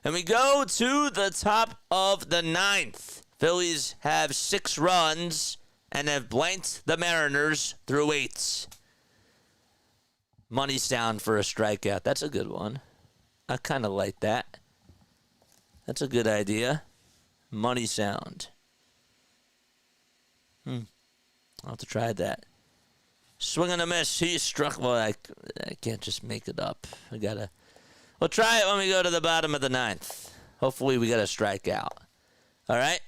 And we go to the top of the 9th. Phillies have 6 runs and have blanked the Mariners through 8. Money sound for a strikeout. That's a good one. I kind of like that. That's a good idea. Money sound. I'll have to try that. Swing and a miss. He struck. Well, I can't just make it up. We'll try it when we go to the bottom of the 9th. Hopefully we get a strikeout. All right?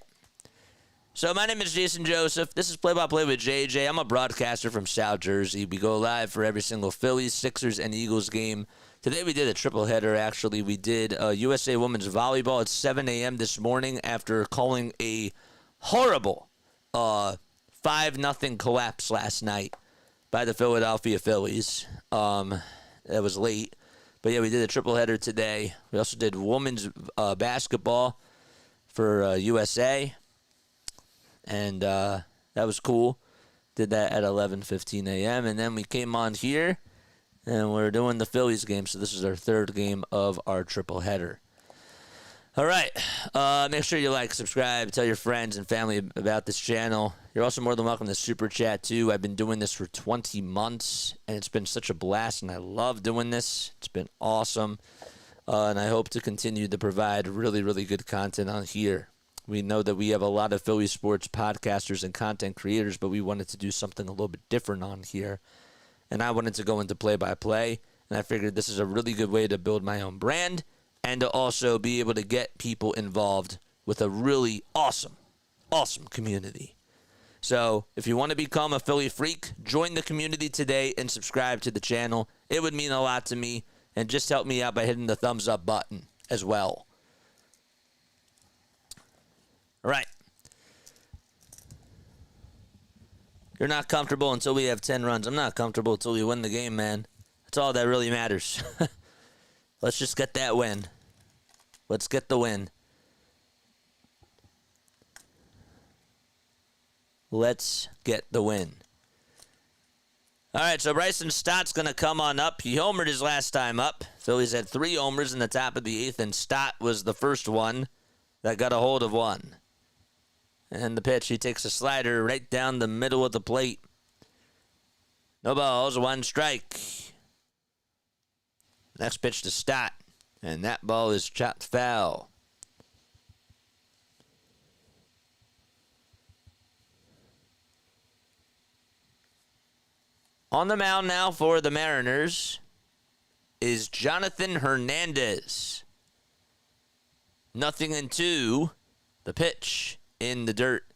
So my name is Jason Joseph. This is Play-by-Play with JJ. I'm a broadcaster from South Jersey. We go live for every single Phillies, Sixers, and Eagles game. Today we did a triple header, actually. We did USA Women's Volleyball at 7 a.m. this morning after calling a horrible 5-0 collapse last night by the Philadelphia Phillies. That was late. But, yeah, we did a triple header today. We also did women's basketball for USA. And that was cool. Did that at 11:15 a.m. And then we came on here, and we're doing the Phillies game. So this is our 3rd game of our triple header. All right. Make sure you like, subscribe, tell your friends and family about this channel. You're also more than welcome to Super Chat, too. I've been doing this for 20 months, and it's been such a blast, and I love doing this. It's been awesome. And I hope to continue to provide really, really good content on here. We know that we have a lot of Philly sports podcasters and content creators, but we wanted to do something a little bit different on here. And I wanted to go into play-by-play, and I figured this is a really good way to build my own brand and to also be able to get people involved with a really awesome community. So if you want to become a Philly freak, join the community today and subscribe to the channel. It would mean a lot to me, and just help me out by hitting the thumbs up button as well. All right. You're not comfortable until we have 10 runs. I'm not comfortable until we win the game, man. That's all that really matters. Let's just get that win. Let's get the win. Let's get the win. All right, so Bryson Stott's going to come on up. He homered his last time up. Phillies had 3 homers in the top of the 8th, and Stott was the first one that got a hold of one. And the pitch, he takes a slider right down the middle of the plate. No balls, 1 strike. Next pitch to Stott, and that ball is chopped foul. On the mound now for the Mariners is Jonathan Hernandez. 0-2. The pitch in the dirt. I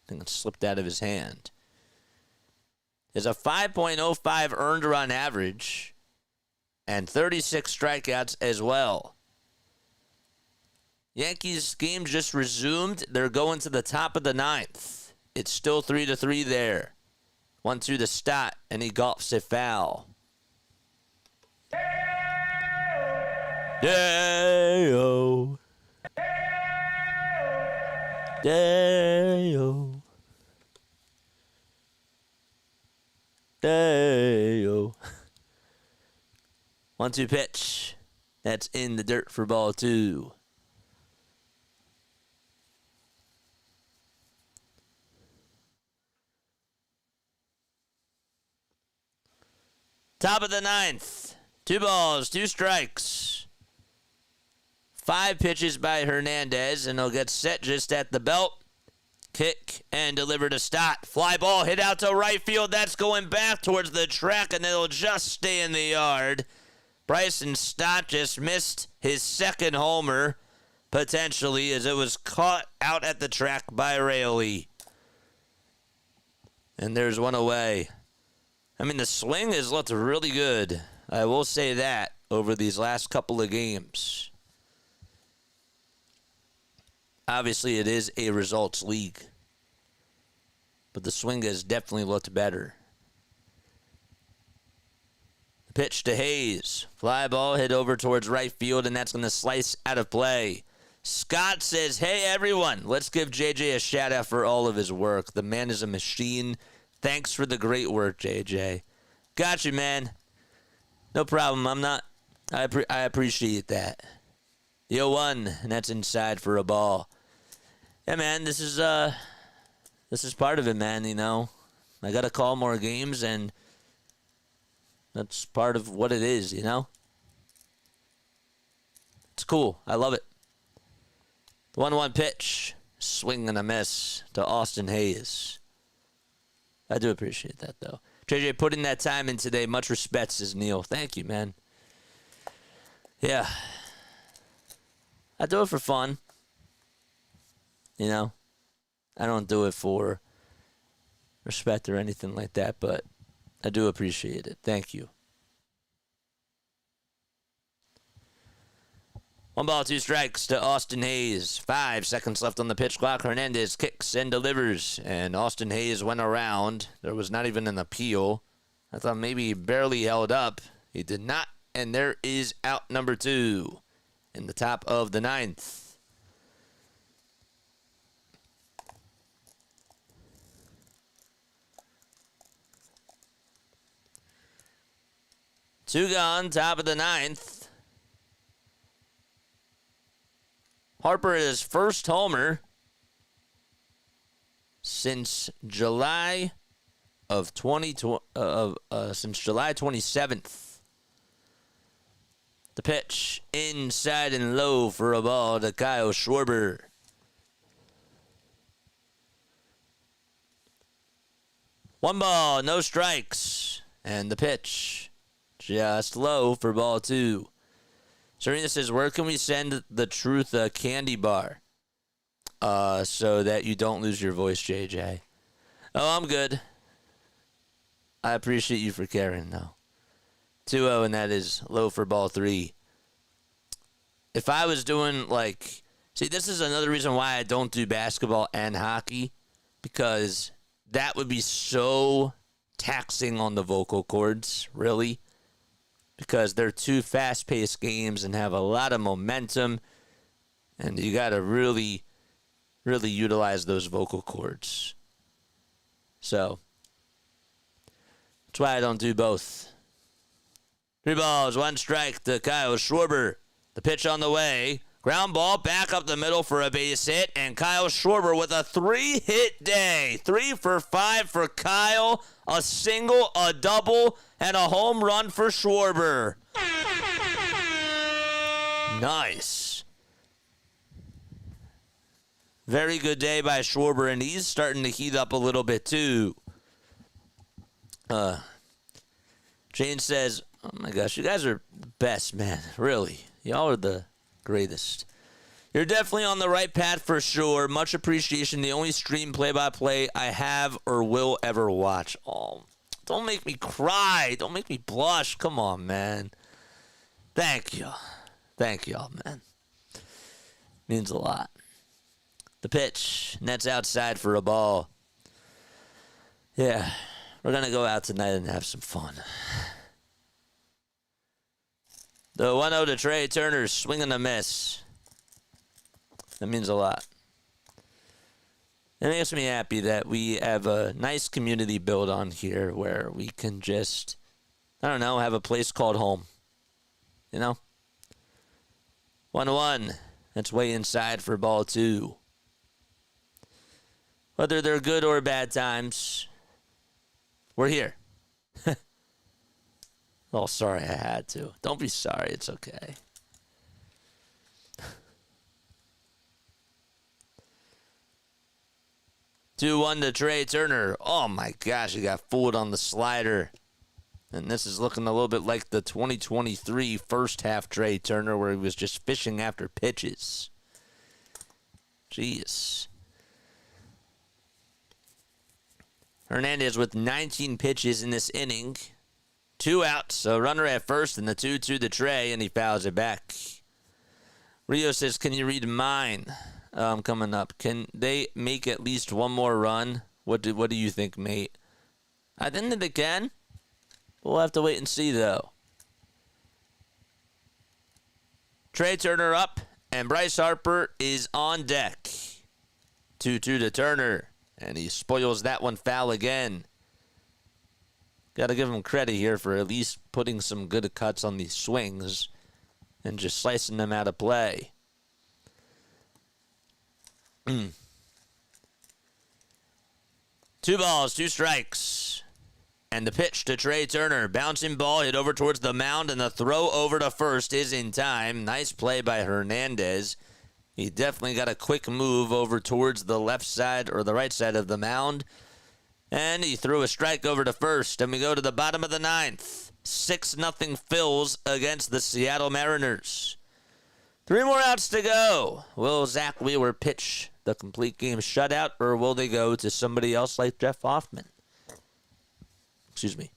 think it slipped out of his hand. There's a 5.05 earned run average and 36 strikeouts as well. Yankees game just resumed. They're going to the top of the ninth. It's still 3-3 there. 1-2 to Stott, and he golfs a foul. Day-o. Day-o. Day-o. 1-2 pitch. That's in the dirt for ball 2. Top of the ninth. 2 balls, 2 strikes. 5 pitches by Hernandez, and he'll get set just at the belt. Kick and deliver to Stott. Fly ball hit out to right field. That's going back towards the track, and it'll just stay in the yard. Bryson Stott just missed his second homer, potentially, as it was caught out at the track by Raleigh. And there's one away. I mean, the swing has looked really good. I will say that over these last couple of games. Obviously, it is a results league. But the swing has definitely looked better. The pitch to Hayes. Fly ball hit over towards right field, and that's going to slice out of play. Scott says, hey, everyone, let's give JJ a shout-out for all of his work. The man is a machine. Thanks for the great work, JJ. Got you, man. No problem. I appreciate that. The 0-1, and that's inside for a ball. Yeah, man, this is part of it, man, you know. I got to call more games, and that's part of what it is, you know. It's cool. I love it. 1-1 pitch. Swing and a miss to Austin Hayes. I do appreciate that, though. JJ putting that time in today. Much respect, says Neil. Thank you, man. Yeah. I do it for fun. You know? I don't do it for respect or anything like that, but I do appreciate it. Thank you. 1 ball, 2 strikes to Austin Hayes. 5 seconds left on the pitch clock. Hernandez kicks and delivers, and Austin Hayes went around. There was not even an appeal. I thought maybe he barely held up. He did not, and there is out number 2 in the top of the ninth. Two gone, top of the ninth. Harper his first homer since July of since July 27th. The pitch inside and low for a ball to Kyle Schwarber. One ball, no strikes, and the pitch just low for ball 2. Serena says, where can we send the truth candy bar so that you don't lose your voice, JJ? Oh, I'm good. I appreciate you for caring, though. 2-0, and that is low for ball 3. If I was doing, like... See, this is another reason why I don't do basketball and hockey, because that would be so taxing on the vocal cords, really. Because they're two fast-paced games and have a lot of momentum, and you got to really, really utilize those vocal cords. So, that's why I don't do both. 3 balls, 1 strike to Kyle Schwarber. The pitch on the way. Ground ball back up the middle for a base hit, and Kyle Schwarber with a 3-hit day. 3 for 5 for Kyle, a single, a double, and a home run for Schwarber. Nice. Very good day by Schwarber, and he's starting to heat up a little bit too. Jane says, Oh my gosh, you guys are the best, man. Really. Y'all are the greatest. You're definitely on the right path for sure. Much appreciation. The only stream play-by-play I have or will ever watch. Oh, don't make me cry. Don't make me blush. Come on, man. Thank you. Thank y'all, man. Means a lot. The pitch. Net's outside for a ball. Yeah, we're going to go out tonight and have some fun. The 1-0 to Trey Turner, swing and a miss. That means a lot. It makes me happy that we have a nice community built on here where we can just, I don't know, have a place called home. You know? 1-1. That's way inside for ball 2. Whether they're good or bad times, we're here. Oh, sorry, I had to. Don't be sorry. It's okay. Two 2-1 to Trey Turner. Oh, my gosh. He got fooled on the slider. And this is looking a little bit like the 2023 first half Trey Turner where he was just fishing after pitches. Jeez. Hernandez with 19 pitches in this inning. 2 outs, a runner at first, and the 2-2 to Trey, and he fouls it back. Rio says, can you read mine? Coming up. Can they make at least one more run? What do you think, mate? I think that they can. We'll have to wait and see, though. Trey Turner up, and Bryce Harper is on deck. 2-2 to Turner, and he spoils that one foul again. Got to give him credit here for at least putting some good cuts on these swings and just slicing them out of play. 2 balls, 2 strikes. And the pitch to Trey Turner. Bouncing ball hit over towards the mound, and the throw over to first is in time. Nice play by Hernandez. He definitely got a quick move over towards the left side or the right side of the mound. And he threw a strike over to first. And we go to the bottom of the 9th. 6-0 Phils against the Seattle Mariners. 3 more outs to go. Will Zack Wheeler pitch the complete game shutout, or will they go to somebody else like Jeff Hoffman? Excuse me.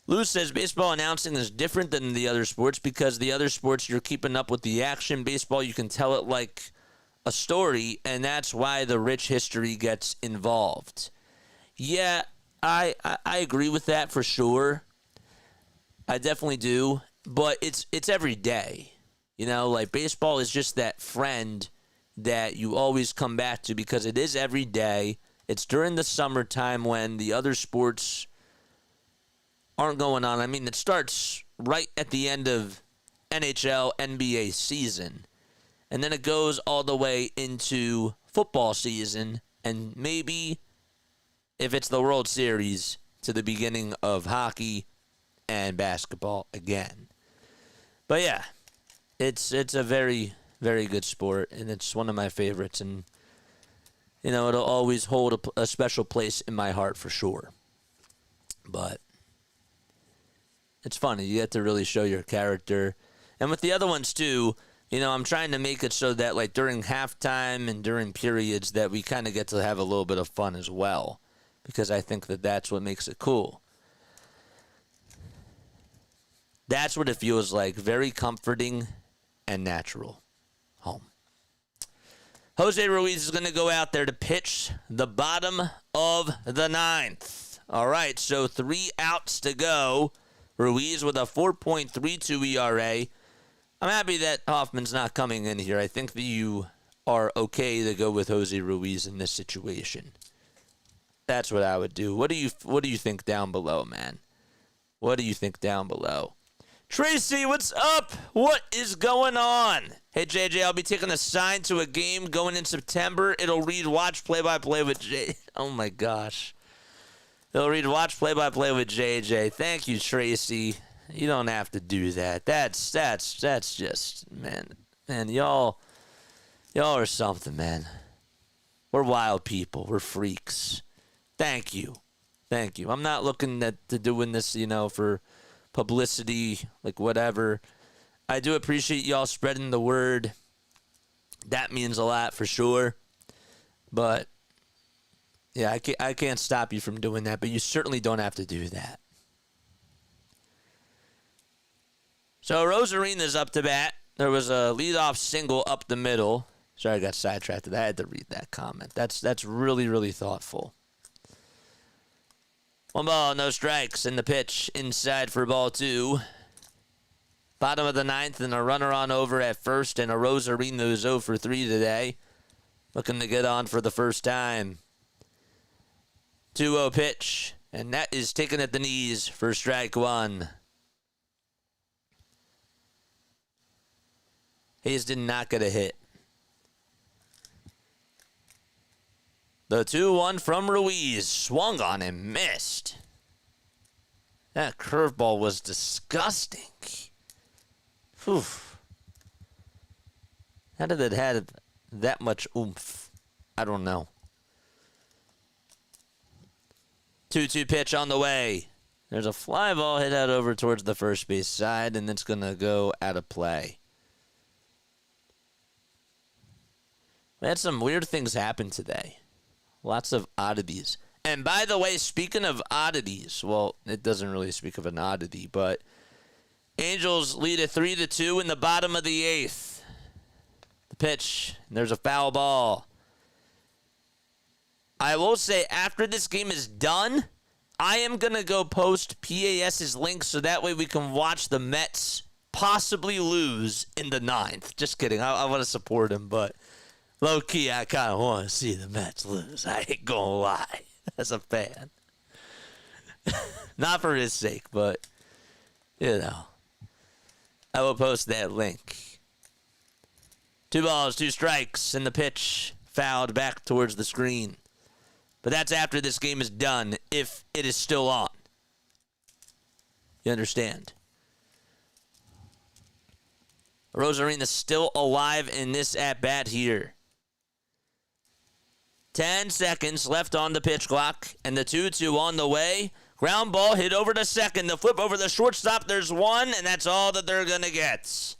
Lou says baseball announcing is different than the other sports because the other sports you're keeping up with the action. Baseball, you can tell it like a story, and that's why the rich history gets involved. Yeah, I agree with that for sure. I definitely do, but it's every day. You know, like baseball is just that friend that you always come back to because it is every day. It's during the summertime when the other sports aren't going on. I mean, it starts right at the end of NHL, NBA season, and then it goes all the way into football season, and maybe if it's the World Series, to the beginning of hockey and basketball again. But yeah, it's a very, very good sport, and it's one of my favorites, and you know, it'll always hold a special place in my heart for sure. But it's funny. You get to really show your character. And with the other ones, too, you know, I'm trying to make it so that, like, during halftime and during periods that we kind of get to have a little bit of fun as well. Because I think that that's what makes it cool. That's what it feels like. Very comforting and natural. Home. Jose Ruiz is going to go out there to pitch the bottom of the 9th. All right, so 3 outs to go. Ruiz with a 4.32 ERA. I'm happy that Hoffman's not coming in here. I think that you are okay to go with Jose Ruiz in this situation. That's what I would do. What do you think down below, man? What do you think down below? Tracy, what's up? What is going on? Hey, JJ, I'll be taking a sign to a game going in September. It'll read watch play-by-play with J. Oh, my gosh. It'll read watch play-by-play with JJ. Thank you, Tracy. You don't have to do that. That's just, man, y'all are something, man. We're wild people. We're freaks. Thank you. I'm not looking to doing this, you know, for publicity, like whatever. I do appreciate y'all spreading the word. That means a lot for sure. But yeah, I can't stop you from doing that, but you certainly don't have to do that. So Arozarena's up to bat. There was a leadoff single up the middle. Sorry, I got sidetracked. I had to read that comment. That's really, really thoughtful. 1 ball, no strikes, and the pitch inside for ball 2. Bottom of the 9th, and a runner on over at first, and Arozarena's 0 for 3 today. Looking to get on for the first time. 2-0 pitch, and that is taken at the knees for strike 1. Hayes did not get a hit. The 2-1 from Ruiz. Swung on and missed. That curveball was disgusting. Whew. How did it have that much oomph? I don't know. 2-2 pitch on the way. There's a fly ball hit out over towards the first base side, and it's going to go out of play. We had some weird things happen today. Lots of oddities. And by the way, speaking of oddities, well, it doesn't really speak of an oddity, but Angels lead it 3-2 in the bottom of the 8th. The pitch, and there's a foul ball. I will say, after this game is done, I am going to go post PAS's link so that way we can watch the Mets possibly lose in the 9th. Just kidding. I want to support him, but low-key, I kind of want to see the Mets lose. I ain't going to lie as a fan. Not for his sake, but, you know, I will post that link. 2 balls, 2 strikes, and the pitch fouled back towards the screen. But that's after this game is done, if it is still on. You understand? Arozarena's still alive in this at-bat here. 10 seconds left on the pitch clock, and the 2-2 on the way. Ground ball hit over to second. The flip over the shortstop. There's one, and that's all that they're going to get.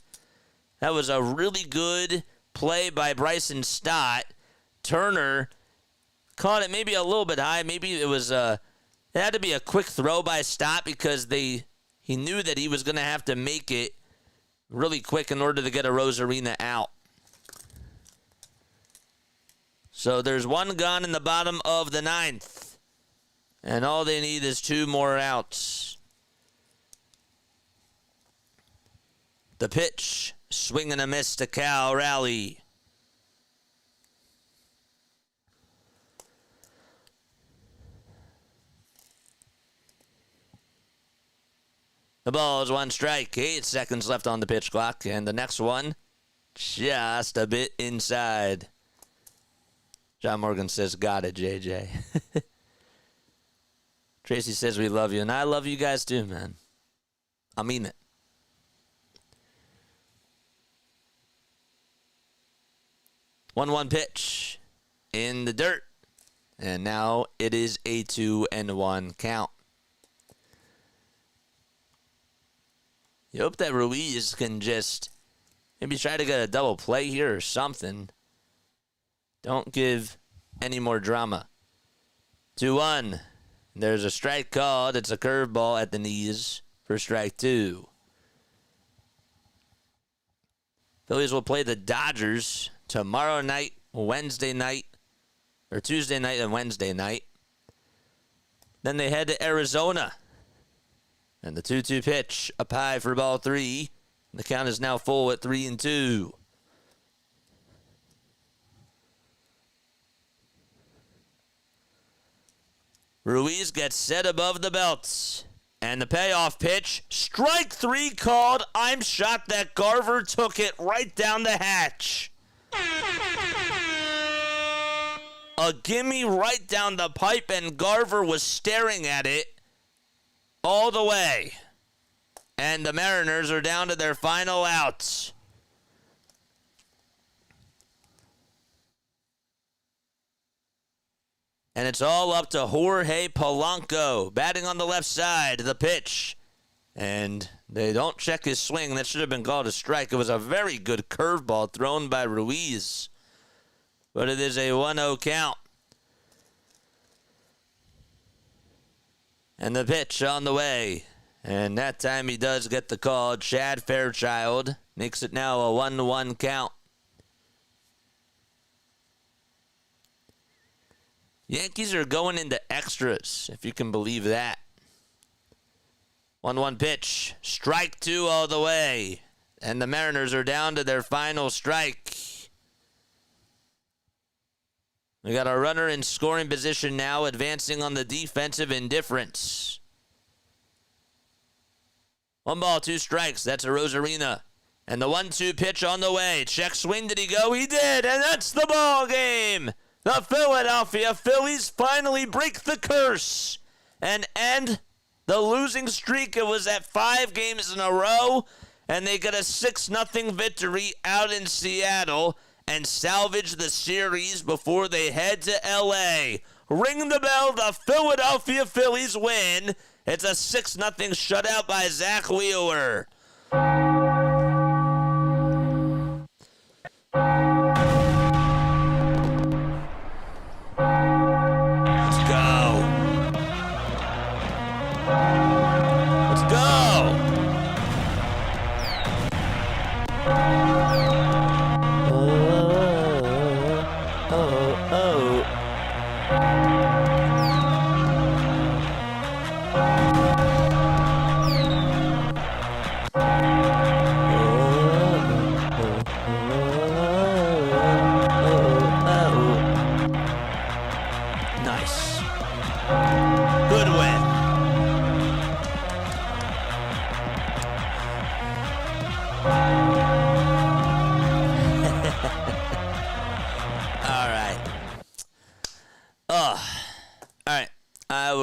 That was a really good play by Bryson Stott. Turner caught it maybe a little bit high. Maybe it was it had to be a quick throw by Stott because he knew that he was going to have to make it really quick in order to get Arozarena out. So there's 1 gone in the bottom of the 9th. And all they need is 2 more outs. The pitch, swing and a miss to Cal Raleigh. The ball is 1 strike, 8 seconds left on the pitch clock, and the next one just a bit inside. John Morgan says, got it, JJ. Tracy says, we love you, and I love you guys too, man. I mean it. One pitch in the dirt, and now it is a 2-1 count. You hope that Ruiz can just maybe try to get a double play here or something. Don't give any more drama. 2-1. There's a strike called. It's a curveball at the knees for strike 2. Phillies will play the Dodgers tomorrow night, Wednesday night, or Tuesday night and Wednesday night. Then they head to Arizona. And the 2-2 pitch up high for ball 3. The count is now full at 3-2. Ruiz gets set above the belts. And the payoff pitch, strike 3 called. I'm shocked that Garver took it right down the hatch. A gimme right down the pipe, and Garver was staring at it all the way. And the Mariners are down to their final outs. And it's all up to Jorge Polanco. Batting on the left side. The pitch. And they don't check his swing. That should have been called a strike. It was a very good curveball thrown by Ruiz. But it is a 1-0 count. And the pitch on the way. And that time he does get the call. Chad Fairchild makes it now a 1-1 count. Yankees are going into extras, if you can believe that. 1-1 pitch. Strike 2 all the way. And the Mariners are down to their final strike. We got a runner in scoring position now, advancing on the defensive indifference. 1 ball, 2 strikes. That's Arozarena. And the 1-2 pitch on the way. Check swing. Did he go? He did. And that's the ball game. The Philadelphia Phillies finally break the curse and end the losing streak. It was at 5 games in a row, and they get a 6-0 victory out in Seattle and salvage the series before they head to L.A. Ring the bell, the Philadelphia Phillies win. It's a 6-0 shutout by Zack Wheeler.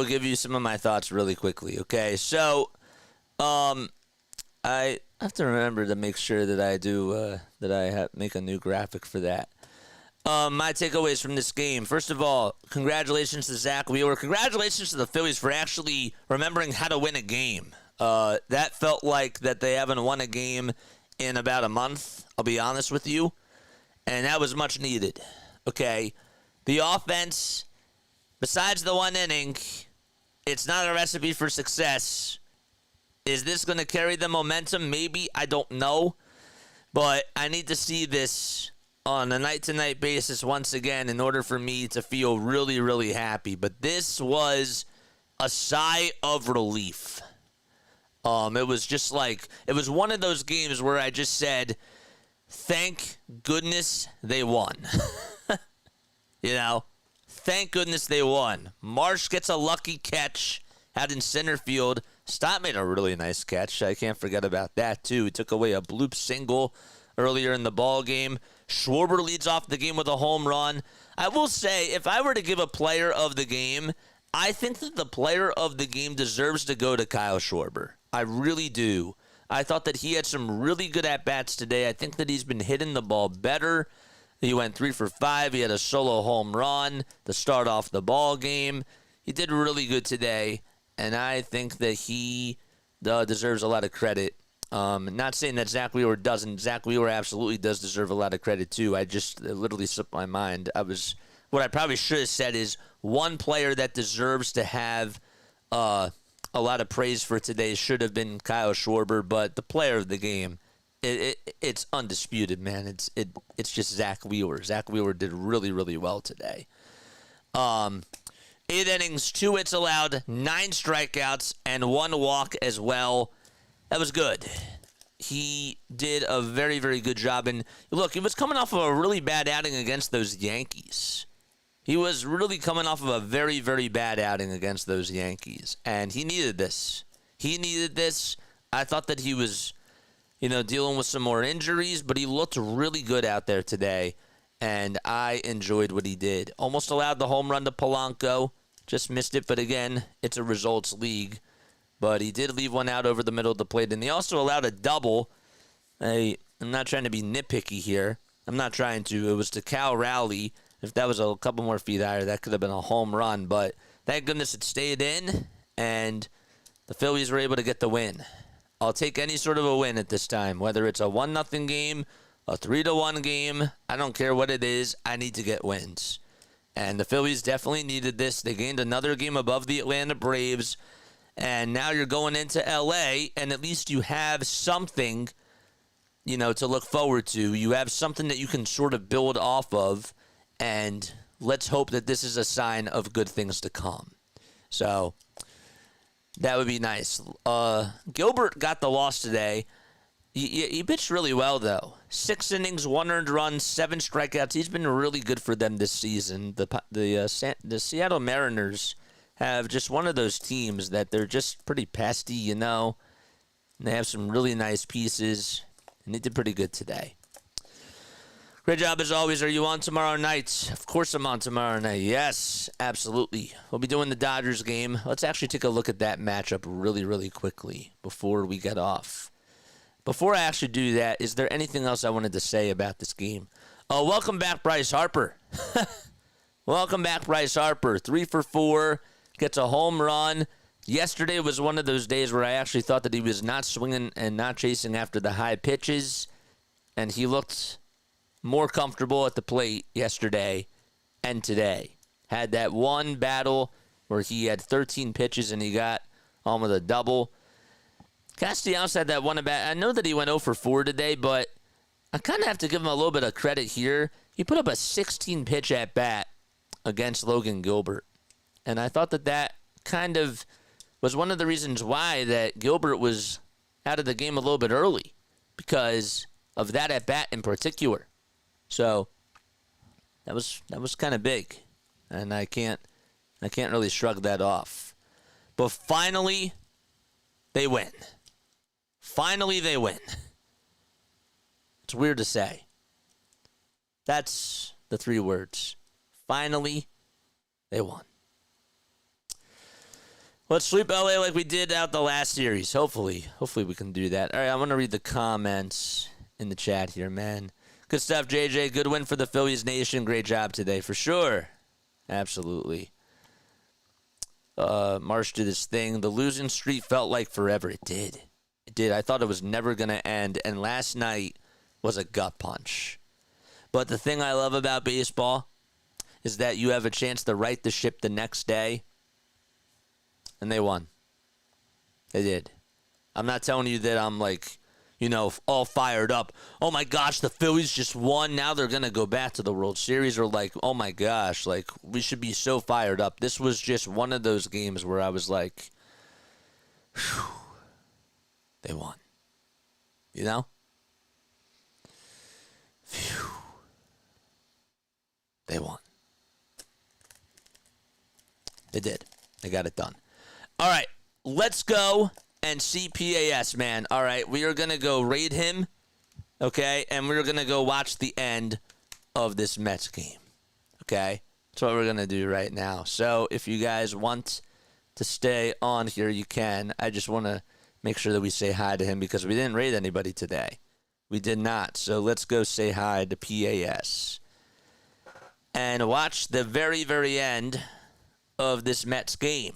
Give you some of my thoughts really quickly, okay? So, I have to remember to make sure that I do make a new graphic for that. My takeaways from this game. First of all, congratulations to Zack Wheeler. Congratulations to the Phillies for actually remembering how to win a game. That felt like that they haven't won a game in about a month, I'll be honest with you, and that was much needed, okay? The offense, besides the 1 inning, it's not a recipe for success. Is this going to carry the momentum? Maybe. I don't know. But I need to see this on a night-to-night basis once again in order for me to feel really, really happy. But this was a sigh of relief. It was just like, it was one of those games where I just said, thank goodness they won. You know? Thank goodness they won. Marsh gets a lucky catch out in center field. Stott made a really nice catch. I can't forget about that, too. He took away a bloop single earlier in the ball game. Schwarber leads off the game with a home run. I will say, if I were to give a player of the game, I think that the player of the game deserves to go to Kyle Schwarber. I really do. I thought that he had some really good at-bats today. I think that he's been hitting the ball better. He went 3 for 5. He had a solo home run to start off the ball game. He did really good today, and I think that he deserves a lot of credit. Not saying that Zack Wheeler doesn't. Zack Wheeler absolutely does deserve a lot of credit, too. I just literally slipped my mind. What I probably should have said is one player that deserves to have a lot of praise for today should have been Kyle Schwarber, but the player of the game, it's undisputed, man. It's just Zack Wheeler. Zack Wheeler did really, really well today. 8 innings, 2 hits allowed, 9 strikeouts, and 1 walk as well. That was good. He did a very, very good job. And look, he was coming off of a really bad outing against those Yankees. He was really coming off of a very, very bad outing against those Yankees. And he needed this. I thought that he was, dealing with some more injuries, but he looked really good out there today. And I enjoyed what he did. Almost allowed the home run to Polanco. Just missed it, but again, it's a results league. But he did leave one out over the middle of the plate. And he also allowed a double. I'm not trying to be nitpicky here. I'm not trying to. It was to Cal Raleigh. If that was a couple more feet higher, that could have been a home run. But thank goodness it stayed in, and the Phillies were able to get the win. I'll take any sort of a win at this time, whether it's a 1-0 game, a 3-1 game. I don't care what it is. I need to get wins. And the Phillies definitely needed this. They gained another game above the Atlanta Braves. And now you're going into LA, and at least you have something, to look forward to. You have something that you can sort of build off of. And let's hope that this is a sign of good things to come. So that would be nice. Gilbert got the loss today. He pitched really well, though. 6 innings, 1 earned run, 7 strikeouts. He's been really good for them this season. The Seattle Mariners have just one of those teams that they're just pretty pesty, And they have some really nice pieces, and they did pretty good today. Great job as always. Are you on tomorrow night? Of course I'm on tomorrow night. Yes, absolutely. We'll be doing the Dodgers game. Let's actually take a look at that matchup really, really quickly before we get off. Before I actually do that, is there anything else I wanted to say about this game? Oh, welcome back, Bryce Harper. Welcome back, Bryce Harper. 3 for 4, gets a home run. Yesterday was one of those days where I actually thought that he was not swinging and not chasing after the high pitches, and he looked more comfortable at the plate yesterday and today. Had that one battle where he had 13 pitches and he got almost a double. Castellanos had that one at bat. I know that he went 0 for 4 today, but I kind of have to give him a little bit of credit here. He put up a 16-pitch at bat against Logan Gilbert. And I thought that kind of was one of the reasons why that Gilbert was out of the game a little bit early, because of that at bat in particular. So that was kind of big, and I can't really shrug that off. But finally, they win. Finally, they win. It's weird to say. That's the 3 words. Finally, they won. Let's sweep LA like we did out the last series. Hopefully we can do that. All right, I'm going to read the comments in the chat here, man. Good stuff, JJ. Good win for the Phillies Nation. Great job today, for sure. Absolutely. Marsh did his thing. The losing streak felt like forever. It did. It did. I thought it was never going to end, and last night was a gut punch. But the thing I love about baseball is that you have a chance to right the ship the next day, and they won. They did. I'm not telling you that I'm all fired up. Oh my gosh, the Phillies just won. Now they're going to go back to the World Series. Or oh my gosh, we should be so fired up. This was just one of those games where I was like, whew, they won. Phew. They won. They did. They got it done. All right, let's go and see PAS, man. All right, we are going to go raid him, okay? And we're going to go watch the end of this Mets game, okay? That's what we're going to do right now. So if you guys want to stay on here, you can. I just want to make sure that we say hi to him because we didn't raid anybody today. We did not. So let's go say hi to PAS and watch the very, very end of this Mets game.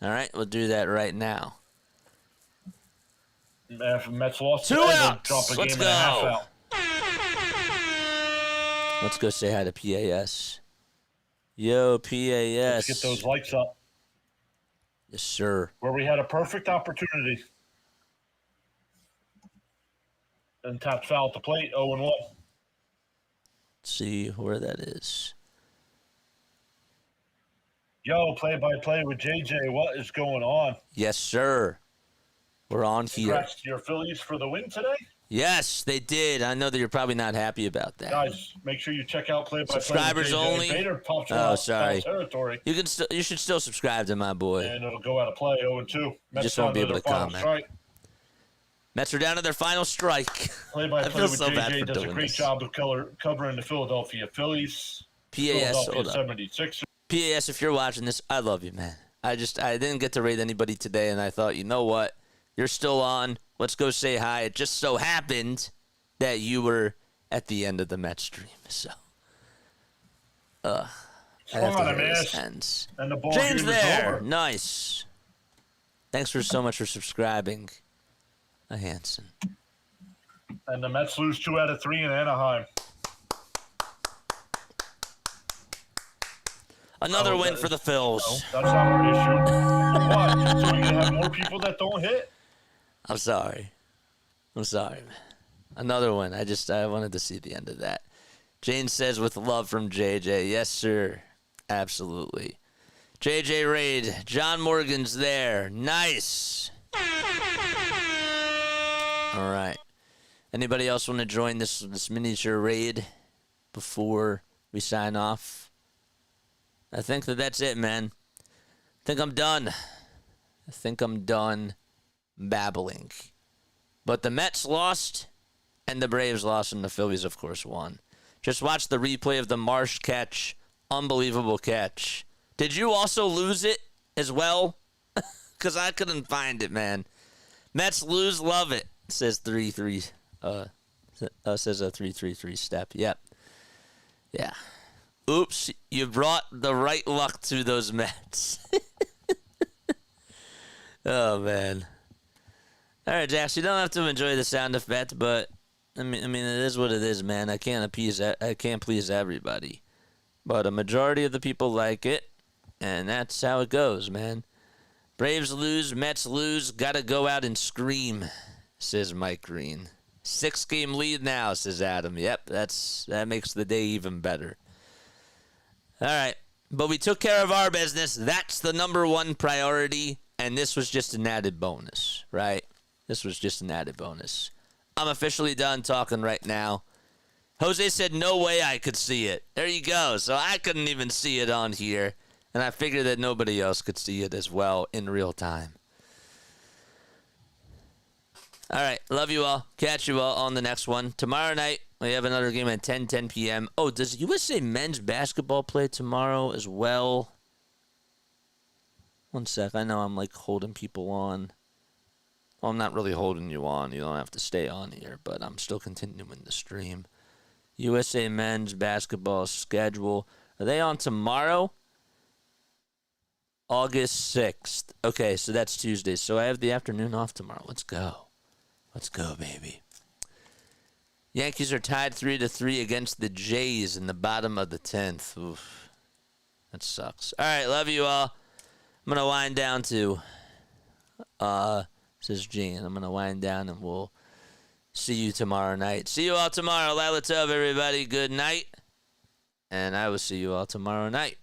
All right, we'll do that right now. If Mets lost 2 outs. Let's go. Out. Let's go say hi to PAS. Yo, PAS. Let's get those lights up. Yes, sir. Where we had a perfect opportunity. And tapped foul at the plate, 0-1. Let's see where that is. Yo, play-by-play with JJ. What is going on? Yes, sir. We're on here. Congrats to your Phillies for the win today. Yes, they did. I know that you're probably not happy about that. Guys, make sure you check out play-by-play Subscribers with JJ. only? Vader pops Oh, out sorry. Territory. You should still subscribe to my boy. And it'll go out of play, 0-2. Mets just won't be down able to their final comment. strike. Mets are down to their final strike. Play-by-play with so bad JJ for does a doing great this. job of covering the Philadelphia Phillies. PAS, hold Philadelphia up. 76ers. PAS, if you're watching this, I love you, man. I didn't get to rate anybody today, and I thought, you know what? You're still on. Let's go say hi. It just so happened that you were at the end of the Mets stream. So, I have to hear his ends. And the ball James game is there. over. Nice. Thanks so much for subscribing. a Hansen. And the Mets lose 2 out of 3 in Anaheim. Another win for the Phils. No, that's not our issue. What? So we're going to have more people that don't hit? I'm sorry, man. Another one. I wanted to see the end of that. Jane says, with love from JJ. Yes, sir. Absolutely. JJ Raid. John Morgan's there. Nice. All right. Anybody else want to join this miniature raid before we sign off? I think that's it, man. I think I'm done babbling. But the Mets lost, and the Braves lost, and the Phillies, of course, won. Just watch the replay of the Marsh catch. Unbelievable catch. Did you also lose it as well? Because I couldn't find it, man. Mets lose, love it. Says 3-3. Says a 3-3-3 step. Yep. Yeah. Oops, you brought the right luck to those Mets. Oh, man. All right, Jax, you don't have to enjoy the sound effect, but I mean, it is what it is, man. I can't please everybody, but a majority of the people like it, and that's how it goes, man. Braves lose, Mets lose, gotta go out and scream, says Mike Green. 6-game lead now, says Adam. Yep, that makes the day even better. All right, but we took care of our business. That's the number one priority, and this was just an added bonus, right? This was just an added bonus. I'm officially done talking right now. Jose said no way I could see it. There you go. So I couldn't even see it on here, and I figured that nobody else could see it as well in real time. All right, love you all. Catch you all on the next one. Tomorrow night, we have another game at 10 p.m. Oh, does USA men's basketball play tomorrow as well? One sec. I know I'm like holding people on. Well, I'm not really holding you on. You don't have to stay on here, but I'm still continuing the stream. USA men's basketball schedule. Are they on tomorrow? August 6th. Okay, so that's Tuesday. So I have the afternoon off tomorrow. Let's go. Let's go, baby. Yankees are tied 3-3 against the Jays in the bottom of the 10th. Oof. That sucks. All right, love you all. I'm going to wind down to, says Gene. I'm going to wind down and we'll see you tomorrow night. See you all tomorrow. Lila Tov, everybody. Good night. And I will see you all tomorrow night.